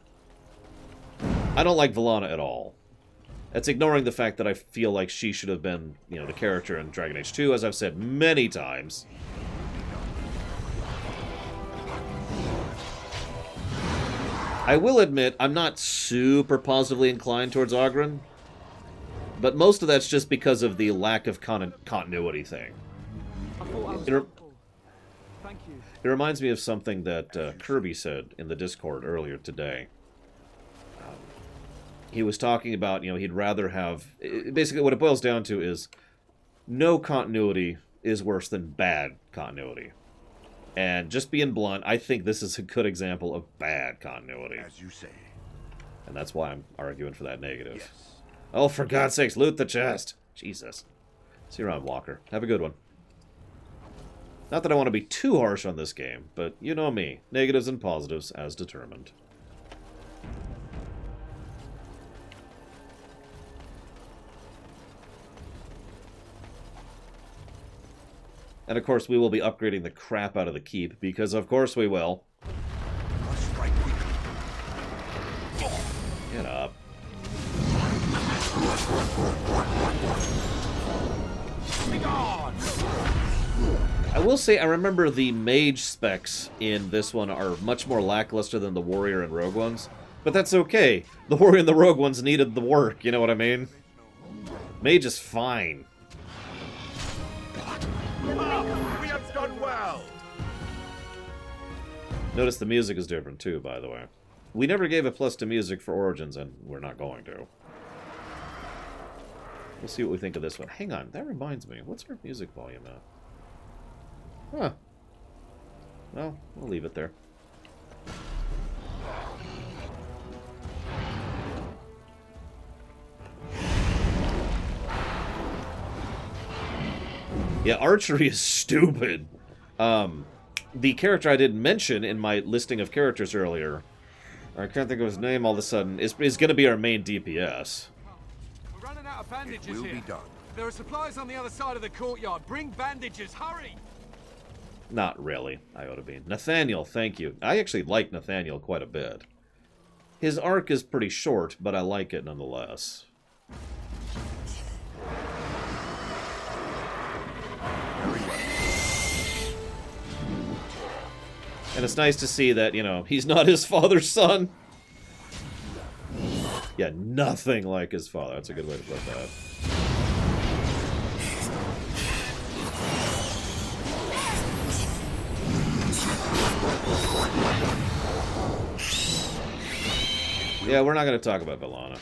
I don't like Vallana at all. That's ignoring the fact that I feel like she should have been, you know, the character in Dragon Age 2, as I've said many times. I will admit, I'm not super positively inclined towards Ogren. But most of that's just because of the lack of continuity thing. It reminds me of something that Kirby said in the Discord earlier today. He was talking about, you know, he'd rather have... Basically, what it boils down to is no continuity is worse than bad continuity. And just being blunt, I think this is a good example of bad continuity. As you say. And that's why I'm arguing for that negative. Yes. Oh, for God's sakes, loot the chest. Jesus. See you around, Walker. Have a good one. Not that I want to be too harsh on this game, but you know me. Negatives and positives as determined. And of course, we will be upgrading the crap out of the keep, because of course we will. Get up. I will say, I remember the mage specs in this one are much more lackluster than the warrior and rogue ones. But that's okay. The warrior and the rogue ones needed the work, you know what I mean? Mage is fine. Notice the music is different too, by the way. We never gave a plus to music for Origins, and we're not going to. We'll see what we think of this one. Hang on, that reminds me. What's our music volume at? Huh. Well, we'll leave it there. Yeah, archery is stupid. The character I didn't mention in my listing of characters earlier, I can't think of his name all of a sudden, is going to be our main DPS. We're running out of bandages It will here. be done. There are supplies on the other side of the courtyard. Bring bandages, hurry! Not really, Iota Bean. Nathaniel, thank you. I actually like Nathaniel quite a bit. His arc is pretty short, but I like it nonetheless. And it's nice to see that, you know, he's not his father's son. Yeah, nothing like his father. That's a good way to put that. Yeah, we're not going to talk about Vellana.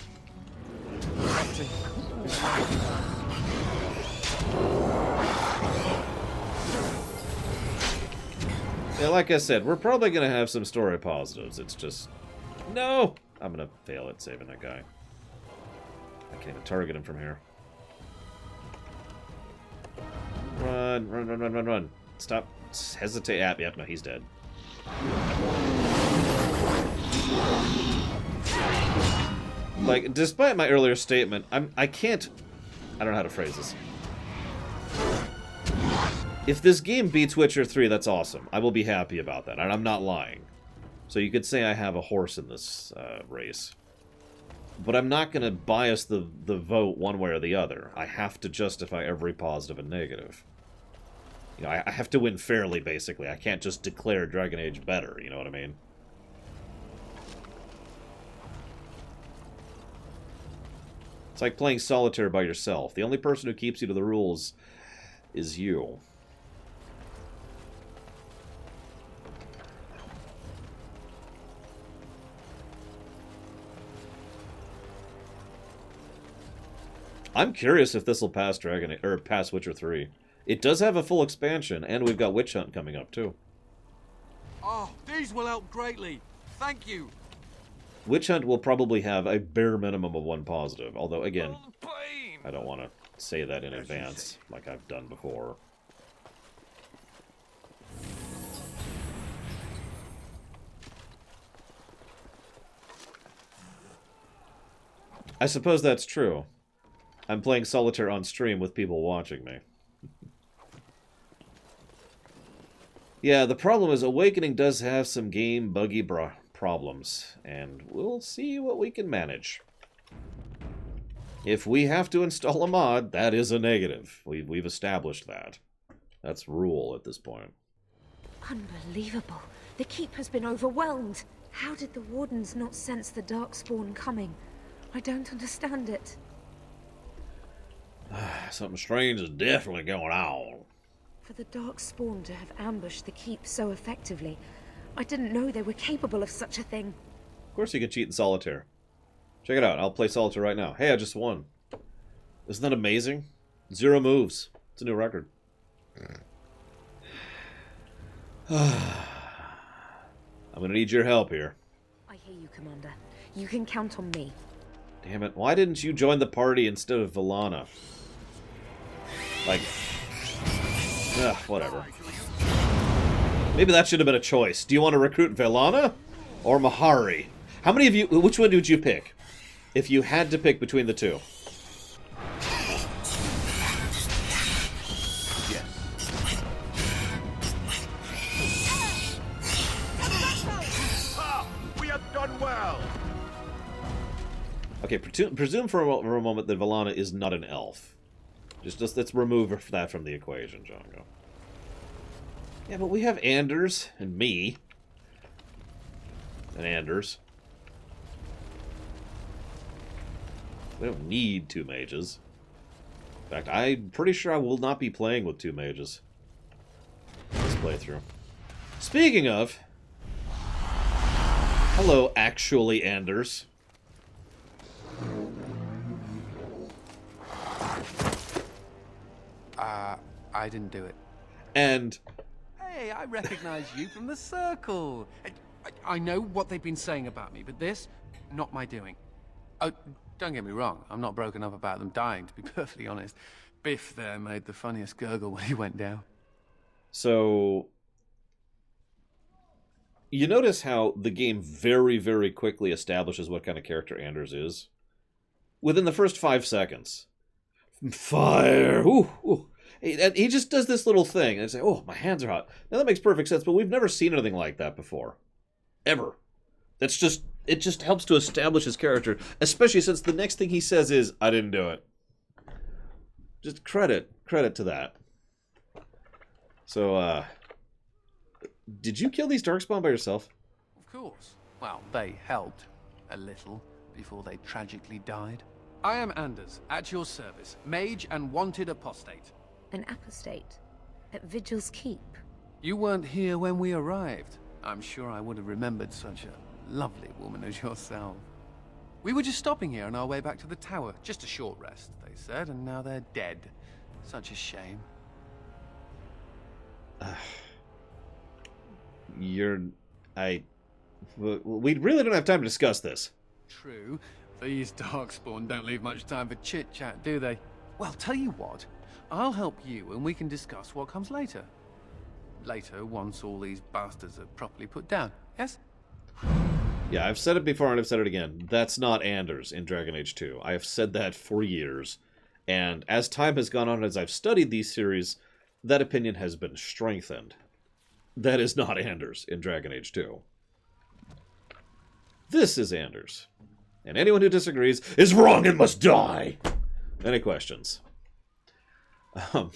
Yeah, like I said, we're probably going to have some story positives. It's just... No! I'm going to fail at saving that guy. I can't even target him from here. Run, run, run, run, run, run. Stop. Hesitate. Yep, no, he's dead. Like, despite my earlier statement, I can't... I don't know how to phrase this. If this game beats Witcher 3, that's awesome. I will be happy about that, and I'm not lying. So you could say I have a horse in this race. But I'm not going to bias the vote one way or the other. I have to justify every positive and negative. You know, I have to win fairly, basically. I can't just declare Dragon Age better, you know what I mean? It's like playing solitaire by yourself. The only person who keeps you to the rules is you. I'm curious if this will pass pass Witcher 3. It does have a full expansion, and we've got Witch Hunt coming up too. Oh, these will help greatly. Thank you. Witch Hunt will probably have a bare minimum of one positive, although again, I don't want to say that in advance like I've done before. I suppose that's true. I'm playing solitaire on stream with people watching me. Yeah, the problem is Awakening does have some game buggy problems, and we'll see what we can manage. If we have to install a mod, that is a negative. We've established that. That's rule at this point. Unbelievable. The keep has been overwhelmed. How did the Wardens not sense the Darkspawn coming? I don't understand it. Something strange is definitely going on. For the Darkspawn to have ambushed the keep so effectively, I didn't know they were capable of such a thing. Of course you can cheat in solitaire. Check it out. I'll play solitaire right now. Hey, I just won. Isn't that amazing? 0 moves. It's a new record. I'm gonna need your help here. I hear you, Commander. You can count on me. Damn it. Why didn't you join the party instead of Vellana? Like... Ugh, whatever. Maybe that should have been a choice. Do you want to recruit Vellana or Mahari? How many of you... Which one would you pick? If you had to pick between the two. We have done well. Okay, presume for a moment that Vellana is not an elf. Just let's remove that from the equation, Django. Yeah, but we have Anders and me. And Anders. We don't need 2 mages. In fact, I'm pretty sure I will not be playing with 2 mages this playthrough. Speaking of, Hello, actually, Anders. I didn't do it. And... Hey, I recognize you from the circle. I know what they've been saying about me, but this, not my doing. Oh, don't get me wrong, I'm not broken up about them dying, to be perfectly honest. Biff there made the funniest gurgle when he went down. So... You notice how the game very, very quickly establishes what kind of character Anders is? Within the first 5 seconds. Fire! Ooh, ooh. He just does this little thing, and it's like, oh, my hands are hot. Now that makes perfect sense, but we've never seen anything like that before. Ever. It just helps to establish his character, especially since the next thing he says is, I didn't do it. Just credit to that. So, did you kill these Darkspawn by yourself? Of course. Well, they helped a little before they tragically died. I am Anders, at your service, mage and wanted apostate. An apostate? At Vigil's Keep? You weren't here when we arrived. I'm sure I would have remembered such a lovely woman as yourself. We were just stopping here on our way back to the tower. Just a short rest, they said, and now they're dead. Such a shame. We really don't have time to discuss this. True. These Darkspawn don't leave much time for chit-chat, do they? Well, tell you what. I'll help you and we can discuss what comes later. Later, once all these bastards are properly put down, yes? Yeah, I've said it before and I've said it again. That's not Anders in Dragon Age 2. I have said that for years. And as time has gone on, as I've studied these series, that opinion has been strengthened. That is not Anders in Dragon Age 2. This is Anders. And anyone who disagrees is wrong and must die! Any questions? Nope,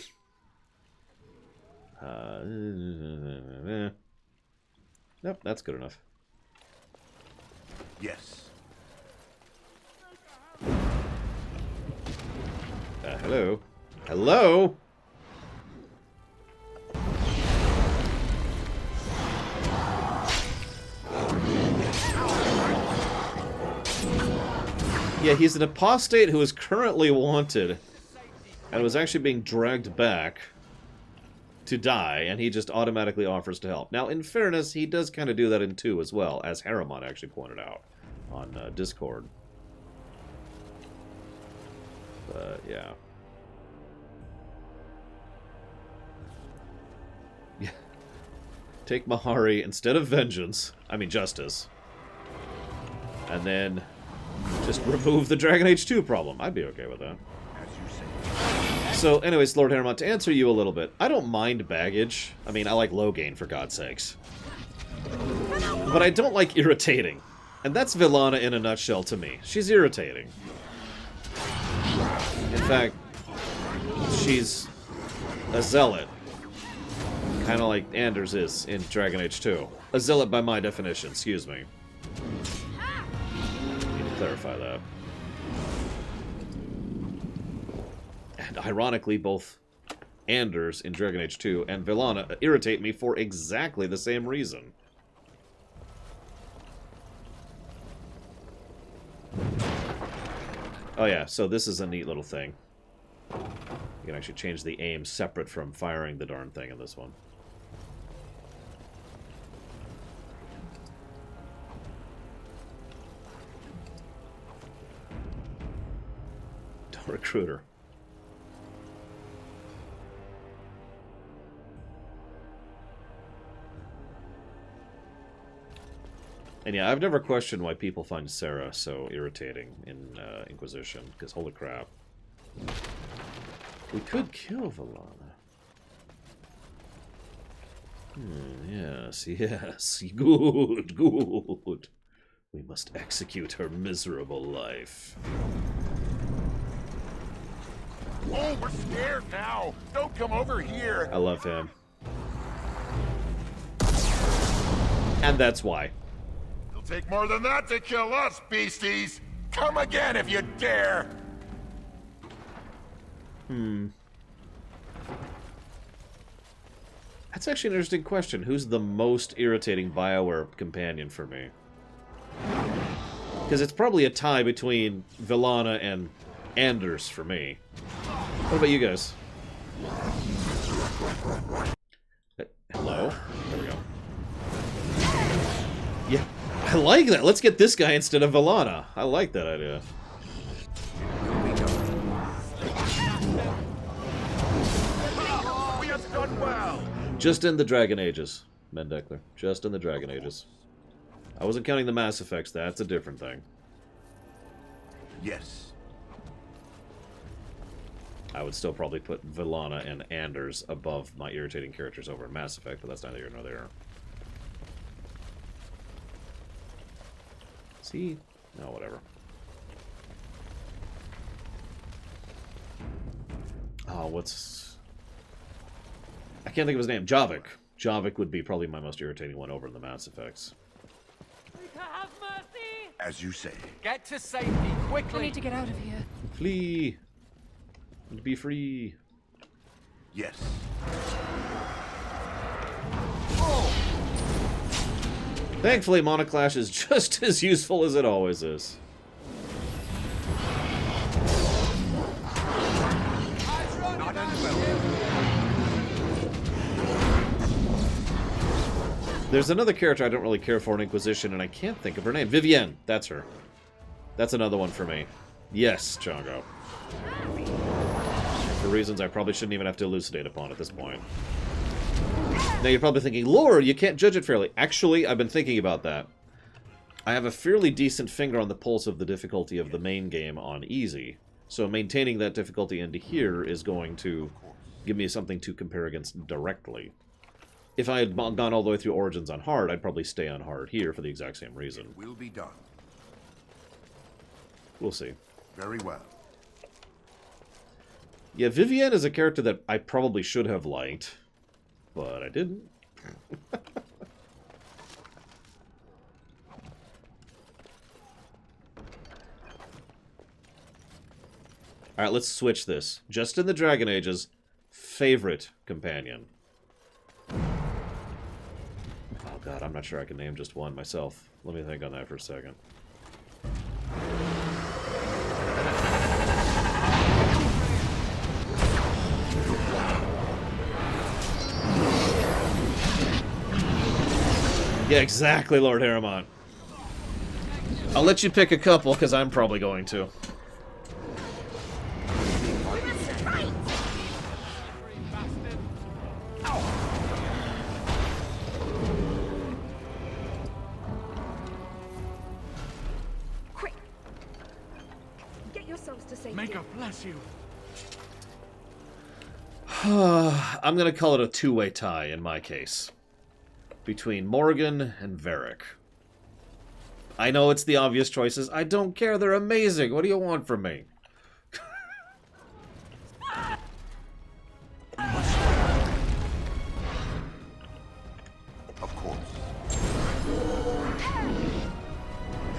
that's good enough. Yes. Hello? Hello? Yeah, he's an apostate who is currently wanted and was actually being dragged back to die, and he just automatically offers to help. Now, in fairness, he does kind of do that in 2 as well, as Harriman actually pointed out on Discord. But, yeah. Yeah. Take Mahari instead of vengeance, I mean justice, and then just remove the Dragon Age 2 problem. I'd be okay with that. So, anyways, Lord Harriman, to answer you a little bit, I don't mind baggage. I mean, I like Loghain, for God's sakes. But I don't like irritating. And that's Villana in a nutshell to me. She's irritating. In fact, she's a zealot. Kind of like Anders is in Dragon Age 2. A zealot by my definition, excuse me. Need to clarify that. And ironically, both Anders in Dragon Age 2 and Villana irritate me for exactly the same reason. Oh yeah, so this is a neat little thing. You can actually change the aim separate from firing the darn thing in this one. Recruiter. And yeah, I've never questioned why people find Sarah so irritating in Inquisition, because holy crap. We could kill Villana. Yes, yes. Good, good. We must execute her miserable life. Oh, we're scared now! Don't come over here! I love him. And that's why. It'll take more than that to kill us, beasties! Come again if you dare! That's actually an interesting question. Who's the most irritating BioWare companion for me? Because it's probably a tie between Villana and Anders for me. What about you guys? Hello? There we go. Yeah, I like that. Let's get this guy instead of Villana. I like that idea. We have done well. Just in the Dragon Ages, Mendekler. Just in the Dragon Ages. I wasn't counting the Mass Effects. That's a different thing. Yes. I would still probably put Villana and Anders above my irritating characters over in Mass Effect, but that's neither here nor there. See? No, whatever. Oh, what's... I can't think of his name. Javik. Javik would be probably my most irritating one over in the Mass Effects. Have mercy! As you say. Get to safety, quickly! I need to get out of here. Flee! And be free. Yes. Thankfully, Monoclash is just as useful as it always is. There's another character I don't really care for in Inquisition, and I can't think of her name. Vivienne, that's her. That's another one for me. Yes, Chongo. For reasons I probably shouldn't even have to elucidate upon at this point. Now you're probably thinking, lore, you can't judge it fairly. Actually, I've been thinking about that. I have a fairly decent finger on the pulse of the difficulty of the main game on easy. So maintaining that difficulty into here is going to give me something to compare against directly. If I had gone all the way through Origins on hard, I'd probably stay on hard here for the exact same reason. Will be done. We'll see. Very well. Yeah, Vivienne is a character that I probably should have liked, but I didn't. Alright, let's switch this. Just in the Dragon Ages, favorite companion. Oh god, I'm not sure I can name just one myself. Let me think on that for a second. Yeah, exactly, Lord Harriman. I'll let you pick a couple, because I'm probably going to. Quick! Get yourselves to safety. Maker bless you. I'm going to call it a two-way tie in my case. Between Morgan and Varric. I know it's the obvious choices. I don't care. They're amazing. What do you want from me? Of course.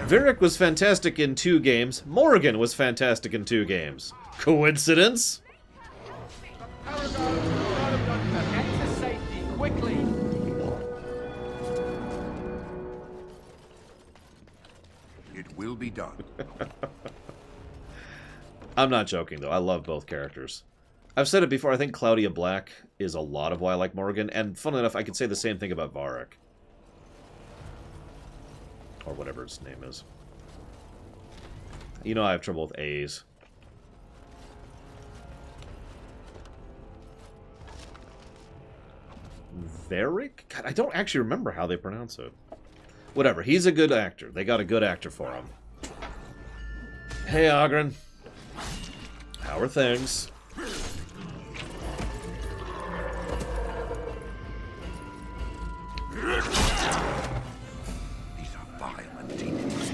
Varric was fantastic in 2 games. Morgan was fantastic in 2 games. Coincidence? Get to safety, quickly! It will be done. I'm not joking, though. I love both characters. I've said it before, I think Claudia Black is a lot of why I like Morgan, and funnily enough, I could say the same thing about Varric. Or whatever his name is. You know I have trouble with A's. Varric? God, I don't actually remember how they pronounce it. Whatever, he's a good actor. They got a good actor for him. Hey, Oghren. How are things? These are violent demons.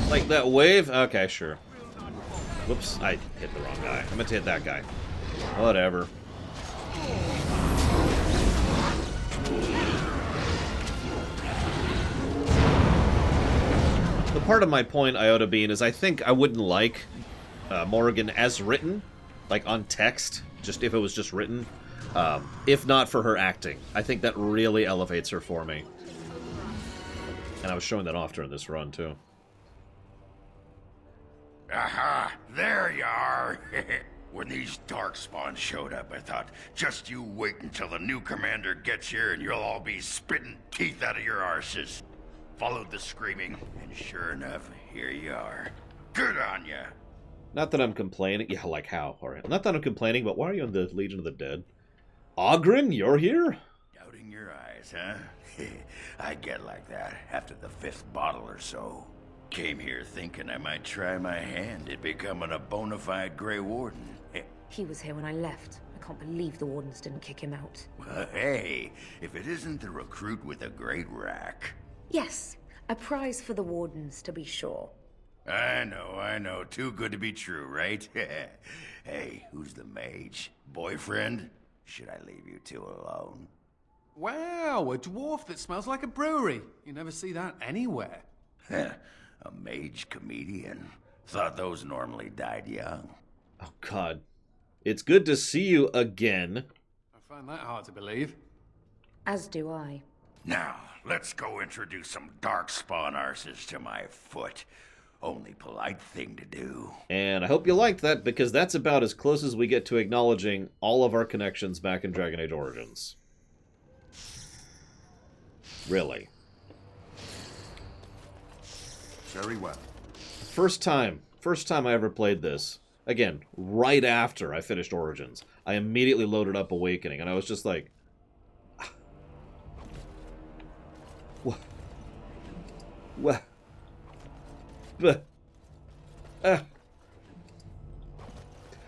Like that wave? Okay, sure. Whoops, I hit the wrong guy. I meant to hit that guy. Whatever. The part of my point, Iota Bean, is I think I wouldn't like Morgan as written, like on text, just if it was just written, if not for her acting. I think that really elevates her for me. And I was showing that off during this run, too. Aha! There you are! When these Darkspawn showed up, I thought, just you wait until the new commander gets here and you'll all be spitting teeth out of your arses. Followed the screaming, and sure enough, here you are. Good on ya! Not that I'm complaining. Yeah, like how? Alright. Not that I'm complaining, but why are you in the Legion of the Dead? Oghren, you're here? Doubting your eyes, huh? I get like that after the 5th bottle or so. Came here thinking I might try my hand at becoming a bona fide Grey Warden. He was here when I left. I can't believe the Wardens didn't kick him out. Well, hey, if it isn't the recruit with a great rack. Yes, a prize for the Wardens, to be sure. I know. Too good to be true, right? Hey, who's the mage? Boyfriend? Should I leave you two alone? Wow, a dwarf that smells like a brewery. You never see that anywhere. A mage comedian. Thought those normally died young. Oh, God. It's good to see you again. I find that hard to believe. As do I. Now, let's go introduce some Darkspawn arses to my foot. Only polite thing to do. And I hope you liked that, because that's about as close as we get to acknowledging all of our connections back in Dragon Age Origins. Really. Very well. First time I ever played this. Again, right after I finished Origins. I immediately loaded up Awakening, and I was just like... What? What?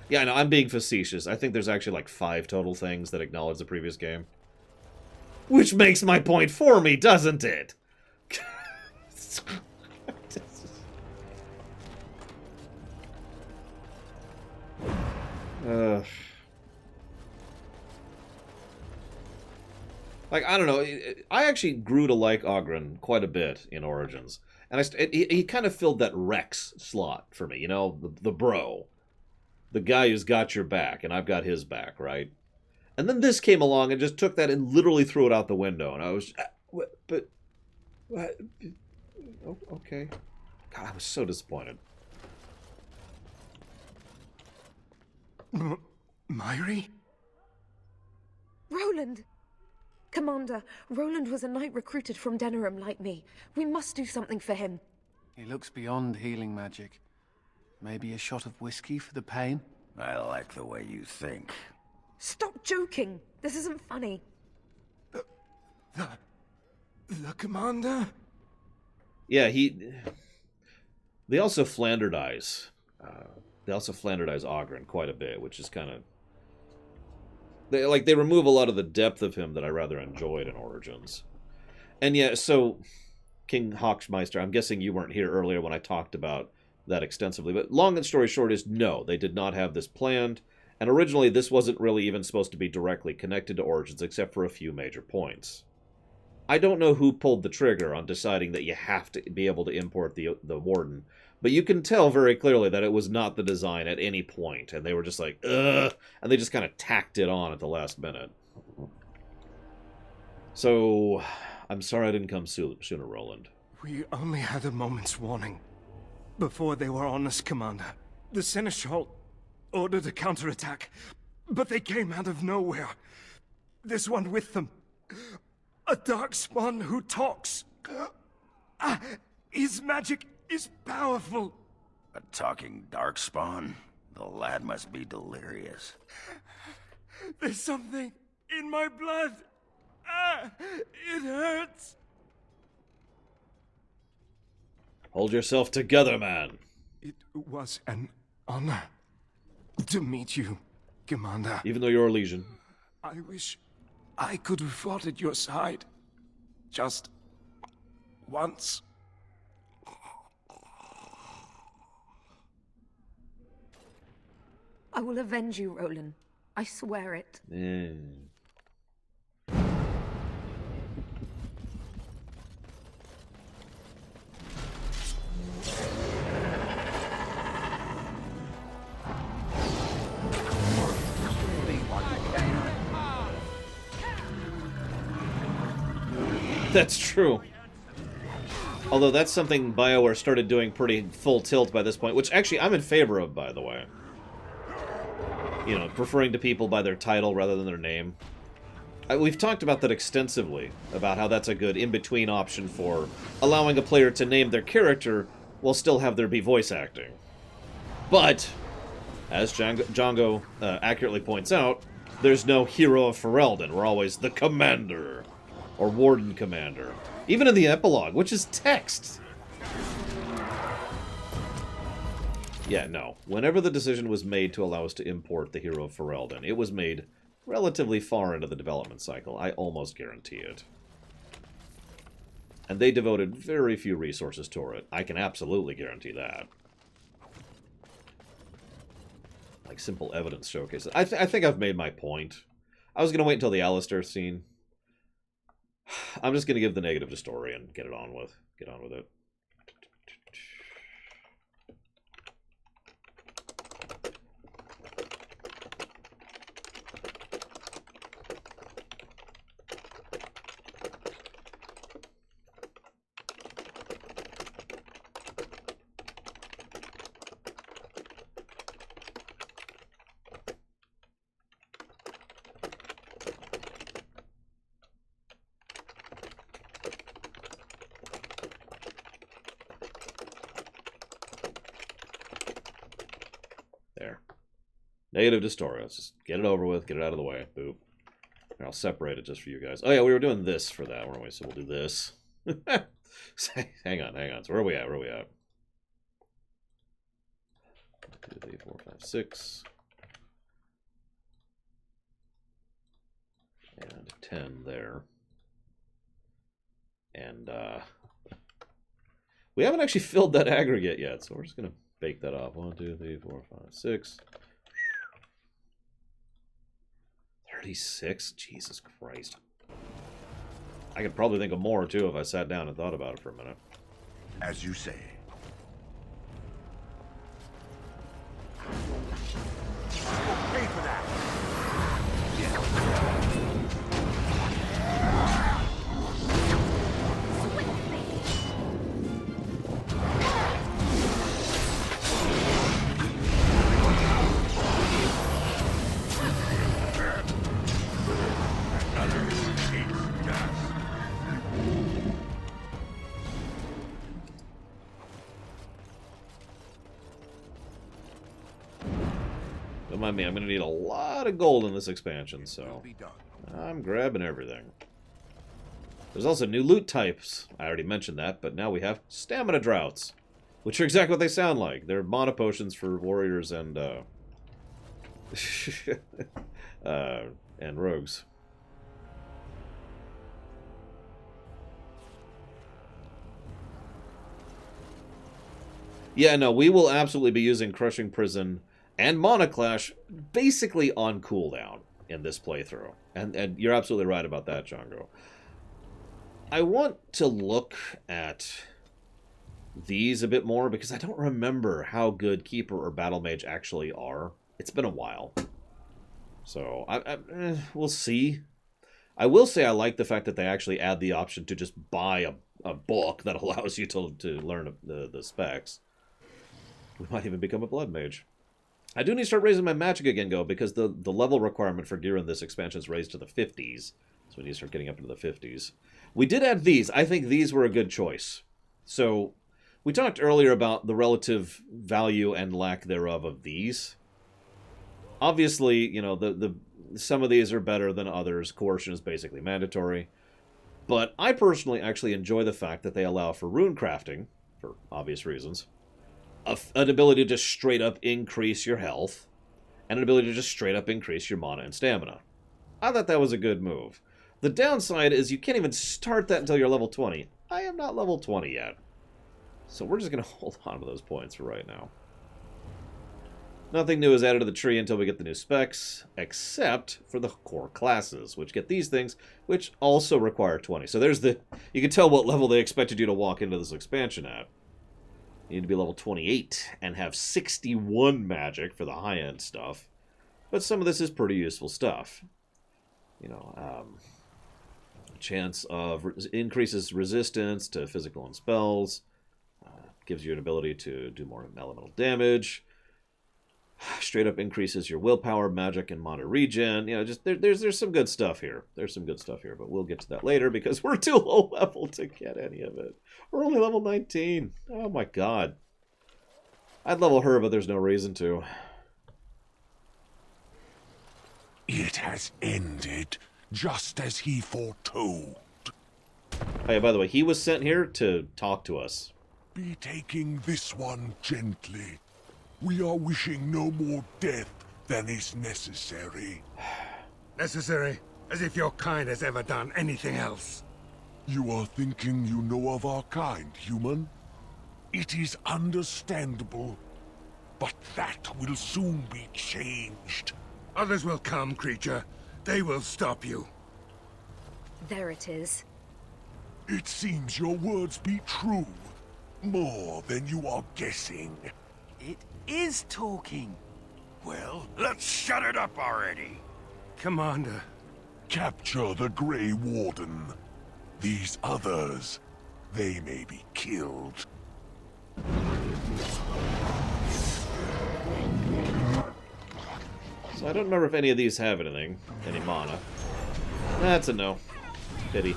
Yeah, no, I'm being facetious. I think there's actually like 5 total things that acknowledge the previous game. Which makes my point for me, doesn't it? Like, I don't know. I actually grew to like Oghren quite a bit in Origins. And he kind of filled that Rex slot for me, you know? The bro. The guy who's got your back, and I've got his back, right? And then this came along and just took that and literally threw it out the window. And I was... What? Okay. God, I was so disappointed. Mhairi? Roland! Commander, Roland was a knight recruited from Denerim like me. We must do something for him. He looks beyond healing magic. Maybe a shot of whiskey for the pain? I like the way you think. Stop joking! This isn't funny. The commander? Yeah, they also Flandardize. They also Flandardize Oghren quite a bit, which is kind of... They remove a lot of the depth of him that I rather enjoyed in Origins. And yeah, so, King Hawksmeister, I'm guessing you weren't here earlier when I talked about that extensively, but long and story short is no, they did not have this planned, and originally this wasn't really even supposed to be directly connected to Origins except for a few major points. I don't know who pulled the trigger on deciding that you have to be able to import the Warden, but you can tell very clearly that it was not the design at any point, and they were just like, ugh, and they just kind of tacked it on at the last minute. So, I'm sorry I didn't come sooner, Roland. We only had a moment's warning. Before they were on us, Commander. The Seneschal ordered a counterattack, but they came out of nowhere. There's one with them. A Darkspawn who talks. His magic is powerful. A talking Darkspawn? The lad must be delirious. There's something in my blood. It hurts. Hold yourself together, man. It was an honor to meet you, Commander. Even though you're a Legion. I wish I could have fought at your side. Just once. I will avenge you, Roland. I swear it. That's true. Although that's something BioWare started doing pretty full tilt by this point, which actually I'm in favor of, by the way. You know, referring to people by their title rather than their name. We've talked about that extensively, about how that's a good in-between option for allowing a player to name their character while still have there be voice acting. But, as Django accurately points out, there's no hero of Ferelden. We're always the commander, or warden commander. Even in the epilogue, which is text. Yeah, no. Whenever the decision was made to allow us to import the hero of Ferelden, it was made relatively far into the development cycle. I almost guarantee it. And they devoted very few resources toward it. I can absolutely guarantee that. Like simple evidence showcases. I think I've made my point. I was going to wait until the Alistair scene. I'm just going to give the negative to story and get on with it. Negative to story. Let's just get it over with, get it out of the way. Boop. Here, I'll separate it just for you guys. Oh yeah, we were doing this for that, weren't we? So we'll do this. hang on. So where are we at? 2, 3, 4, 5, 6. And 10 there. And we haven't actually filled that aggregate yet, so we're just gonna bake that off. 1, 2, 3, 4, 5, 6. 36? Jesus Christ. I could probably think of more, too, if I sat down and thought about it for a minute. As you say. Pay for that. Don't mind me, I'm going to need a lot of gold in this expansion, so I'm grabbing everything. There's also new loot types. I already mentioned that, but now we have stamina droughts, which are exactly what they sound like. They're mana potions for warriors and rogues. Yeah, no, we will absolutely be using Crushing Prison and Mana Clash basically on cooldown in this playthrough. And you're absolutely right about that, Django. I want to look at these a bit more because I don't remember how good Keeper or Battle Mage actually are. It's been a while. So, we'll see. I will say I like the fact that they actually add the option to just buy a book that allows you to learn the specs. We might even become a Blood Mage. I do need to start raising my magic again, though, because the level requirement for gear in this expansion is raised to the 50s. So we need to start getting up into the 50s. We did add these. I think these were a good choice. So we talked earlier about the relative value and lack thereof of these. Obviously, you know, some of these are better than others. Coercion is basically mandatory. But I personally actually enjoy the fact that they allow for rune crafting, for obvious reasons. An ability to just straight up increase your health, and an ability to just straight up increase your mana and stamina. I thought that was a good move. The downside is you can't even start that until you're level 20. I am not level 20 yet. So we're just going to hold on to those points for right now. Nothing new is added to the tree until we get the new specs, except for the core classes, which get these things, which also require 20. So there's you can tell what level they expected you to walk into this expansion at. You need to be level 28 and have 61 magic for the high-end stuff. But some of this is pretty useful stuff. You know, chance of increases resistance to physical and spells. Gives you an ability to do more elemental damage. Straight up increases your willpower, magic, and mana regen. You know, just there's some good stuff here. There's some good stuff here, but we'll get to that later because we're too low level to get any of it. We're only level 19. Oh my god. I'd level her, but there's no reason to. It has ended, just as he foretold. Oh yeah, by the way, he was sent here to talk to us. Be taking this one gently. We are wishing no more death than is necessary. Necessary? As if your kind has ever done anything else. You are thinking you know of our kind, human? It is understandable, but that will soon be changed. Others will come, creature. They will stop you. There it is. It seems your words be true. More than you are guessing. It is talking. Well, let's shut it up already. Commander. Capture the Grey Warden. These others, they may be killed. So I don't remember if any of these have anything. Any mana. That's a no. Pity.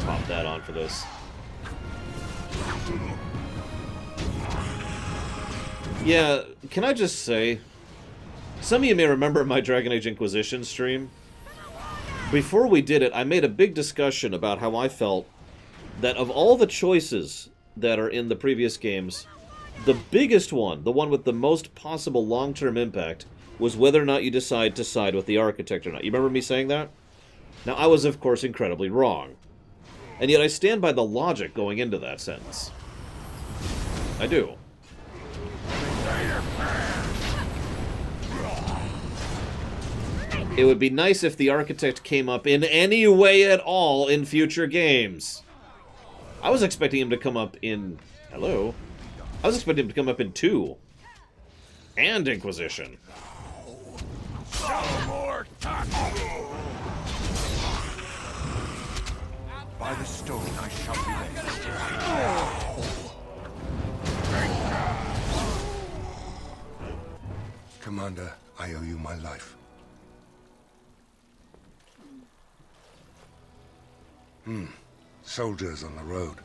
Pop that on for this. Yeah, can I just say, some of you may remember my Dragon Age Inquisition stream. Before we did it, I made a big discussion about how I felt that of all the choices that are in the previous games, the biggest one, the one with the most possible long-term impact, was whether or not you decide to side with the Architect or not. You remember me saying that? Now, I was, of course, incredibly wrong. And yet I stand by the logic going into that sentence. I do. It would be nice if the Architect came up in any way at all in future games. I was expecting him to come up in... Hello? I was expecting him to come up in 2. And Inquisition. By the stone I shall be Commander, I owe you my life. Soldiers on the road.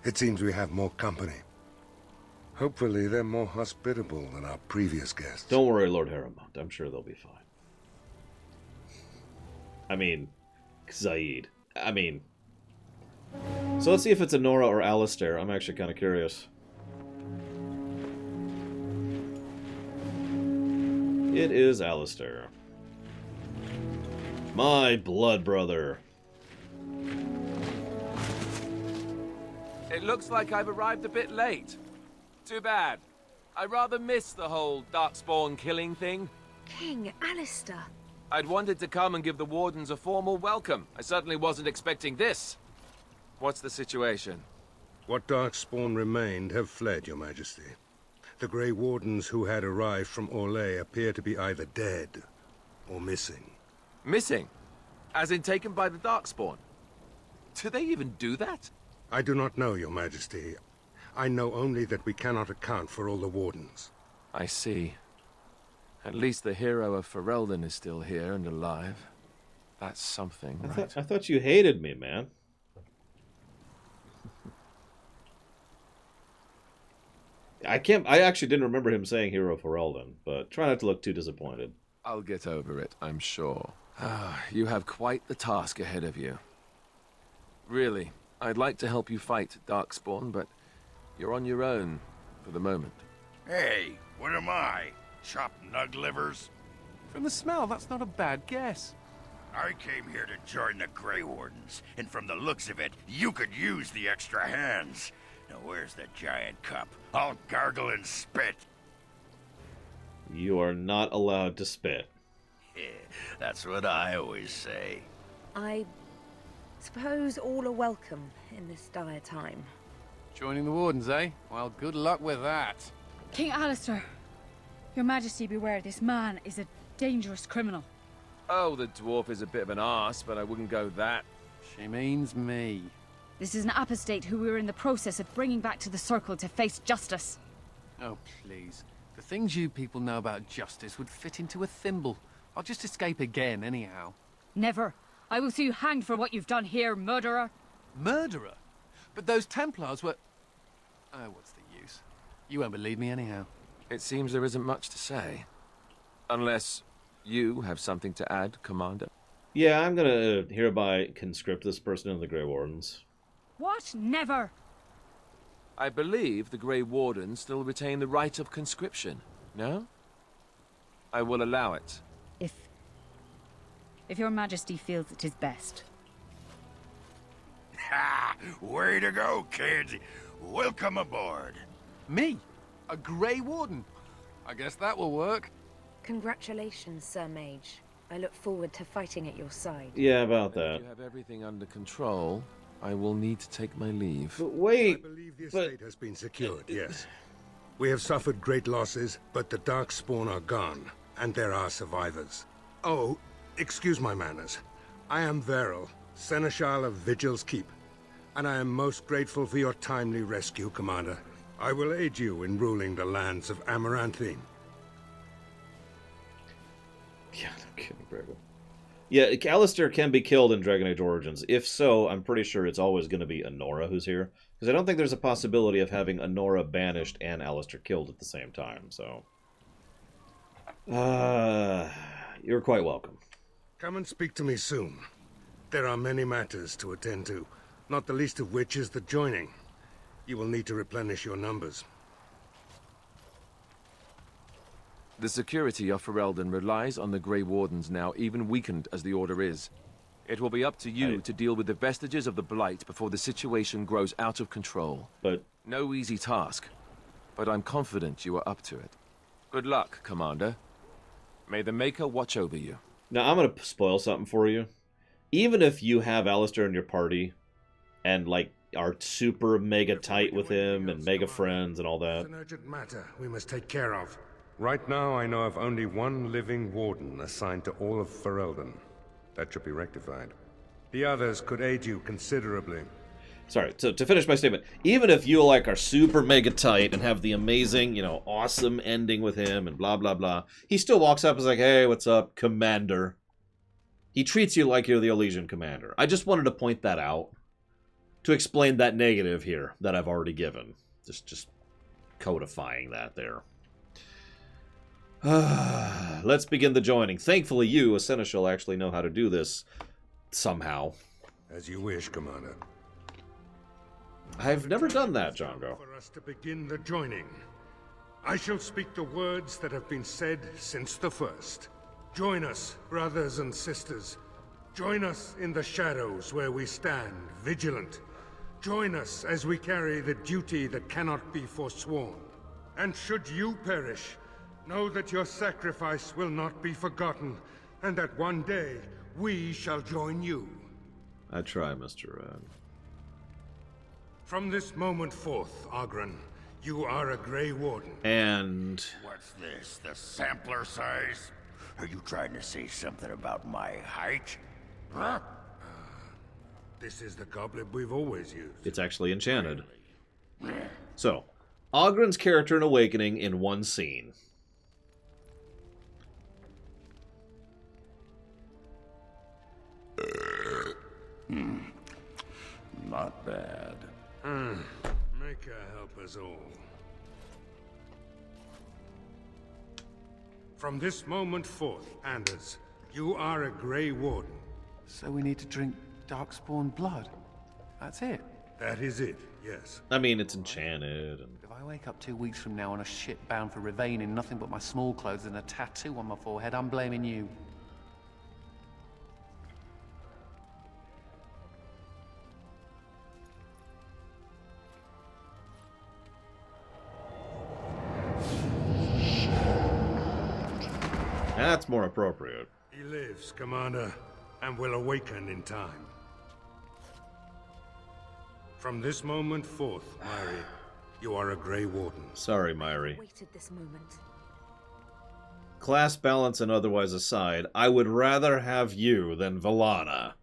It seems we have more company. Hopefully they're more hospitable than our previous guests. Don't worry, Lord Harrowmont. I'm sure they'll be fine. I mean, Zaid. I mean... So let's see if it's a Nora or Alistair. I'm actually kind of curious. It is Alistair. My blood brother. It looks like I've arrived a bit late. Too bad. I rather miss the whole Darkspawn killing thing. King Alistair. I'd wanted to come and give the Wardens a formal welcome. I certainly wasn't expecting this. What's the situation? What Darkspawn remained have fled, Your Majesty. The Grey Wardens who had arrived from Orlais appear to be either dead or missing. Missing? As in taken by the Darkspawn? Do they even do that? I do not know, Your Majesty. I know only that we cannot account for all the Wardens. I see. At least the hero of Ferelden is still here and alive. That's something, right? I thought you hated me, man. I actually didn't remember him saying hero of Ferelden, but try not to look too disappointed. I'll get over it, I'm sure. You have quite the task ahead of you. Really, I'd like to help you fight Darkspawn, but you're on your own for the moment. Hey, what am I? Chopped nug livers? From the smell, that's not a bad guess. I came here to join the Grey Wardens, and from the looks of it, you could use the extra hands. Now where's the giant cup? I'll gargle and spit. You are not allowed to spit. That's what I always say. I suppose all are welcome in this dire time. Joining the Wardens, eh? Well, good luck with that. King Alistair, Your Majesty beware, this man is a dangerous criminal. Oh, the dwarf is a bit of an arse, but I wouldn't go that. She means me. This is an apostate who we are in the process of bringing back to the Circle to face justice. Oh, please. The things you people know about justice would fit into a thimble. I'll just escape again, anyhow. Never. I will see you hanged for what you've done here, murderer. Murderer? But those Templars were... Oh, what's the use? You won't believe me anyhow. It seems there isn't much to say. Unless you have something to add, Commander. Yeah, I'm gonna hereby conscript this person into the Grey Wardens. What? Never! I believe the Grey Wardens still retain the right of conscription, no? I will allow it. If Your Majesty feels it is best. Ha! Way to go, kids! Welcome aboard. Me? A Grey Warden? I guess that will work. Congratulations, Sir Mage. I look forward to fighting at your side. Yeah, about that. If you have everything under control, I will need to take my leave. But wait, I believe the estate has been secured, yes. We have suffered great losses, but the Darkspawn are gone, and there are survivors. Oh, excuse my manners. I am Veril, Seneschal of Vigil's Keep, and I am most grateful for your timely rescue, Commander. I will aid you in ruling the lands of Amaranthine. Yeah, no kidding, Gregor. Yeah, Alistair can be killed in Dragon Age Origins. If so, I'm pretty sure it's always going to be Anora who's here. Because I don't think there's a possibility of having Anora banished and Alistair killed at the same time, so... you're quite welcome. Come and speak to me soon. There are many matters to attend to, not the least of which is the joining. You will need to replenish your numbers. The security of Ferelden relies on the Grey Wardens now, even weakened as the Order is. It will be up to you to deal with the vestiges of the Blight before the situation grows out of control. But no easy task, but I'm confident you are up to it. Good luck, Commander. May the Maker watch over you. Now, I'm going to spoil something for you. Even if you have Alistair in your party, and, like, are super mega tight with him, and mega friends and all that... It's an urgent matter we must take care of. Right now, I know of only one living warden assigned to all of Ferelden. That should be rectified. The others could aid you considerably. Sorry, so to finish my statement, even if you, like, are super mega tight and have the amazing, you know, awesome ending with him and blah, blah, blah, he still walks up and is like, hey, what's up, Commander? He treats you like you're the Elysian Commander. I just wanted to point that out to explain that negative here that I've already given. Just codifying that there. Let's begin the joining. Thankfully you, a Seneschal, actually know how to do this somehow. As you wish, Commander. I've never done that, Django. For us to begin the joining, I shall speak the words that have been said since the first. Join us, brothers and sisters. Join us in the shadows where we stand, vigilant. Join us as we carry the duty that cannot be forsworn. And should you perish, know that your sacrifice will not be forgotten, and that one day we shall join you. I try, Mr. Red. From this moment forth, Oghren, you are a Grey Warden. And... What's this, the sampler size? Are you trying to say something about my height? Huh? This is the goblet we've always used. It's actually enchanted. So, Oghren's character in Awakening in one scene. Not bad. Maker help us all. From this moment forth, Anders, you are a Grey Warden. So we need to drink Darkspawn blood? That's it? That is it, yes. I mean, it's enchanted. And... If I wake up 2 weeks from now on a ship bound for Rivain in nothing but my small clothes and a tattoo on my forehead, I'm blaming you. That's more appropriate. He lives, Commander, and will awaken in time. From this moment forth, Myri, you are a Grey Warden. Sorry, Myri. Waited this moment. Class balance and otherwise aside, I would rather have you than Vallana.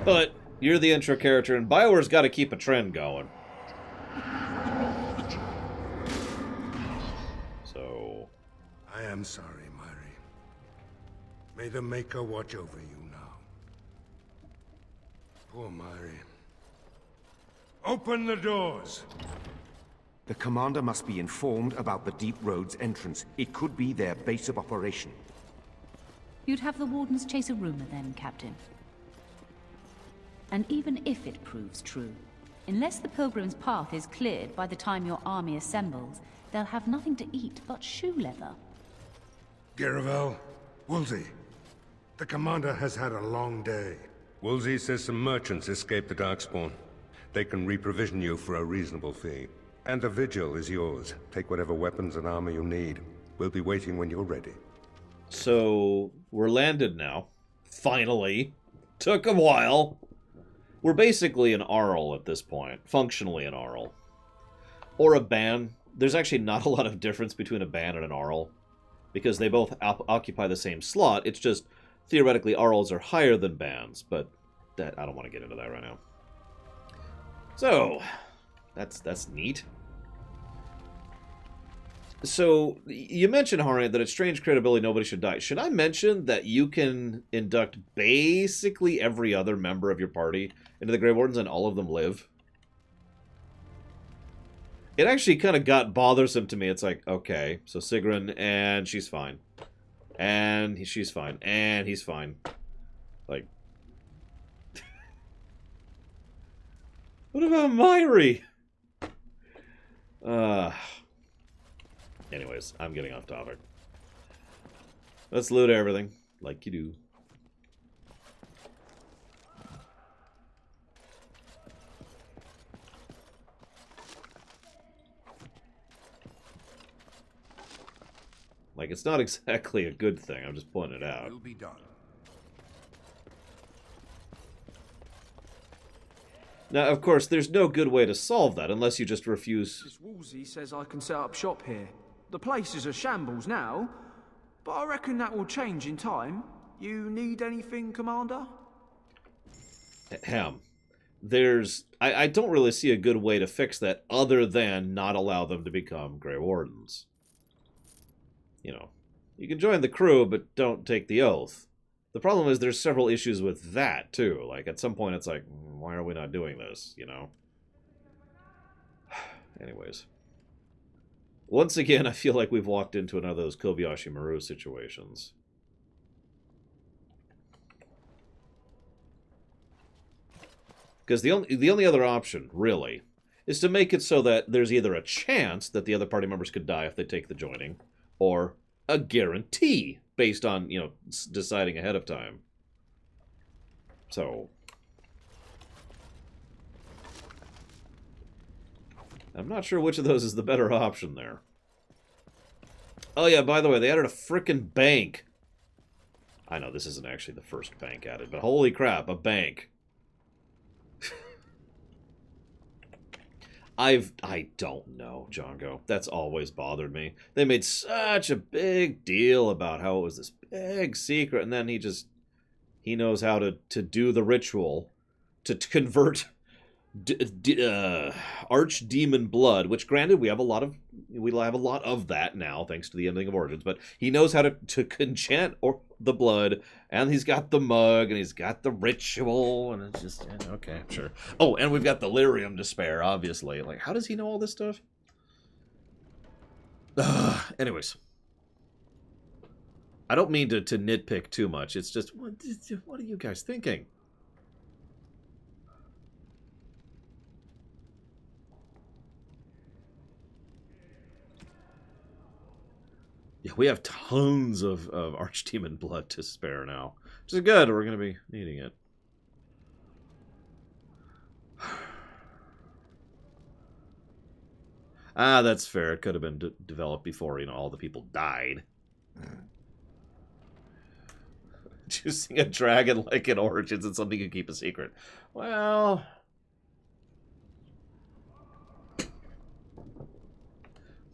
But you're the intro character, and BioWare's got to keep a trend going. So... I am sorry, Myri. May the Maker watch over you now. Poor Myri. Open the doors! The Commander must be informed about the Deep Roads entrance. It could be their base of operation. You'd have the Wardens chase a rumor then, Captain. And even if it proves true, unless the Pilgrim's path is cleared by the time your army assembles, they'll have nothing to eat but shoe leather. Garavel, Woolsey, the Commander has had a long day. Woolsey says some merchants escaped the Darkspawn. They can reprovision you for a reasonable fee. And the Vigil is yours. Take whatever weapons and armor you need. We'll be waiting when you're ready. So, we're landed now. Finally. Took a while. We're basically an Arl at this point. Functionally an Arl. Or a Ban. There's actually not a lot of difference between a Ban and an Arl. Because they both occupy the same slot. It's just, theoretically, Arls are higher than Bans. But that I don't want to get into that right now. So, that's neat. So, you mentioned, Harriet, that it's strange credibility nobody should die. Should I mention that you can induct basically every other member of your party into the Grey Wardens and all of them live? It actually kind of got bothersome to me. It's like, okay, so Sigrun, and she's fine. And she's fine. And he's fine. Like... What about Myri? Anyways, I'm getting off topic. Let's loot everything, like you do. Like, it's not exactly a good thing, I'm just pointing it out. Will be done. Now, of course, there's no good way to solve that unless you just refuse... Wolsey says I can set up shop here. The place is a shambles now, but I reckon that will change in time. You need anything, Commander? Ham. There's... I don't really see a good way to fix that other than not allow them to become Grey Wardens. You know, you can join the crew, but don't take the oath. The problem is there's several issues with that, too. Like, at some point it's like, why are we not doing this, you know? Anyways. Once again, I feel like we've walked into another of those Kobayashi Maru situations. Because the only other option, really, is to make it so that there's either a chance that the other party members could die if they take the joining, or a guarantee based on, you know, deciding ahead of time. So, I'm not sure which of those is the better option there. Oh yeah, by the way, they added a frickin' bank. I know this isn't actually the first bank added, but holy crap, a bank. I don't know, Django. That's always bothered me. They made such a big deal about how it was this big secret, and then he knows how to do the ritual to convert archdemon blood, which granted we have a lot of that now thanks to the ending of Origins, but he knows how to enchant the blood, and he's got the mug, and he's got the ritual, and it's just okay, sure. Oh, and we've got the lyrium to spare, obviously. Like, how does he know all this stuff? Anyways, I don't mean to nitpick too much. It's just what are you guys thinking? Yeah, we have tons of archdemon blood to spare now. Which is good, we're going to be needing it. Ah, that's fair. It could have been developed before, all the people died. Choosing a dragon like in Origins and something you keep a secret. Well...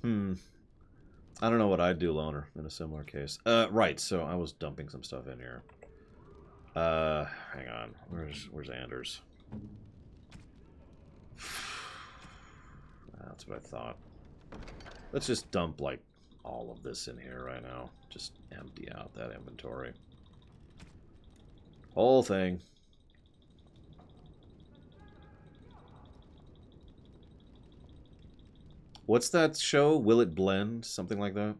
I don't know what I'd do, Loner, in a similar case. Right, so I was dumping some stuff in here. Hang on. Where's Anders? That's what I thought. Let's just dump, like, all of this in here right now. Just empty out that inventory. Whole thing. What's that show? Will It Blend? Something like that?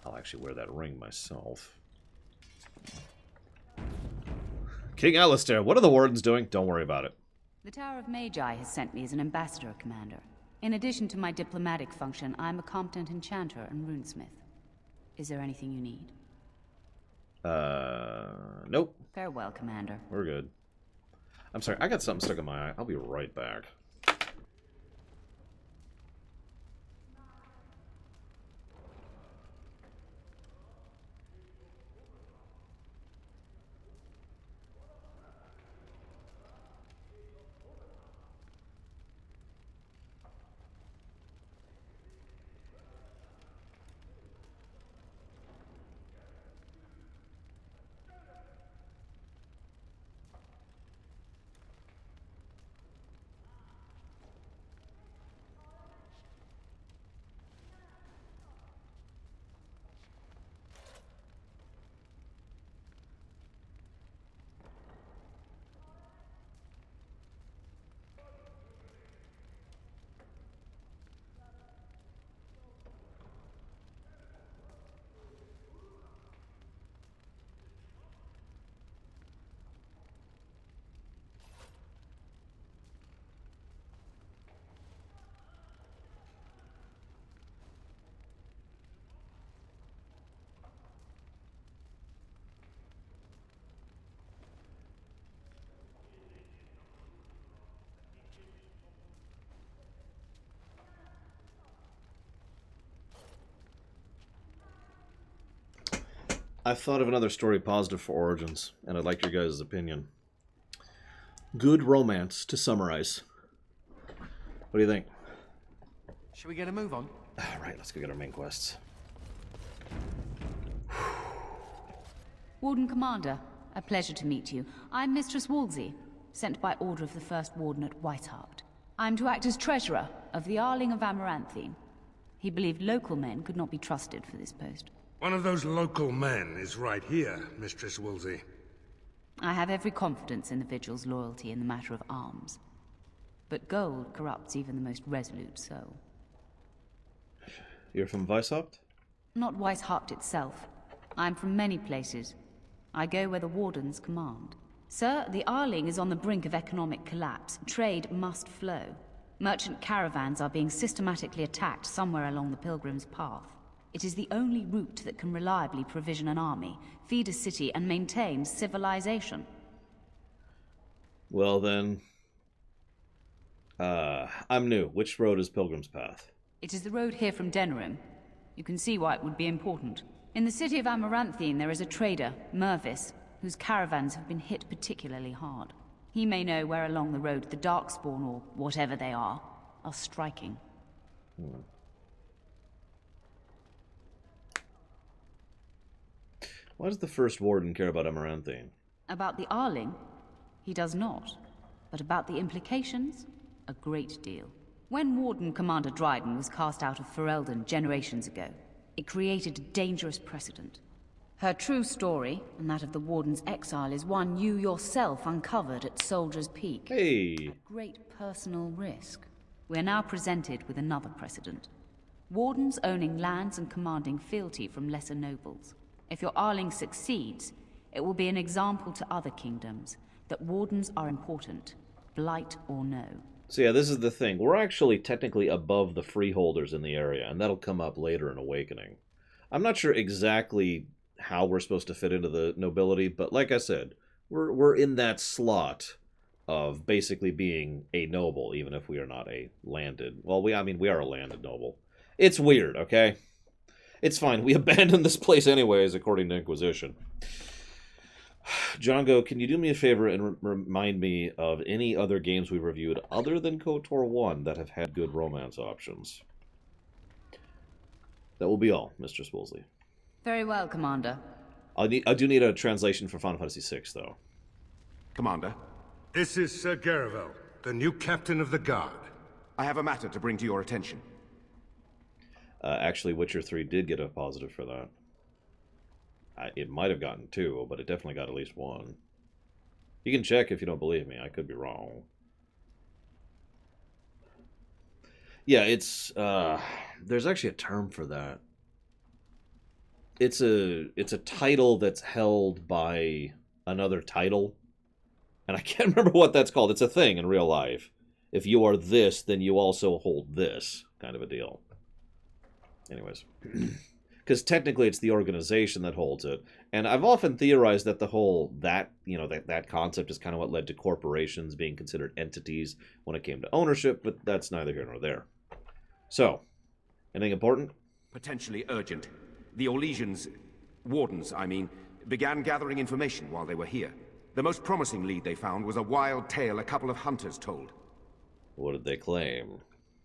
I'll actually wear that ring myself. King Alistair, what are the Wardens doing? Don't worry about it. The Tower of Magi has sent me as an ambassador, Commander. In addition to my diplomatic function, I'm a competent enchanter and runesmith. Is there anything you need? Nope. Farewell, Commander. We're good. I'm sorry, I got something stuck in my eye. I'll be right back. I've thought of another story positive for Origins, and I'd like your guys' opinion. Good romance, to summarize. What do you think? Should we get a move on? Alright, let's go get our main quests. Warden Commander, a pleasure to meet you. I'm Mistress Wolsey, sent by order of the First Warden at Whiteheart. I'm to act as treasurer of the Arling of Amaranthine. He believed local men could not be trusted for this post. One of those local men is right here, Mistress Wolsey. I have every confidence in the Vigil's loyalty in the matter of arms. But gold corrupts even the most resolute soul. You're from Weishaupt? Not Weishaupt itself. I'm from many places. I go where the Wardens command. Sir, the Arling is on the brink of economic collapse. Trade must flow. Merchant caravans are being systematically attacked somewhere along the Pilgrim's Path. It is the only route that can reliably provision an army, feed a city, and maintain civilization. Well then... I'm new. Which road is Pilgrim's Path? It is the road here from Denerim. You can see why it would be important. In the city of Amaranthine there is a trader, Mervis, whose caravans have been hit particularly hard. He may know where along the road the Darkspawn, or whatever they are striking. Why does the First Warden care about Amaranthine? About the Arling? He does not. But about the implications? A great deal. When Warden Commander Dryden was cast out of Ferelden generations ago, it created a dangerous precedent. Her true story, and that of the Warden's exile, is one you yourself uncovered at Soldier's Peak. Hey! At great personal risk. We are now presented with another precedent. Wardens owning lands and commanding fealty from lesser nobles. If your Arling succeeds, it will be an example to other kingdoms that Wardens are important, blight or no. So yeah, this is the thing. We're actually technically above the freeholders in the area, and that'll come up later in Awakening. I'm not sure exactly how we're supposed to fit into the nobility, but like I said, we're in that slot of basically being a noble, even if we are not a landed. Well, I mean, we are a landed noble. It's weird, okay? It's fine. We abandoned this place anyways, according to Inquisition. Django, can you do me a favor and remind me of any other games we've reviewed other than KOTOR 1 that have had good romance options? That will be all, Mistress Woolsey. Very well, Commander. I do need a translation for Final Fantasy VI, though. Commander? This is Sir Garavel, the new captain of the guard. I have a matter to bring to your attention. Actually, Witcher 3 did get a positive for that. It might have gotten 2, but it definitely got at least 1. You can check if you don't believe me. I could be wrong. Yeah, it's... there's actually a term for that. It's a title that's held by another title. And I can't remember what that's called. It's a thing in real life. If you are this, then you also hold this kind of a deal. Anyways. Because technically it's the organization that holds it. And I've often theorized that the whole, that concept is kind of what led to corporations being considered entities when it came to ownership, but that's neither here nor there. So, anything important? Potentially urgent. The Orlesians, wardens, I mean, began gathering information while they were here. The most promising lead they found was a wild tale a couple of hunters told. What did they claim?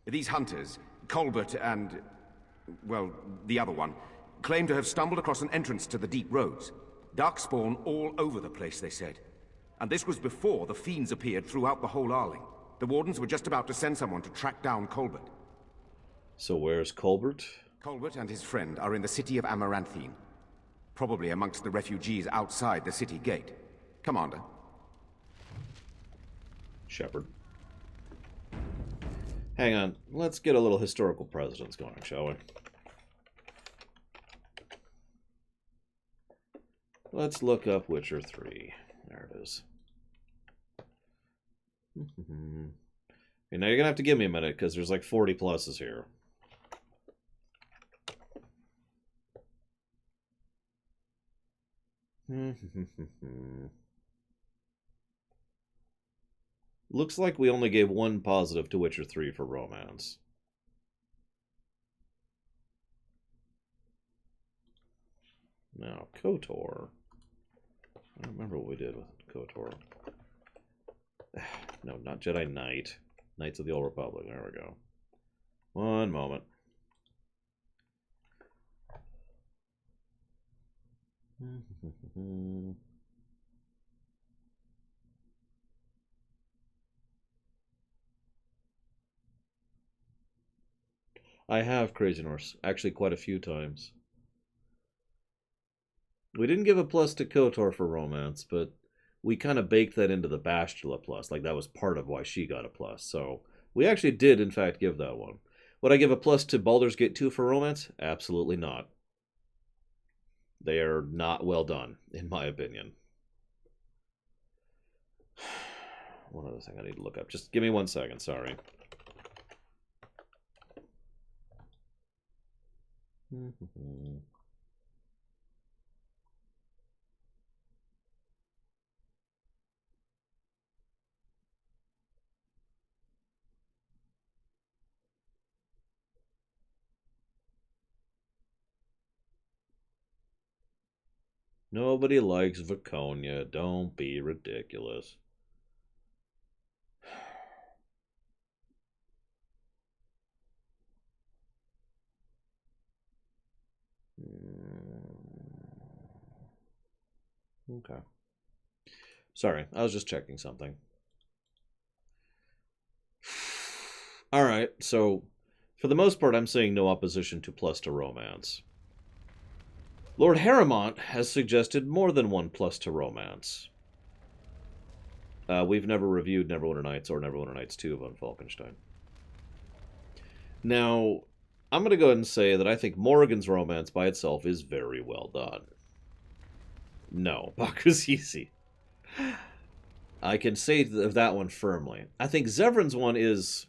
These hunters, Colbert and, well, the other one, claimed to have stumbled across an entrance to the deep roads. Darkspawn all over the place, they said. And this was before the fiends appeared throughout the whole Arling. The wardens were just about to send someone to track down Colbert. So where's Colbert? Colbert and his friend are in the city of Amaranthine. Probably amongst the refugees outside the city gate. Commander. Shepard. Hang on. Let's get a little historical precedence going, shall we? Let's look up Witcher 3. There it is. Okay, now you're going to have to give me a minute, because there's like 40 pluses here. Looks like we only gave 1 positive to Witcher 3 for romance. Now, KOTOR. I don't remember what we did with KOTOR. No, not Jedi Knight. Knights of the Old Republic. There we go. One moment. I have Crazy Norse, actually quite a few times. We didn't give a plus to KOTOR for romance, but we kind of baked that into the Bastila plus, like that was part of why she got a plus. So we actually did, in fact, give that one. Would I give a plus to Baldur's Gate 2 for romance? Absolutely not. They are not well done, in my opinion. One other thing I need to look up. Just give me 1 second, sorry. Nobody likes Viconia. Don't be ridiculous. Okay. Sorry, I was just checking something. Alright, so for the most part, I'm seeing no opposition to plus to romance. Lord Harrimont has suggested more than 1 plus to romance. We've never reviewed Neverwinter Nights or Neverwinter Nights 2 von Falkenstein. Now, I'm going to go ahead and say that I think Morrigan's romance by itself is very well done. No, Baku's easy. I can say that one firmly. I think Zevran's one is...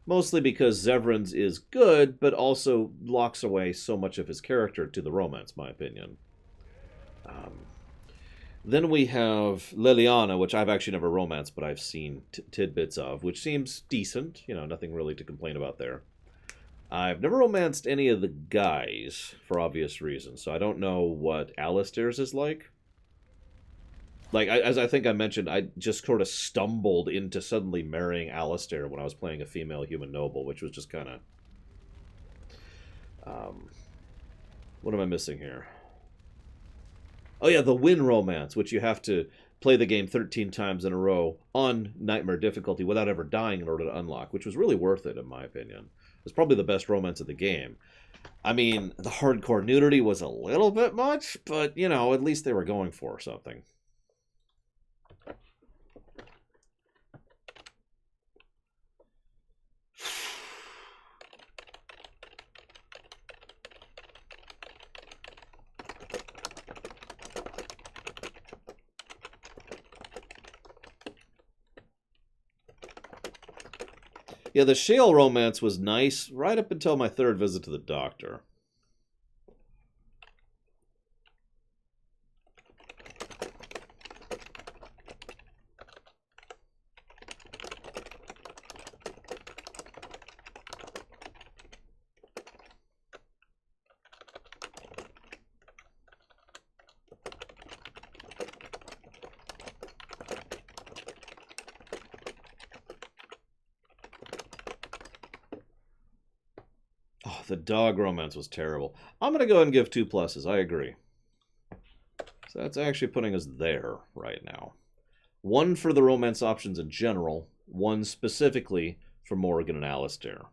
mostly because Zevran's is good, but also locks away so much of his character to the romance, my opinion. Then we have Liliana, which I've actually never romanced, but I've seen tidbits of, which seems decent. You know, nothing really to complain about there. I've never romanced any of the guys, for obvious reasons, so I don't know what Alistair's is like. Like, as I think I mentioned, I just sort of stumbled into suddenly marrying Alistair when I was playing a female human noble, which was just kind of... what am I missing here? Oh yeah, the win romance, which you have to play the game 13 times in a row on Nightmare difficulty without ever dying in order to unlock, which was really worth it, in my opinion. It's probably the best romance of the game. I mean, the hardcore nudity was a little bit much, but, you know, at least they were going for something. Yeah, the Shale romance was nice right up until my third visit to the doctor. The dog romance was terrible. I'm going to go ahead and give 2 pluses. I agree. So that's actually putting us there right now. 1 for the romance options in general. 1 specifically for Morrigan and Alistair.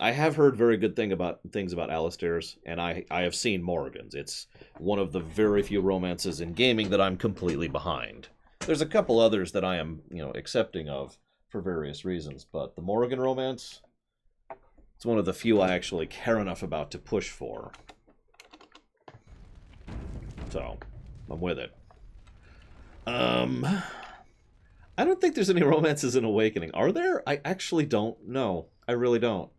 I have heard very good things about Alistair's, and I have seen Morrigan's. It's one of the very few romances in gaming that I'm completely behind. There's a couple others that I am, you know, accepting of for various reasons, but the Morrigan romance... it's one of the few I actually care enough about to push for. So, I'm with it. I don't think there's any romances in Awakening. Are there? I actually don't know. I really don't.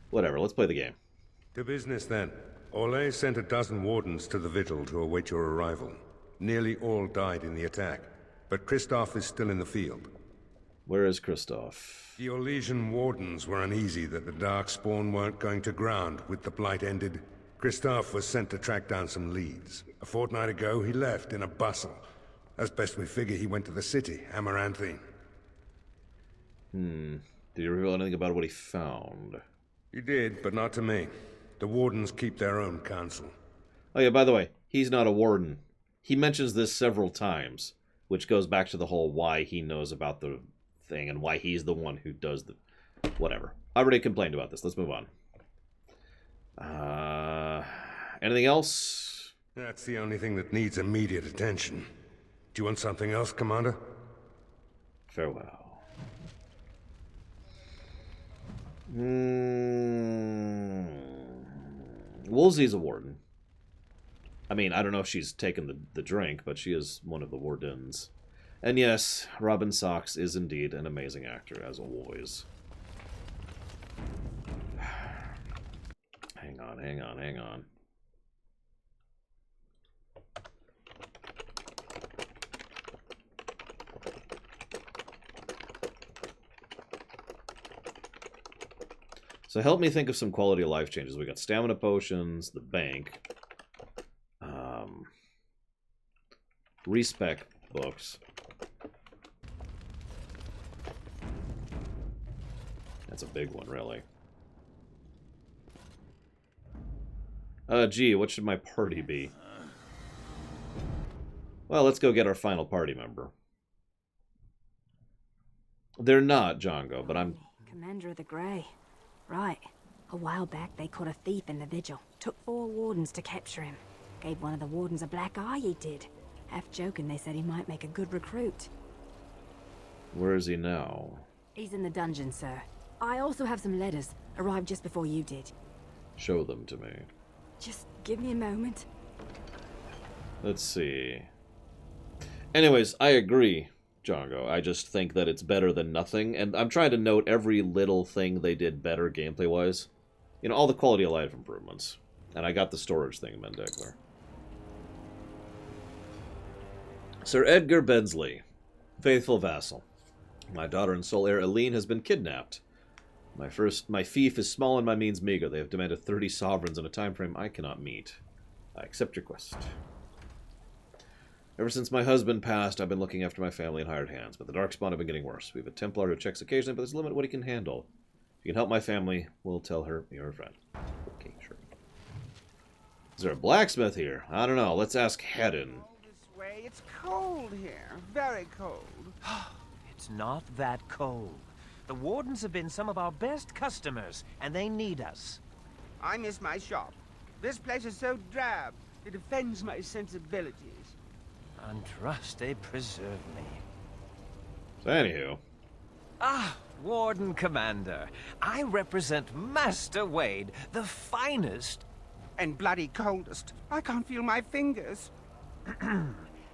Whatever, let's play the game. To business, then. Orlais sent a dozen wardens to the Vigil to await your arrival. Nearly all died in the attack, but Kristoff is still in the field. Where is Kristoff? The Orlesian wardens were uneasy that the Darkspawn weren't going to ground with the Blight ended. Kristoff was sent to track down some leads. A fortnight ago, he left in a bustle. As best we figure, he went to the city, Amaranthine. Did he reveal anything about what he found? He did, but not to me. The wardens keep their own counsel. Oh yeah, by the way, he's not a warden. He mentions this several times, which goes back to the whole why he knows about the thing and why he's the one who does the... whatever. I already complained about this. Let's move on. Anything else? That's the only thing that needs immediate attention. Do you want something else, Commander? Farewell. Woolsey's a warden. I mean, I don't know if she's taken the drink, but she is one of the wardens. And yes, Robin Sachs is indeed an amazing actor, as always. Hang on, hang on, hang on. So help me think of some quality of life changes. We got stamina potions, the bank, respec books. That's a big one, really. Gee, what should my party be? Well, let's go get our final party member. They're not Django, but I'm... Commander of the Grey. Right. A while back, they caught a thief in the Vigil. Took 4 wardens to capture him. Gave one of the wardens a black eye, he did. Half joking, they said he might make a good recruit. Where is he now? He's in the dungeon, sir. I also have some letters. Arrived just before you did. Show them to me. Just give me a moment. Let's see. Anyways, I agree, Django. I just think that it's better than nothing, and I'm trying to note every little thing they did better gameplay-wise. You know, all the quality of life improvements. And I got the storage thing, Mendegler. Sir Edgar Bensley, faithful vassal. My daughter and sole heir, Aline, has been kidnapped. My fief is small and my means meager. They have demanded 30 sovereigns in a time frame I cannot meet. I accept your quest. Ever since my husband passed, I've been looking after my family in hired hands, but the Darkspawn have been getting worse. We have a Templar who checks occasionally, but there's a limit to what he can handle. If you can help my family, we'll tell her you're a friend. Okay, sure. Is there a blacksmith here? I don't know. Let's ask Hedon. This way, it's cold here. Very cold. It's not that cold. The Wardens have been some of our best customers, and they need us. I miss my shop. This place is so drab. It offends my sensibilities. Andraste preserve me. So, anywho. Ah, Warden Commander. I represent Master Wade, the finest... And bloody coldest. I can't feel my fingers.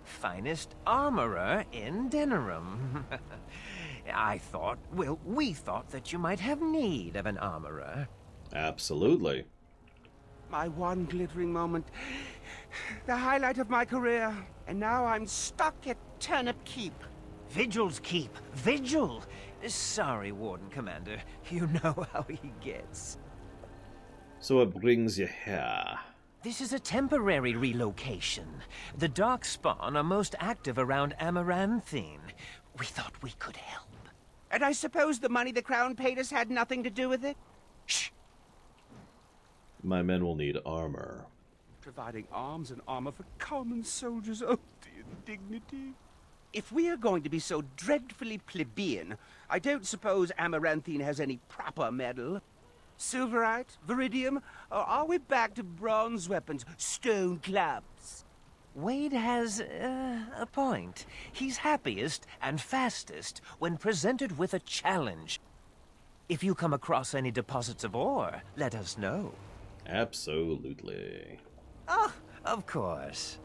Finest armorer in Denerim. We thought that you might have need of an armorer. Absolutely. My one glittering moment. The highlight of my career. And now I'm stuck at Turnip Keep. Vigil's Keep. Vigil! Sorry, Warden Commander. You know how he gets. So what brings you here? This is a temporary relocation. The Darkspawn are most active around Amaranthine. We thought we could help. And I suppose the money the Crown paid us had nothing to do with it? Shh! My men will need armor. Providing arms and armor for common soldiers. Oh, the indignity. If we are going to be so dreadfully plebeian, I don't suppose Amaranthine has any proper metal. Silverite? Viridium? Or are we back to bronze weapons, stone clubs? Wade has a point. He's happiest and fastest when presented with a challenge. If you come across any deposits of ore, let us know. Absolutely. Oh, of course.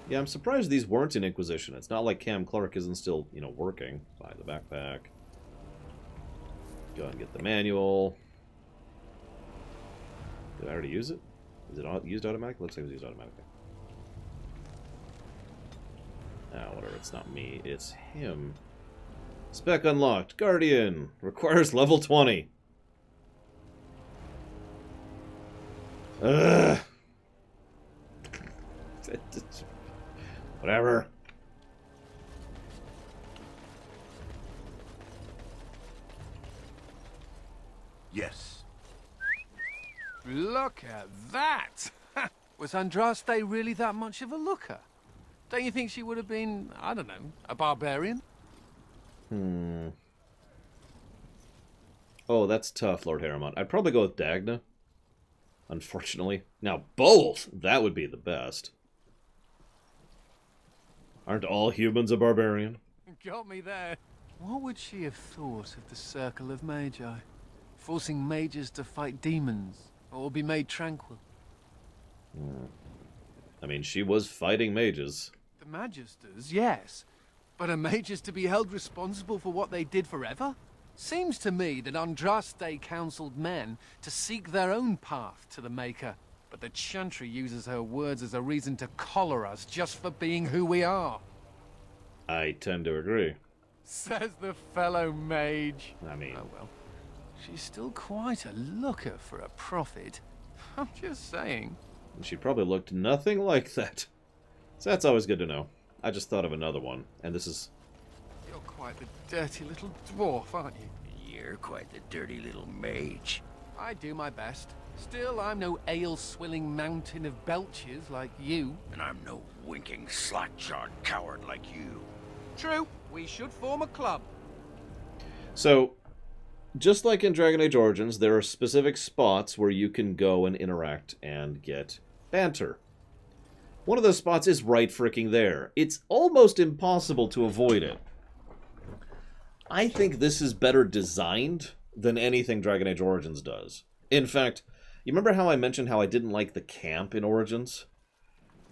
Yeah, I'm surprised these weren't in Inquisition. It's not like Cam Clark isn't still, working. Buy the backpack. Go and get the manual. Did I already use it? Is it used automatically? Looks like it was used automatically. Ah, whatever. It's not me. It's him. Spec unlocked. Guardian. Requires level 20. Ugh. Whatever. Yes. Look at that! Was Andraste really that much of a looker? Don't you think she would have been, I don't know, a barbarian? Oh, that's tough, Lord Harrimont. I'd probably go with Dagna. Unfortunately. Now, both! That would be the best. Aren't all humans a barbarian? Got me there. What would she have thought of the Circle of Magi? Forcing mages to fight demons, or be made tranquil? I mean, she was fighting mages. The Magisters, yes. But are mages to be held responsible for what they did forever? Seems to me that Andraste counseled men to seek their own path to the Maker. But the Chantry uses her words as a reason to collar us just for being who we are. I tend to agree. Says the fellow mage. I mean... Oh well. She's still quite a looker for a prophet. I'm just saying. She probably looked nothing like that. So that's always good to know. I just thought of another one, and this is... You're quite the dirty little dwarf, aren't you? You're quite the dirty little mage. I do my best. Still, I'm no ale-swilling mountain of belches like you. And I'm no winking, slack-jawed coward like you. True. We should form a club. So, just like in Dragon Age Origins, there are specific spots where you can go and interact and get banter. One of those spots is right fricking there. It's almost impossible to avoid it. I think this is better designed than anything Dragon Age Origins does. In fact, you remember how I mentioned how I didn't like the camp in Origins?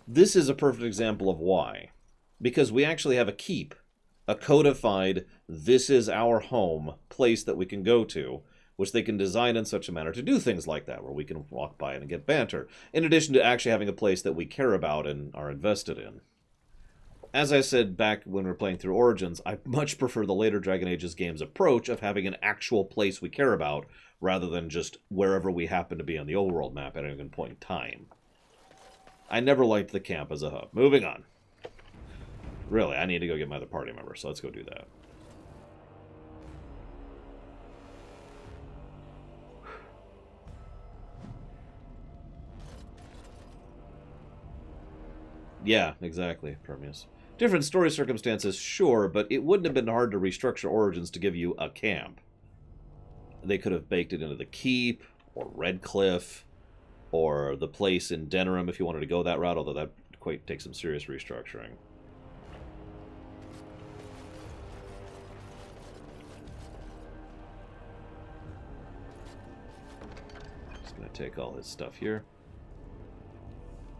This is a perfect example of why. Because we actually have a keep. A codified, this is our home, place that we can go to, which they can design in such a manner to do things like that, where we can walk by it and get banter, in addition to actually having a place that we care about and are invested in. as I said back when we were playing through Origins, I much prefer the later Dragon Ages games approach of having an actual place we care about rather than just wherever we happen to be on the overworld map at any given point in time. I never liked the camp as a hub. Moving on. Really, I need to go get my other party member, so let's go do that. Yeah, exactly, Permius. Different story circumstances, sure, but it wouldn't have been hard to restructure Origins to give you a camp. They could have baked it into the Keep, or Redcliffe, or the place in Denerim if you wanted to go that route, although that quite takes some serious restructuring. Just gonna take all his stuff here.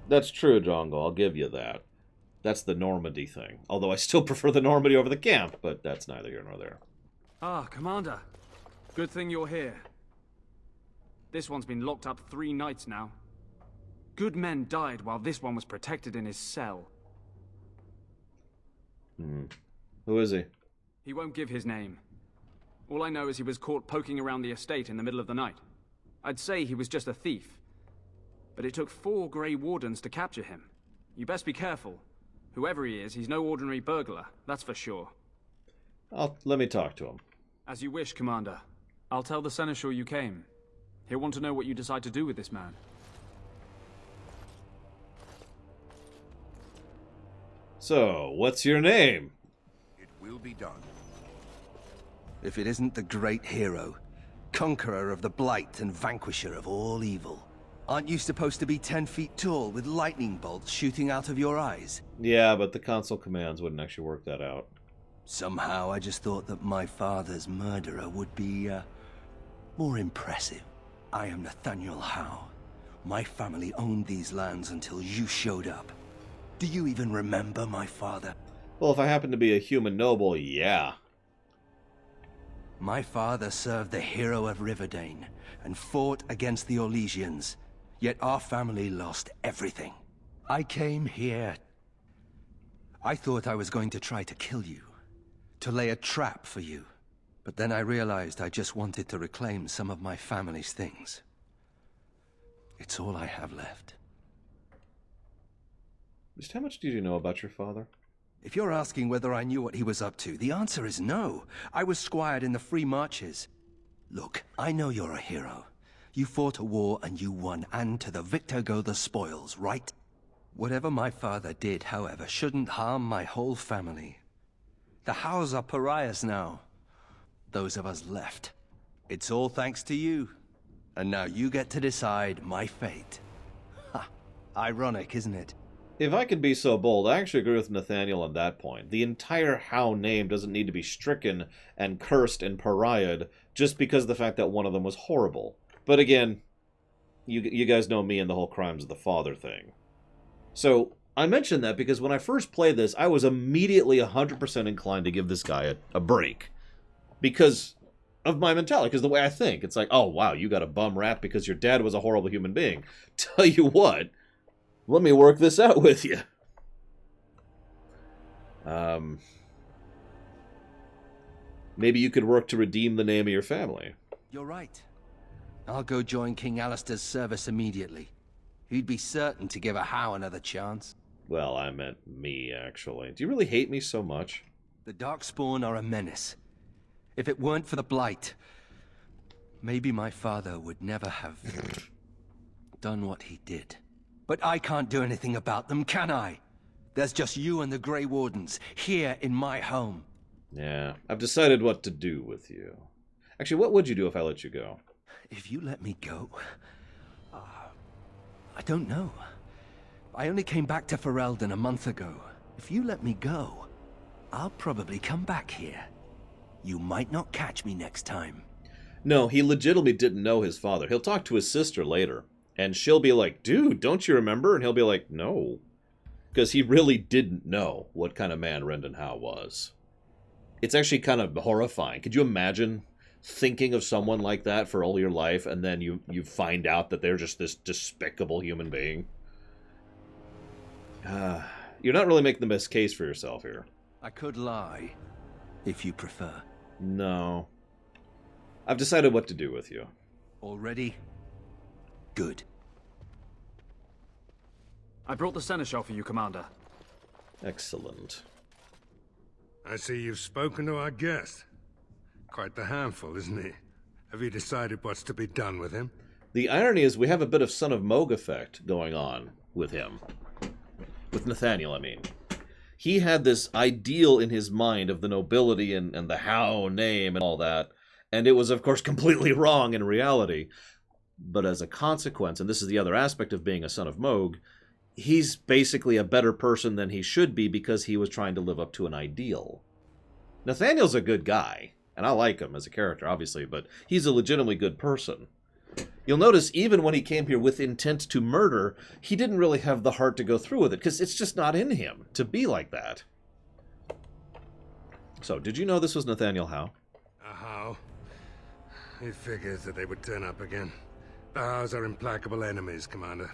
That's true, Drongo, I'll give you that. That's the Normandy thing. Although I still prefer the Normandy over the camp, but that's neither here nor there. Ah, Commander. Good thing you're here. This one's been locked up 3 nights now. Good men died while this one was protected in his cell. Who is he? He won't give his name. All I know is he was caught poking around the estate in the middle of the night. I'd say he was just a thief. But it took 4 Grey Wardens to capture him. You best be careful. Whoever he is, he's no ordinary burglar, that's for sure. Let me talk to him. As you wish, Commander. I'll tell the Seneschal you came. He'll want to know what you decide to do with this man. So, what's your name? It will be done. If it isn't the great hero, conqueror of the Blight and vanquisher of all evil. Aren't you supposed to be 10 feet tall with lightning bolts shooting out of your eyes? Yeah, but the console commands wouldn't actually work that out. Somehow I just thought that my father's murderer would be, more impressive. I am Nathaniel Howe. My family owned these lands until you showed up. Do you even remember my father? Well, if I happen to be a human noble, yeah. My father served the hero of Riverdane and fought against the Orlesians. Yet our family lost everything. I came here. I thought I was going to try to kill you, to lay a trap for you. But then I realized I just wanted to reclaim some of my family's things. It's all I have left. Just how much did you know about your father? If you're asking whether I knew what he was up to, the answer is no. I was squired in the Free Marches. Look, I know you're a hero. You fought a war and you won, and to the victor go the spoils, right? Whatever my father did, however, shouldn't harm my whole family. The Howes are pariahs now. Those of us left. It's all thanks to you. And now you get to decide my fate. Ha! Ironic, isn't it? If I could be so bold, I actually agree with Nathaniel on that point. The entire Howe name doesn't need to be stricken and cursed and pariahed just because of the fact that one of them was horrible. But again, you guys know me and the whole crimes of the father thing. So, I mentioned that because when I first played this, I was immediately 100% inclined to give this guy a break. Because of my mentality, because the way I think. It's like, oh wow, you got a bum rap because your dad was a horrible human being. Tell you what, let me work this out with you. Maybe you could work to redeem the name of your family. You're right. I'll go join King Alistair's service immediately. He'd be certain to give a Howe another chance. Well, I meant me, actually. Do you really hate me so much? The Darkspawn are a menace. If it weren't for the Blight, maybe my father would never have done what he did. But I can't do anything about them, can I? There's just you and the Grey Wardens, here in my home. Yeah, I've decided what to do with you. Actually, what would you do if I let you go? If you let me go... I don't know. I only came back to Ferelden a month ago. If you let me go, I'll probably come back here. You might not catch me next time. No, he legitimately didn't know his father. He'll talk to his sister later, and she'll be like, dude, don't you remember? And he'll be like, no. Because he really didn't know what kind of man Rendon Howe was. It's actually kind of horrifying. Could you imagine thinking of someone like that for all your life, and then you find out that they're just this despicable human being? You're not really making the best case for yourself here. I could lie, if you prefer. No. I've decided what to do with you. Already? Good. I brought the seneschal for you, Commander. Excellent. I see you've spoken to our guest. Quite the handful, isn't he? Have you decided what's to be done with him? The irony is we have a bit of Son of Moog effect going on with him. With Nathaniel, I mean. He had this ideal in his mind of the nobility and the Howe name and all that, and it was, of course, completely wrong in reality. But as a consequence, and this is the other aspect of being a Son of Moog, he's basically a better person than he should be because he was trying to live up to an ideal. Nathaniel's a good guy, and I like him as a character, obviously, but he's a legitimately good person. You'll notice even when he came here with intent to murder, he didn't really have the heart to go through with it, because it's just not in him to be like that. So, did you know this was Nathaniel Howe? A Howe? It figures that they would turn up again. The Howes are implacable enemies, Commander.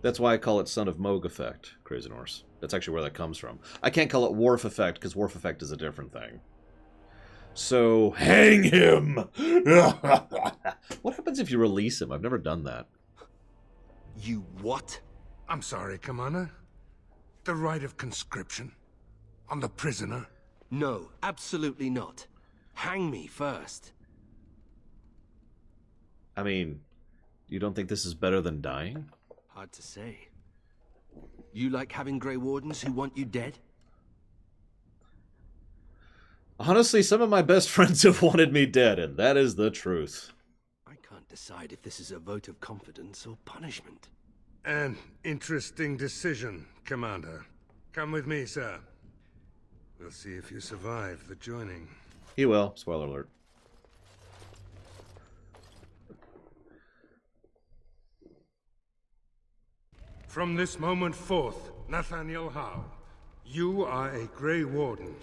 That's why I call it Son of Moog effect, Crazy Norse. That's actually where that comes from. I can't call it Worf effect, because Worf effect is a different thing. So, hang him! What happens if you release him? I've never done that. You what? I'm sorry, Commander. The right of conscription? On the prisoner? No, absolutely not. Hang me first. I mean, you don't think this is better than dying? Hard to say. You like having Grey Wardens who want you dead? Honestly, some of my best friends have wanted me dead, and that is the truth. I can't decide if this is a vote of confidence or punishment. An interesting decision, Commander. Come with me, sir. We'll see if you survive the joining. He will. Spoiler alert. From this moment forth, Nathaniel Howe, you are a Grey Warden.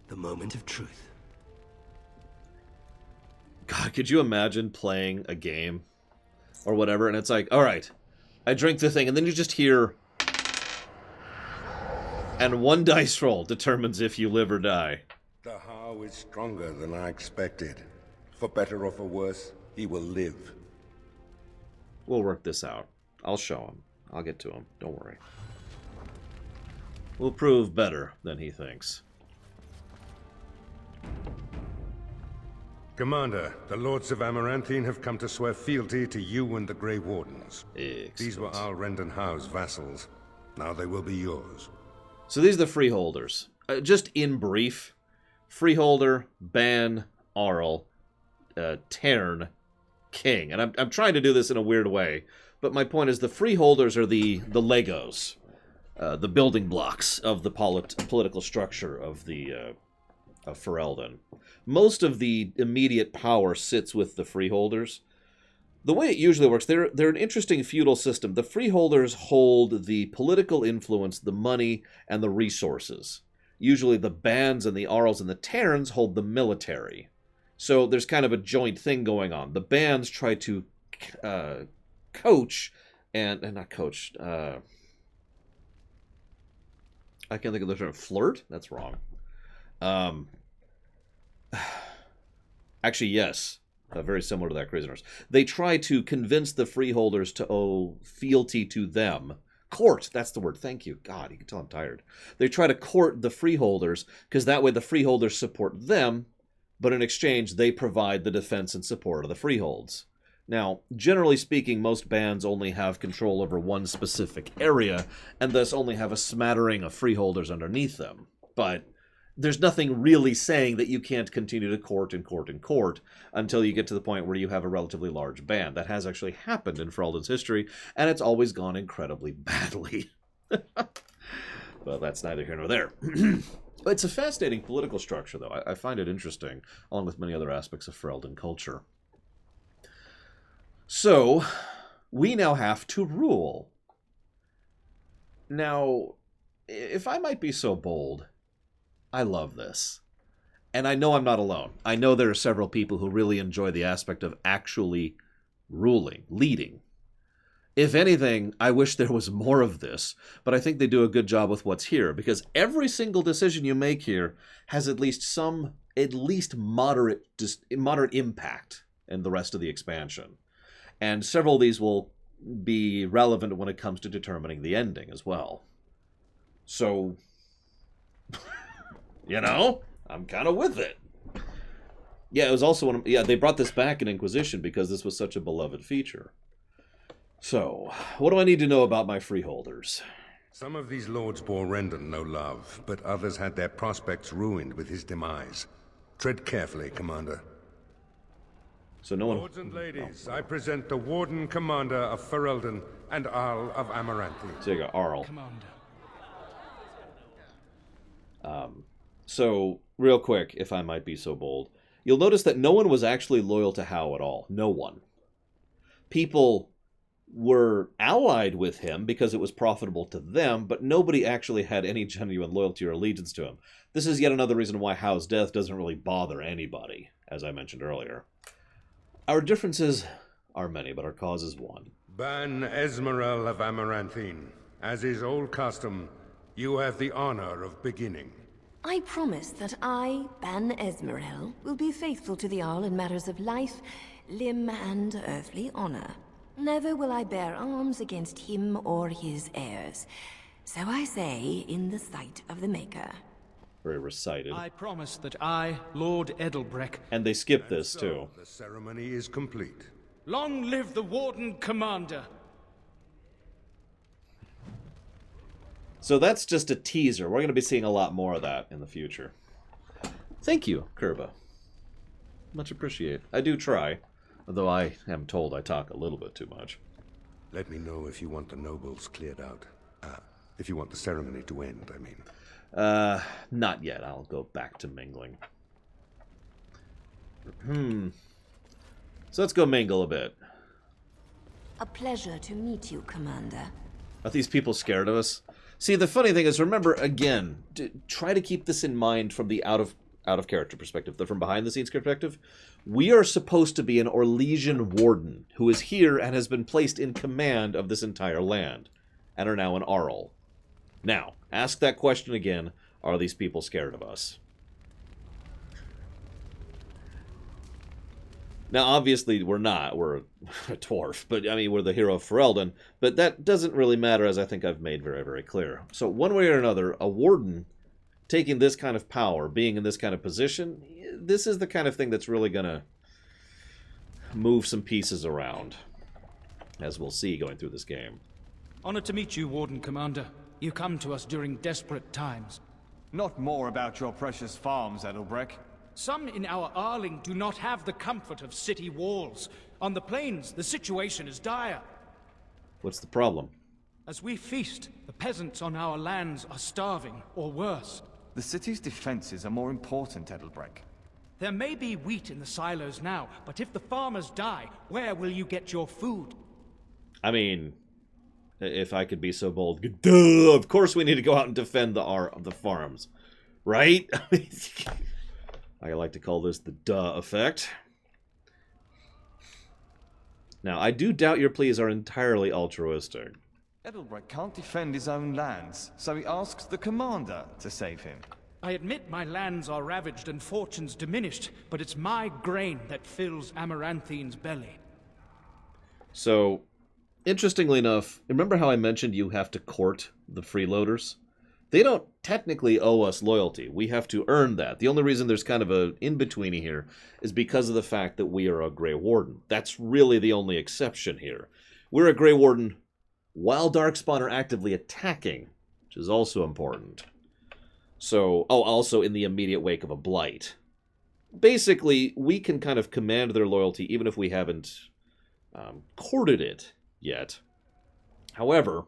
The moment of truth. God, could you imagine playing a game or whatever, and it's like, all right, I drink the thing, and then you just hear, and one dice roll determines if you live or die. The Howe is stronger than I expected. For better or for worse, he will live. We'll work this out. I'll show him. I'll get to him. Don't worry. We'll prove better than he thinks. Commander, the Lords of Amaranthine have come to swear fealty to you and the Grey Wardens. Excellent. These were Alrend Howe's vassals. Now they will be yours. So these are the freeholders. Just in brief, freeholder, Ban, Arl, Tern, King. And I'm trying to do this in a weird way, but my point is the freeholders are the Legos, the building blocks of the political structure of the of Ferelden. Most of the immediate power sits with the freeholders. The way it usually works, they're an interesting feudal system. The freeholders hold the political influence, the money, and the resources. Usually the Bans and the Arls and the Terns hold the military. So there's kind of a joint thing going on. The Bans try to coach, and not coach, I can't think of the term, flirt? That's wrong. Actually, yes. Very similar to that, Crazy Norse. They try to convince the freeholders to owe fealty to them. Court, that's the word. Thank you. God, you can tell I'm tired. They try to court the freeholders, because that way the freeholders support them, but in exchange, they provide the defense and support of the freeholds. Now, generally speaking, most bands only have control over one specific area, and thus only have a smattering of freeholders underneath them. But there's nothing really saying that you can't continue to court and court and court until you get to the point where you have a relatively large band. That has actually happened in Ferelden's history, and it's always gone incredibly badly. Well, that's neither here nor there. It's a fascinating political structure, though. I find it interesting, along with many other aspects of Ferelden culture. So, we now have to rule. Now, if I might be so bold, I love this. And I know I'm not alone. I know there are several people who really enjoy the aspect of actually ruling, leading. If anything, I wish there was more of this, but I think they do a good job with what's here, because every single decision you make here has at least moderate impact in the rest of the expansion. And several of these will be relevant when it comes to determining the ending as well. So, you know, I'm kind of with it. Yeah, it was also they brought this back in Inquisition because this was such a beloved feature. So, what do I need to know about my freeholders? Some of these lords bore Rendon no love, but others had their prospects ruined with his demise. Tread carefully, Commander. So no one... Lords and ladies, I present the Warden Commander of Ferelden and Arl of Amaranthi. So you got Arl. So, real quick, if I might be so bold, you'll notice that no one was actually loyal to Howe at all. No one. People were allied with him because it was profitable to them, but nobody actually had any genuine loyalty or allegiance to him. This is yet another reason why Howe's death doesn't really bother anybody, as I mentioned earlier. Our differences are many, but our cause is one. Ban Esmerel of Amaranthine, as is old custom, you have the honor of beginning. I promise that I, Ban Esmerel, will be faithful to the Arl in matters of life, limb, and earthly honor. Never will I bear arms against him or his heirs. So I say, in the sight of the Maker. Very recited. I promise that I, Lord Edelbreck... And they skip this, too. The ceremony is complete. Long live the Warden Commander! So that's just a teaser. We're going to be seeing a lot more of that in the future. Thank you, Kerba. Much appreciated. I do try. Although I am told I talk a little bit too much. Let me know if you want the nobles cleared out. If you want the ceremony to end, I mean. Not yet. I'll go back to mingling. So let's go mingle a bit. A pleasure to meet you, Commander. Are these people scared of us? See, the funny thing is, remember, again, try to keep this in mind from the out of character perspective, the from behind the scenes perspective. We are supposed to be an Orlesian warden who is here and has been placed in command of this entire land, and are now an Arl. Now, ask that question again. Are these people scared of us? Now, obviously, we're not. We're a dwarf. But, I mean, we're the hero of Ferelden. But that doesn't really matter, as I think I've made very, very clear. So, one way or another, a warden taking this kind of power, being in this kind of position, this is the kind of thing that's really going to move some pieces around, as we'll see going through this game. Honored to meet you, Warden Commander. You come to us during desperate times. Not more about your precious farms, Edelbreck. Some in our Arling do not have the comfort of city walls. On the plains, the situation is dire. What's the problem? As we feast, the peasants on our lands are starving, or worse. The city's defenses are more important, Edelbreck. There may be wheat in the silos now, but if the farmers die, where will you get your food? I mean, if I could be so bold, duh, of course we need to go out and defend the farms, right? I like to call this the duh effect. Now, I do doubt your pleas are entirely altruistic. Edelbreck can't defend his own lands, so he asks the commander to save him. I admit my lands are ravaged and fortunes diminished, but it's my grain that fills Amaranthine's belly. So, interestingly enough, remember how I mentioned you have to court the freeloaders? They don't technically owe us loyalty. We have to earn that. The only reason there's kind of a in-betweeny here is because of the fact that we are a Grey Warden. That's really the only exception here. We're a Grey Warden while Darkspawn are actively attacking, which is also important. So, also in the immediate wake of a blight. Basically, we can kind of command their loyalty even if we haven't courted it yet. However,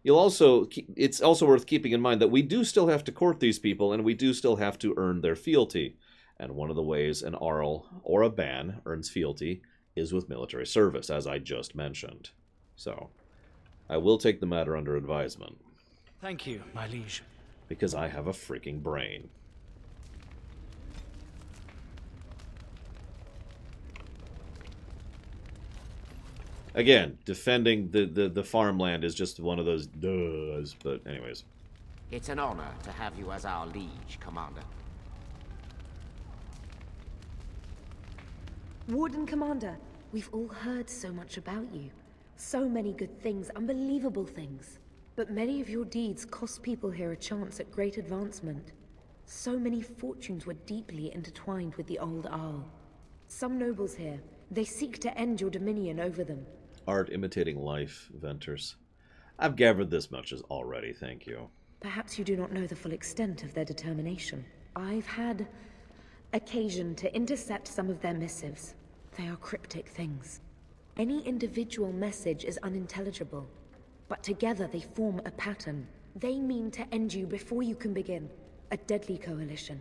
it's also worth keeping in mind that we do still have to court these people, and we do still have to earn their fealty. And one of the ways an Arl or a Ban earns fealty is with military service, as I just mentioned. So, I will take the matter under advisement. Thank you, my liege. Because I have a freaking brain. Again, defending the farmland is just one of those duhs, but anyways. It's an honor to have you as our liege, Commander. Warden Commander, we've all heard so much about you. So many good things, unbelievable things. But many of your deeds cost people here a chance at great advancement. So many fortunes were deeply intertwined with the old Arl. Some nobles here, they seek to end your dominion over them. Art imitating life, Venters. I've gathered this much as already, thank you. Perhaps you do not know the full extent of their determination. I've had occasion to intercept some of their missives. They are cryptic things. Any individual message is unintelligible, but together they form a pattern. They mean to end you before you can begin. A deadly coalition.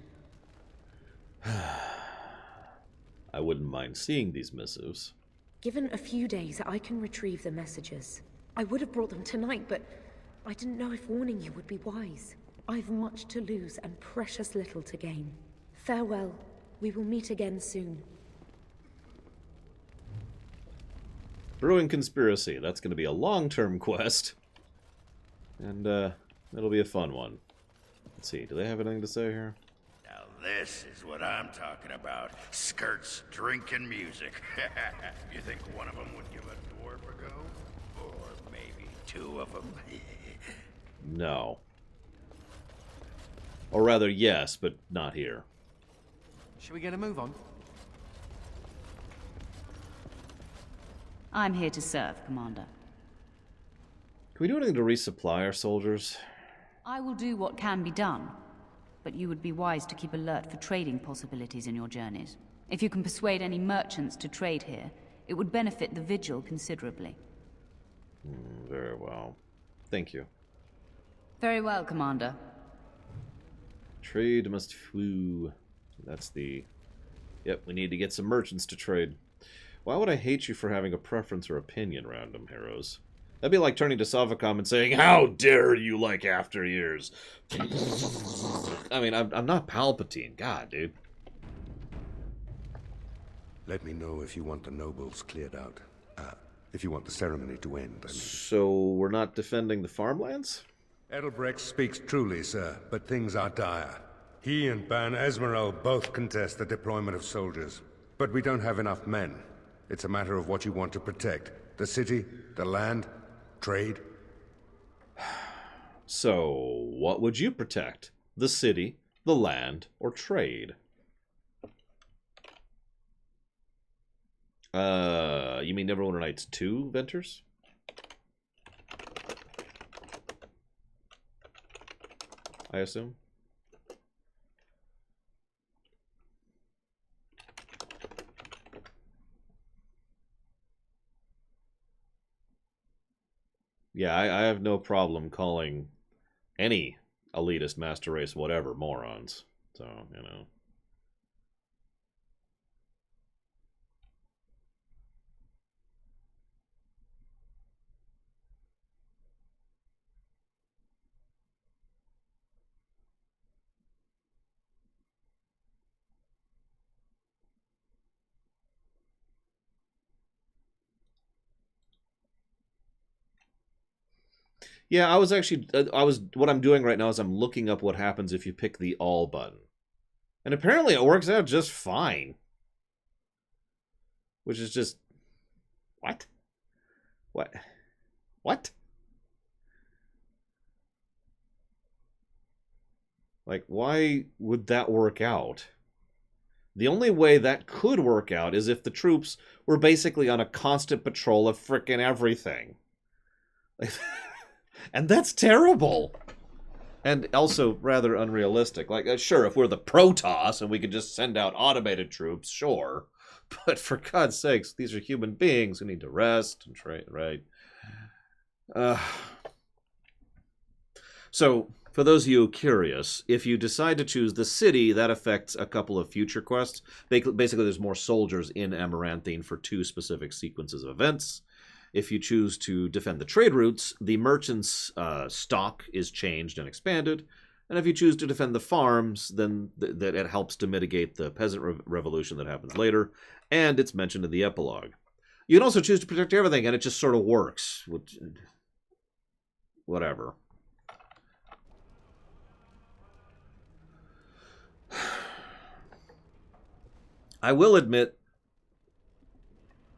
I wouldn't mind seeing these missives. Given a few days, I can retrieve the messages. I would have brought them tonight, but I didn't know if warning you would be wise. I've much to lose and precious little to gain. Farewell. We will meet again soon. Brewing Conspiracy. That's going to be a long-term quest. And, it'll be a fun one. Let's see, do they have anything to say here? Now this is what I'm talking about. Skirts, drinking music. You think one of them would give a dwarf a go? Or maybe two of them? No. Or rather, yes, but not here. Should we get a move on? I'm here to serve, Commander. Can we do anything to resupply our soldiers? I will do what can be done, but you would be wise to keep alert for trading possibilities in your journeys. If you can persuade any merchants to trade here, it would benefit the Vigil considerably. Very well. Thank you. Very well, Commander. Trade must flew. That's the... Yep, we need to get some merchants to trade. Why would I hate you for having a preference or opinion, random heroes? That'd be like turning to Sovicom and saying, "How dare you like after years?" I mean, I'm not Palpatine. God, dude. Let me know if you want the nobles cleared out. If you want the ceremony to end, I mean. So, we're not defending the farmlands? Edelbrecht speaks truly, sir, but things are dire. He and Ban Esmeralda both contest the deployment of soldiers. But we don't have enough men. It's a matter of what you want to protect. The city, the land, trade. So, what would you protect? The city, the land, or trade? You mean Neverwinter Nights 2, Venters? I assume? Yeah, I have no problem calling any elitist master race whatever morons. So, you know. Yeah, I was actually, what I'm doing right now is I'm looking up what happens if you pick the all button. And apparently it works out just fine. Which is just, what? What? What? Like, why would that work out? The only way that could work out is if the troops were basically on a constant patrol of frickin' everything. Like, and that's terrible. And also rather unrealistic. Like, sure, if we're the Protoss and we could just send out automated troops, sure. But for God's sakes, these are human beings who need to rest and train, right? So, for those of you curious, if you decide to choose the city, that affects a couple of future quests. Basically, there's more soldiers in Amaranthine for 2 specific sequences of events. If you choose to defend the trade routes, the merchant's stock is changed and expanded. And if you choose to defend the farms, then that it helps to mitigate the peasant revolution that happens later. And it's mentioned in the epilogue. You can also choose to protect everything, and it just sort of works. Whatever. I will admit,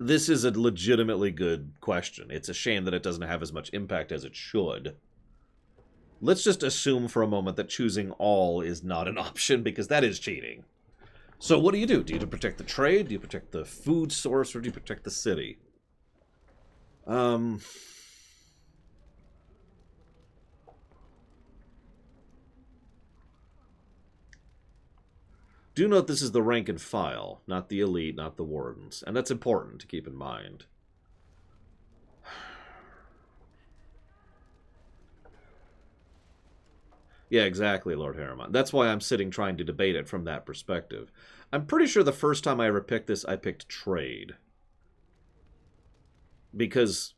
this is a legitimately good question. It's a shame that it doesn't have as much impact as it should. Let's just assume for a moment that choosing all is not an option, because that is cheating. So what do? Do you protect the trade? Do you protect the food source? Or do you protect the city? Do note this is the rank and file, not the elite, not the wardens. And that's important to keep in mind. Yeah, exactly, Lord Harriman. That's why I'm sitting trying to debate it from that perspective. I'm pretty sure the first time I ever picked this, I picked trade. Because,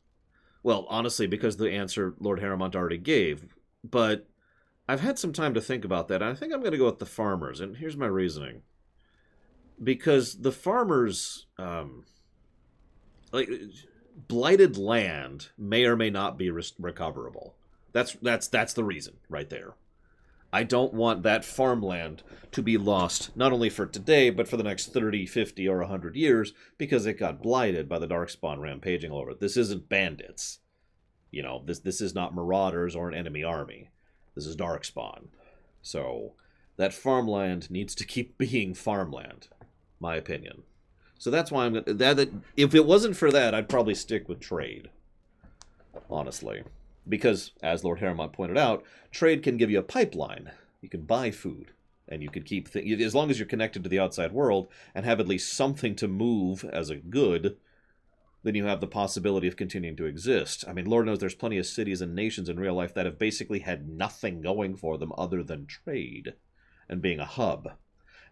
well, honestly, because the answer Lord Harriman already gave. But I've had some time to think about that, and I think I'm going to go with the farmers, and here's my reasoning. Because the farmers, like, blighted land may or may not be recoverable. That's the reason right there. I don't want that farmland to be lost, not only for today, but for the next 30, 50, or 100 years, because it got blighted by the Darkspawn rampaging all over it. This isn't bandits. You know, this is not marauders or an enemy army. This is Darkspawn. So, that farmland needs to keep being farmland, my opinion. So that's why I'm going to... If it wasn't for that, I'd probably stick with trade. Honestly. Because, as Lord Harriman pointed out, trade can give you a pipeline. You can buy food. And you can keep... as long as you're connected to the outside world and have at least something to move as a good, then you have the possibility of continuing to exist. I mean, Lord knows there's plenty of cities and nations in real life that have basically had nothing going for them other than trade and being a hub.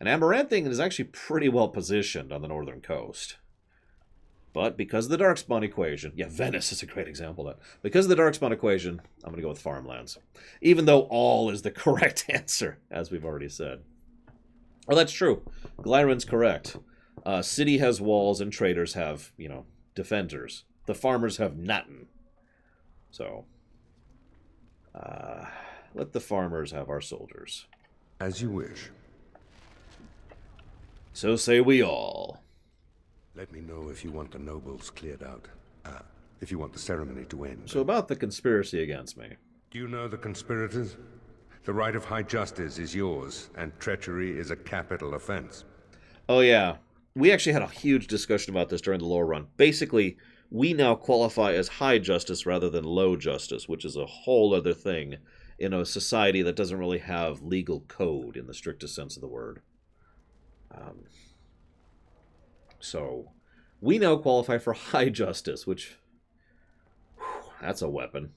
And Amaranthine is actually pretty well positioned on the northern coast. But because of the Darkspawn equation... Yeah, Venice is a great example of that. Because of the Darkspawn equation, I'm going to go with farmlands. Even though all is the correct answer, as we've already said. Oh, that's true. Glyron's correct. City has walls and traders have, you know, defenders. The farmers have nothing. So, let the farmers have our soldiers. As you wish. So say we all. Let me know if you want the nobles cleared out. If you want the ceremony to end. So about the conspiracy against me. Do you know the conspirators? The right of high justice is yours, and treachery is a capital offense. Oh yeah. We actually had a huge discussion about this during the lore run. Basically, we now qualify as high justice rather than low justice, which is a whole other thing in a society that doesn't really have legal code in the strictest sense of the word. So, we now qualify for high justice, which, that's a weapon.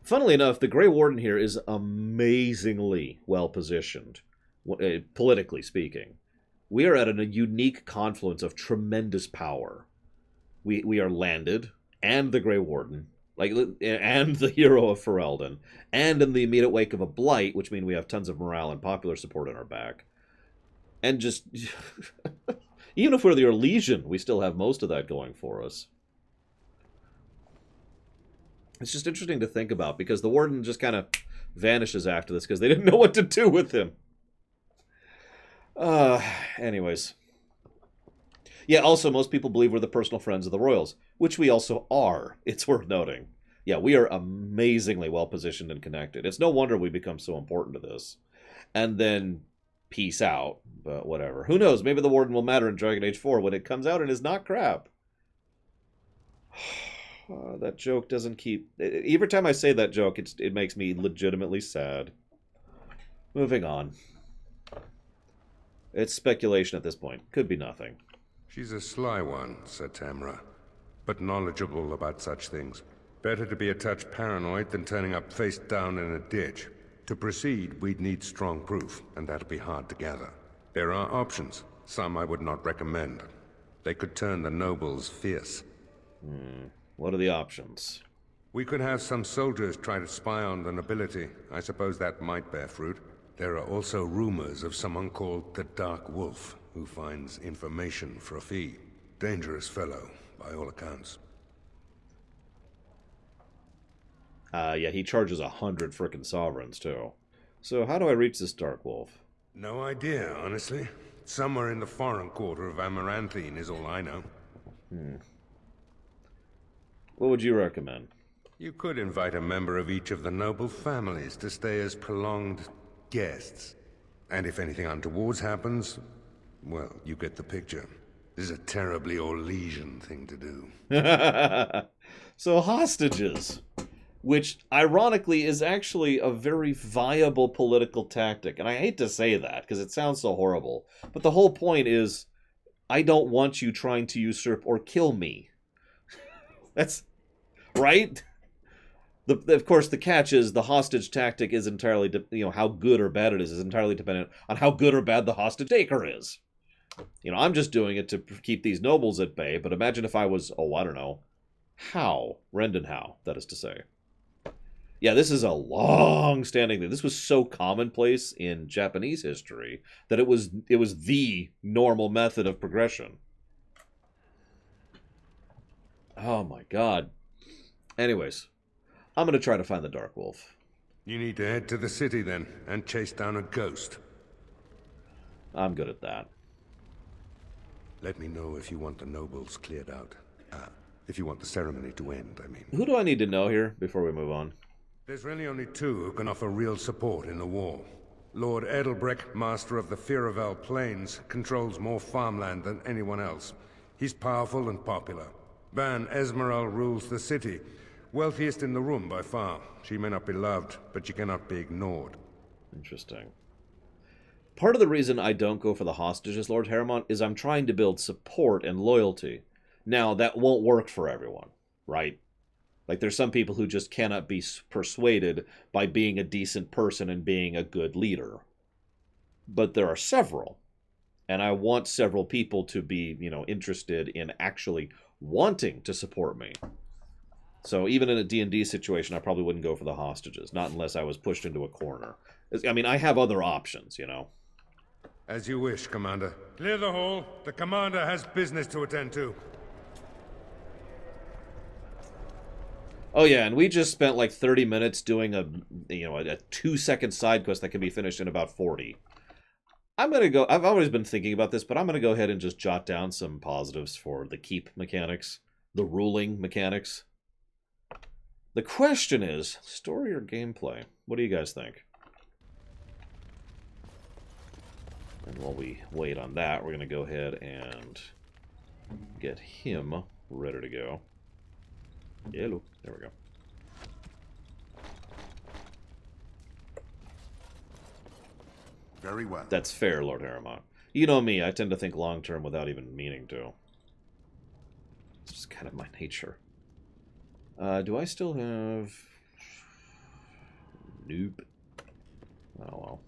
Funnily enough, the Grey Warden here is amazingly well-positioned, politically speaking. We are at a unique confluence of tremendous power. We are landed, and the Grey Warden, and the hero of Ferelden, and in the immediate wake of a blight, which means we have tons of morale and popular support on our back. And just... even if we're the Orlesian, we still have most of that going for us. It's just interesting to think about, because the Warden just kind of vanishes after this, because they didn't know what to do with him. Anyways. Yeah, also, most people believe we're the personal friends of the royals, which we also are. It's worth noting. Yeah, we are amazingly well-positioned and connected. It's no wonder we become so important to this. And then... peace out, but whatever. Who knows? Maybe the Warden will matter in Dragon Age 4 when it comes out and is not crap. That joke doesn't keep... Every time I say that joke, it makes me legitimately sad. Moving on. It's speculation at this point. Could be nothing. She's a sly one, said Tamra, but knowledgeable about such things. Better to be a touch paranoid than turning up face down in a ditch. To proceed, we'd need strong proof, and that'll be hard to gather. There are options, some I would not recommend. They could turn the nobles fierce. What are the options? We could have some soldiers try to spy on the nobility. I suppose that might bear fruit. There are also rumors of someone called the Dark Wolf, who finds information for a fee. Dangerous fellow, by all accounts. Yeah, he charges 100 frickin' sovereigns, too. So how do I reach this Dark Wolf? No idea, honestly. Somewhere in the foreign quarter of Amaranthine is all I know. What would you recommend? You could invite a member of each of the noble families to stay as prolonged guests. And if anything untoward happens, well, you get the picture. This is a terribly Orlesian thing to do. So hostages, which ironically is actually a very viable political tactic. And I hate to say that because it sounds so horrible. But the whole point is, I don't want you trying to usurp or kill me. That's right. Of course, the catch is the hostage tactic is entirely, how good or bad it is entirely dependent on how good or bad the hostage taker is. I'm just doing it to keep these nobles at bay, but imagine if I was, I don't know, Rendon Howe, that is to say. Yeah, this is a long-standing thing. This was so commonplace in Japanese history that it was the normal method of progression. Oh my god. Anyways, I'm going to try to find the Dark Wolf. You need to head to the city then, and chase down a ghost. I'm good at that. Let me know if you want the nobles cleared out. If you want the ceremony to end, I mean. Who do I need to know here before we move on? There's really only two who can offer real support in the war. Lord Edelbreck, master of the Firavel Plains, controls more farmland than anyone else. He's powerful and popular. Ban Esmeralda rules the city. Wealthiest in the room by far. She may not be loved, but she cannot be ignored. Interesting. Part of the reason I don't go for the hostages, Lord Harrimont, is I'm trying to build support and loyalty. Now, that won't work for everyone, right? Like, there's some people who just cannot be persuaded by being a decent person and being a good leader. But there are several. And I want several people to be, interested in actually wanting to support me. So even in a D&D situation, I probably wouldn't go for the hostages. Not unless I was pushed into a corner. I mean, I have other options, As you wish, Commander. Clear the hall. The Commander has business to attend to. Oh yeah, and we just spent like 30 minutes doing a 2-second side quest that can be finished in about 40. I'm going to go, I've always been thinking about this, but I'm going to go ahead and just jot down some positives for the keep mechanics, the ruling mechanics. The question is, story or gameplay? What do you guys think? And while we wait on that, we're going to go ahead and get him ready to go. Hello. There we go. Very well. That's fair, Lord Harrimont. You know me, I tend to think long-term without even meaning to. It's just kind of my nature. Do I still have... Nope. Oh, well.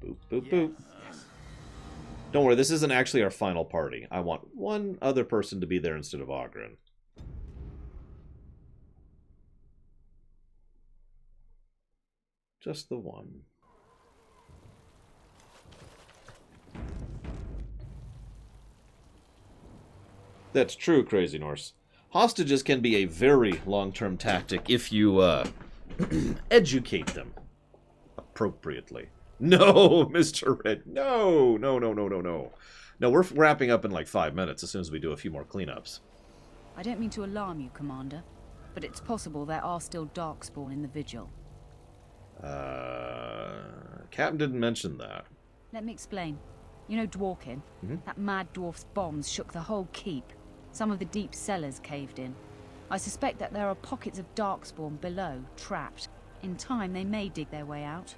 Boop, boop, boop. Don't worry, this isn't actually our final party. I want one other person to be there instead of Oghren. Just the one. That's true, Crazy Norse. Hostages can be a very long-term tactic if you, educate them appropriately. No, Mr. Red. No. No, we're wrapping up in like 5 minutes as soon as we do a few more cleanups. I don't mean to alarm you, Commander, but it's possible there are still Darkspawn in the Vigil. Captain didn't mention that. Let me explain. You know Dworkin? That mad dwarf's bombs shook the whole keep. Some of the deep cellars caved in. I suspect that there are pockets of Darkspawn below, trapped. In time, they may dig their way out.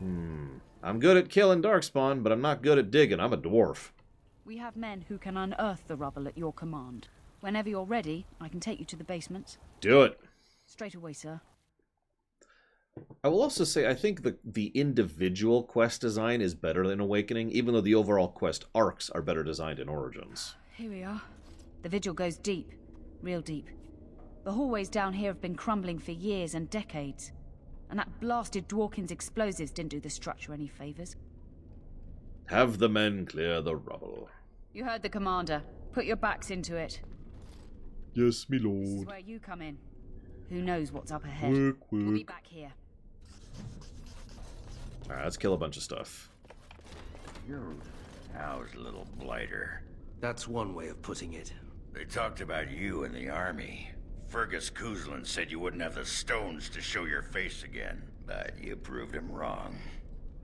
I'm good at killing Darkspawn, but I'm not good at digging. I'm a dwarf. We have men who can unearth the rubble at your command. Whenever you're ready, I can take you to the basement. Do it. Straight away, sir. I will also say I think the individual quest design is better than Awakening, even though the overall quest arcs are better designed in Origins. Here we are. The Vigil goes deep. Real deep. The hallways down here have been crumbling for years and decades. And that blasted Dworkin's explosives didn't do the structure any favors. Have the men clear the rubble. You heard the commander. Put your backs into it. Yes, me This is lord. where you come in. Who knows what's up ahead? Work, We'll be work. back here. Alright, let's kill a bunch of stuff. How's little blighter? That's one way of putting it. They talked about you in the army. Fergus Kuzlin said you wouldn't have the stones to show your face again, but you proved him wrong.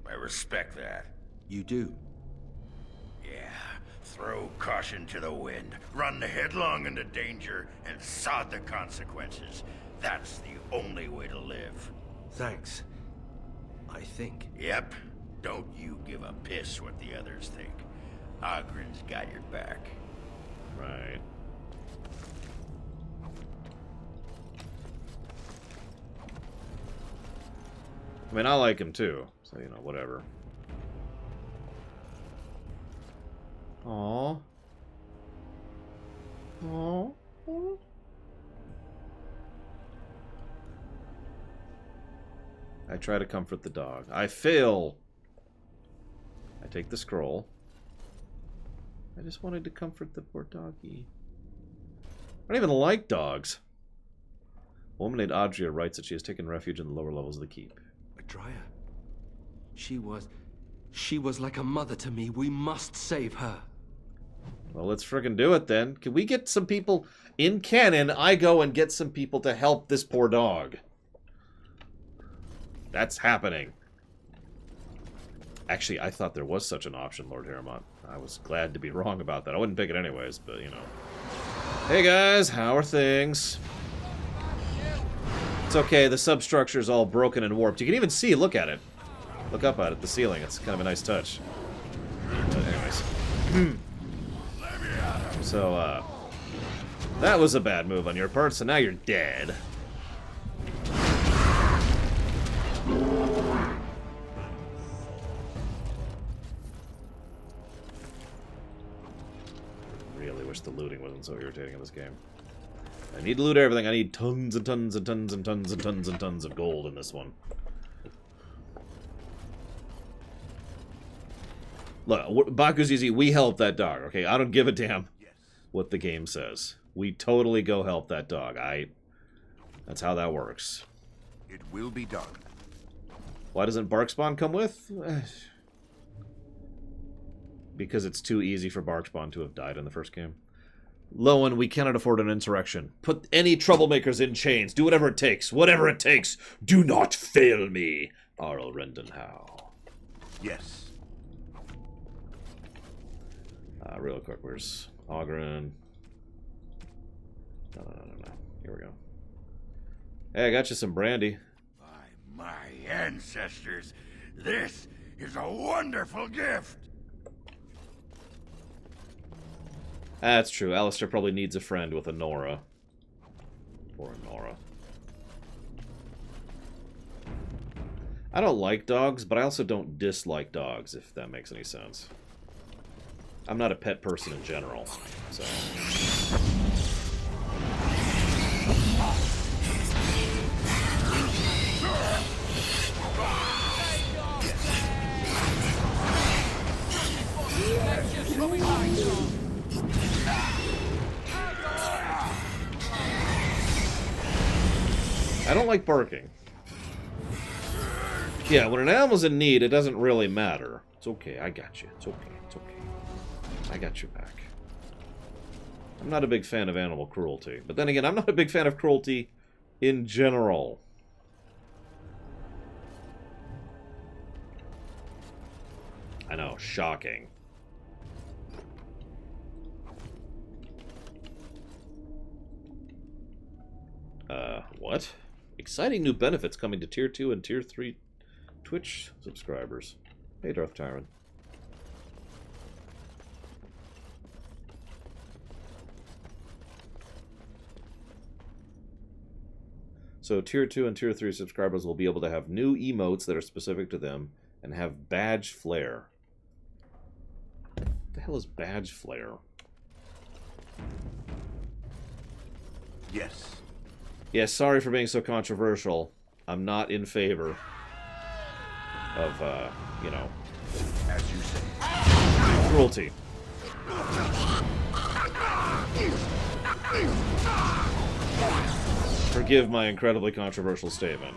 I respect that. You do? Yeah. Throw caution to the wind, run headlong into danger, and sod the consequences. That's the only way to live. Thanks. I think. Yep. Don't you give a piss what the others think. Ogren's got your back. Right. I mean, I like him too, so, you know, whatever. Aww. Aww. I try to comfort the dog. I fail! I take the scroll. I just wanted to comfort the poor doggy. I don't even like dogs. Woman named Adria writes that she has taken refuge in the lower levels of the keep. Adria. She was like a mother to me. We must save her. Well, let's friggin' do it then. Can we get some people in canon? I go and get some people to help this poor dog. That's happening. Actually, I thought there was such an option, Lord Harrimont. I was glad to be wrong about that. I wouldn't pick it anyways, but, you know. Hey guys, how are things? It's okay, the substructure's all broken and warped. You can even see, look at it. Look up at it, the ceiling. It's kind of a nice touch. But anyways. So, that was a bad move on your part, so now you're dead. Really wish the looting wasn't so irritating in this game. I need to loot everything. I need tons and tons and tons and tons and tons and tons of gold in this one. Look, Baku's we help that dog, okay? I don't give a damn what the game says. We totally go help that dog. That's how that works. It will be done. Why doesn't Barkspawn come with? Because it's too easy for Barkspawn to have died in the first game. Lowen, we cannot afford an insurrection. Put any troublemakers in chains. Do whatever it takes. Whatever it takes. Do not fail me, Arl Rendenhow. Yes. Real quick, where's Ogren? No. Here we go. Hey, I got you some brandy. By my ancestors, this is a wonderful gift. That's true. Alistair probably needs a friend with a Nora. Or a Nora. I don't like dogs, but I also don't dislike dogs, if that makes any sense. I'm not a pet person in general, so... I don't like barking. Yeah, when an animal's in need, it doesn't really matter. It's okay, I got you. It's okay, it's okay. I got your back. I'm not a big fan of animal cruelty. But then again, I'm not a big fan of cruelty in general. I know, shocking. What? Exciting new benefits coming to Tier 2 and Tier 3 Twitch subscribers. Hey, Darth Tyrant. So Tier 2 and Tier 3 subscribers will be able to have new emotes that are specific to them and have badge flare. What the hell is badge flare? Yes. Yeah, sorry for being so controversial. I'm not in favor of, you know... As you say. cruelty. Forgive my incredibly controversial statement.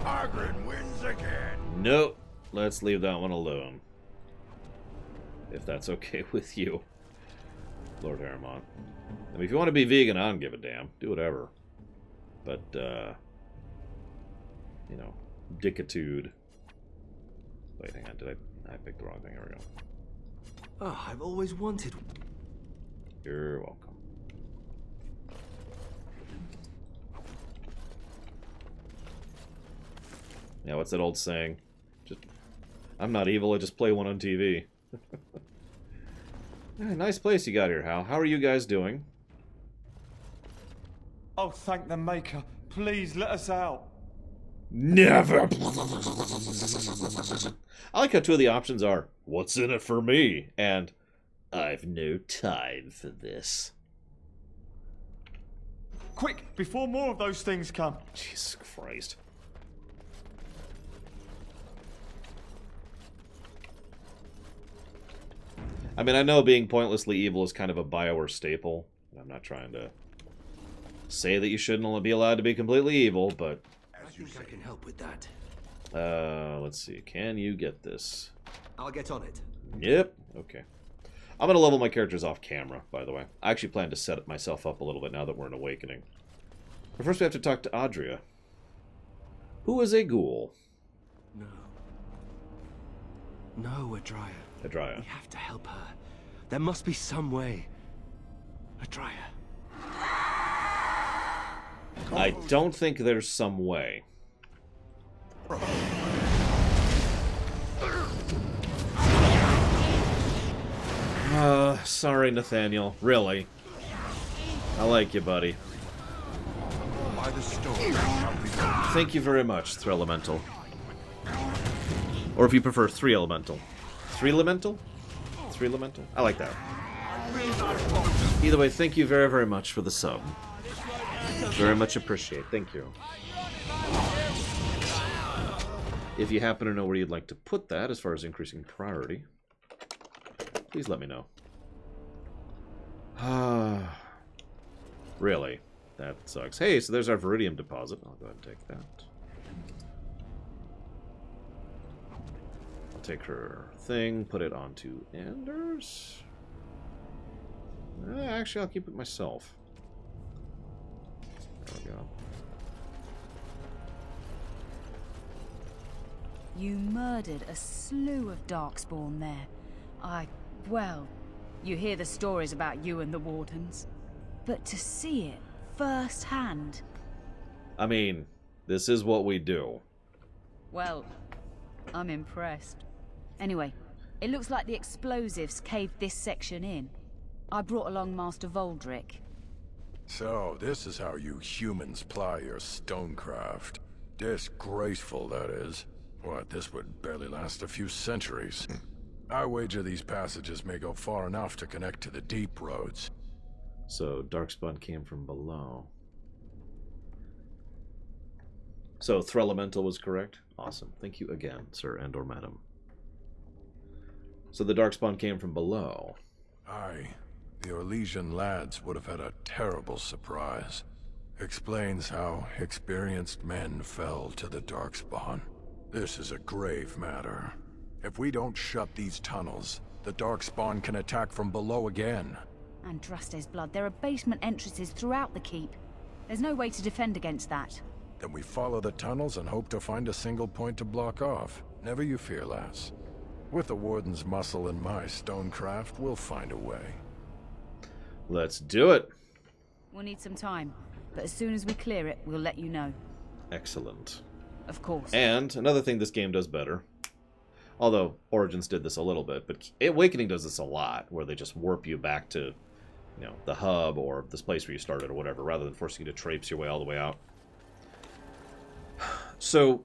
Argren wins again. Nope. Let's leave that one alone. If that's okay with you, Lord Harrimont. I mean, if you want to be vegan, I don't give a damn. Do whatever. But, you know, dickitude. Wait, hang on. Did I picked the wrong thing. Here we go. Oh, I've always wanted. You're welcome. Yeah, what's that old saying? I'm not evil, I just play one on TV. Yeah, nice place you got here, Hal. How are you guys doing? Oh, thank the Maker. Please, let us out. Never! I like how two of the options are, what's in it for me? And, I've no time for this. Quick, before more of those things come. Jesus Christ. I mean, I know being pointlessly evil is kind of a BioWare staple. I'm not trying to say that you shouldn't only be allowed to be completely evil, but... I think I can help with that. Let's see. Can you get this? I'll get on it. Yep. Okay. I'm going to level my characters off camera, by the way. I actually plan to set myself up a little bit now that we're in Awakening. But first we have to talk to Adria, who is a ghoul. No. No, Adria. Adria. We have to help her. There must be some way. Adria. I don't think there's some way. Sorry, Nathaniel. Really. I like you, buddy. By the stone. Thank you very much, Threlemental. Or if you prefer, Three Elemental. Three Elemental? Three Elemental? I like that. Either way, thank you very, very much for the sub. Very much appreciate. Thank you. If you happen to know where you'd like to put that as far as increasing priority, please let me know. Really? That sucks. Hey, so there's our Viridium deposit. I'll go ahead and take that. I'll take her thing, put it onto Anders. Actually, I'll keep it myself. There we go. You murdered a slew of Darkspawn there. Well, you hear the stories about you and the Wardens. But to see it firsthand... I mean, this is what we do. Well, I'm impressed. Anyway, it looks like the explosives caved this section in. I brought along Master Voldrick. So, this is how you humans ply your stonecraft. Disgraceful, that is. What, this would barely last a few centuries. I wager these passages may go far enough to connect to the deep roads. So, Darkspawn came from below. So, Threlemental was correct? Awesome. Thank you again, sir and or madam. So the Darkspawn came from below. Aye. The Orlesian lads would have had a terrible surprise. Explains how experienced men fell to the Darkspawn. This is a grave matter. If we don't shut these tunnels, the Darkspawn can attack from below again. Andraste's blood. There are basement entrances throughout the keep. There's no way to defend against that. Then we follow the tunnels and hope to find a single point to block off. Never you fear, lass. With the Warden's muscle and my stonecraft, we'll find a way. Let's do it. We'll need some time, but as soon as we clear it, we'll let you know. Excellent. Of course. And another thing this game does better, although Origins did this a little bit, but Awakening does this a lot, where they just warp you back to, you know, the hub or this place where you started or whatever, rather than forcing you to traipse your way all the way out. So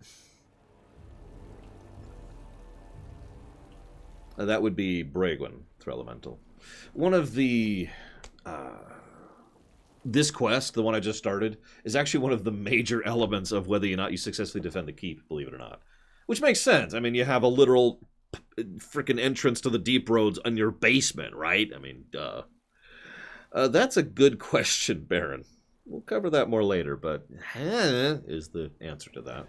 that would be Braegwyn. Elemental. One of the... this quest, the one I just started, is actually one of the major elements of whether or not you successfully defend the keep, believe it or not. Which makes sense. I mean, you have a literal freaking entrance to the deep roads on your basement, right? I mean, duh. That's a good question, Baron. We'll cover that more later, but is the answer to that.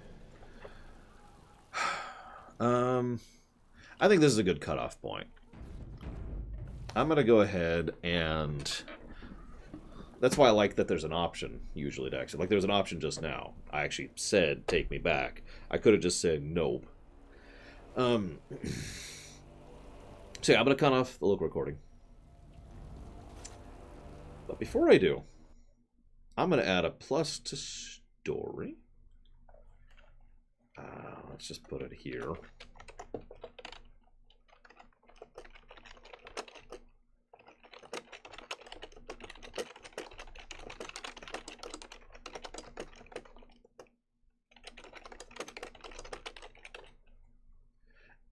I think this is a good cutoff point. I'm going to go ahead and... That's why I like that there's an option, usually, to exit. Like, there's an option just now. I actually said, take me back. I could have just said, nope. So yeah, I'm going to cut off the local recording. But before I do, I'm going to add a plus to story. Let's just put it here.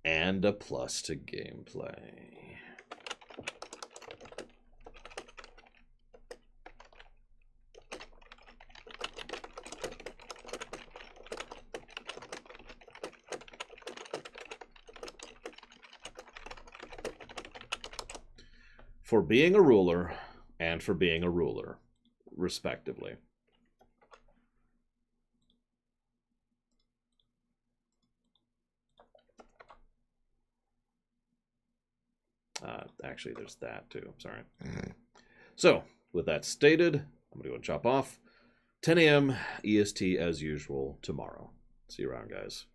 And a plus to gameplay. For being a ruler and for being a ruler, respectively. Actually, there's that too. Sorry. So, with that stated, I'm going to go and chop off. 10 a.m. EST as usual tomorrow. See you around, guys.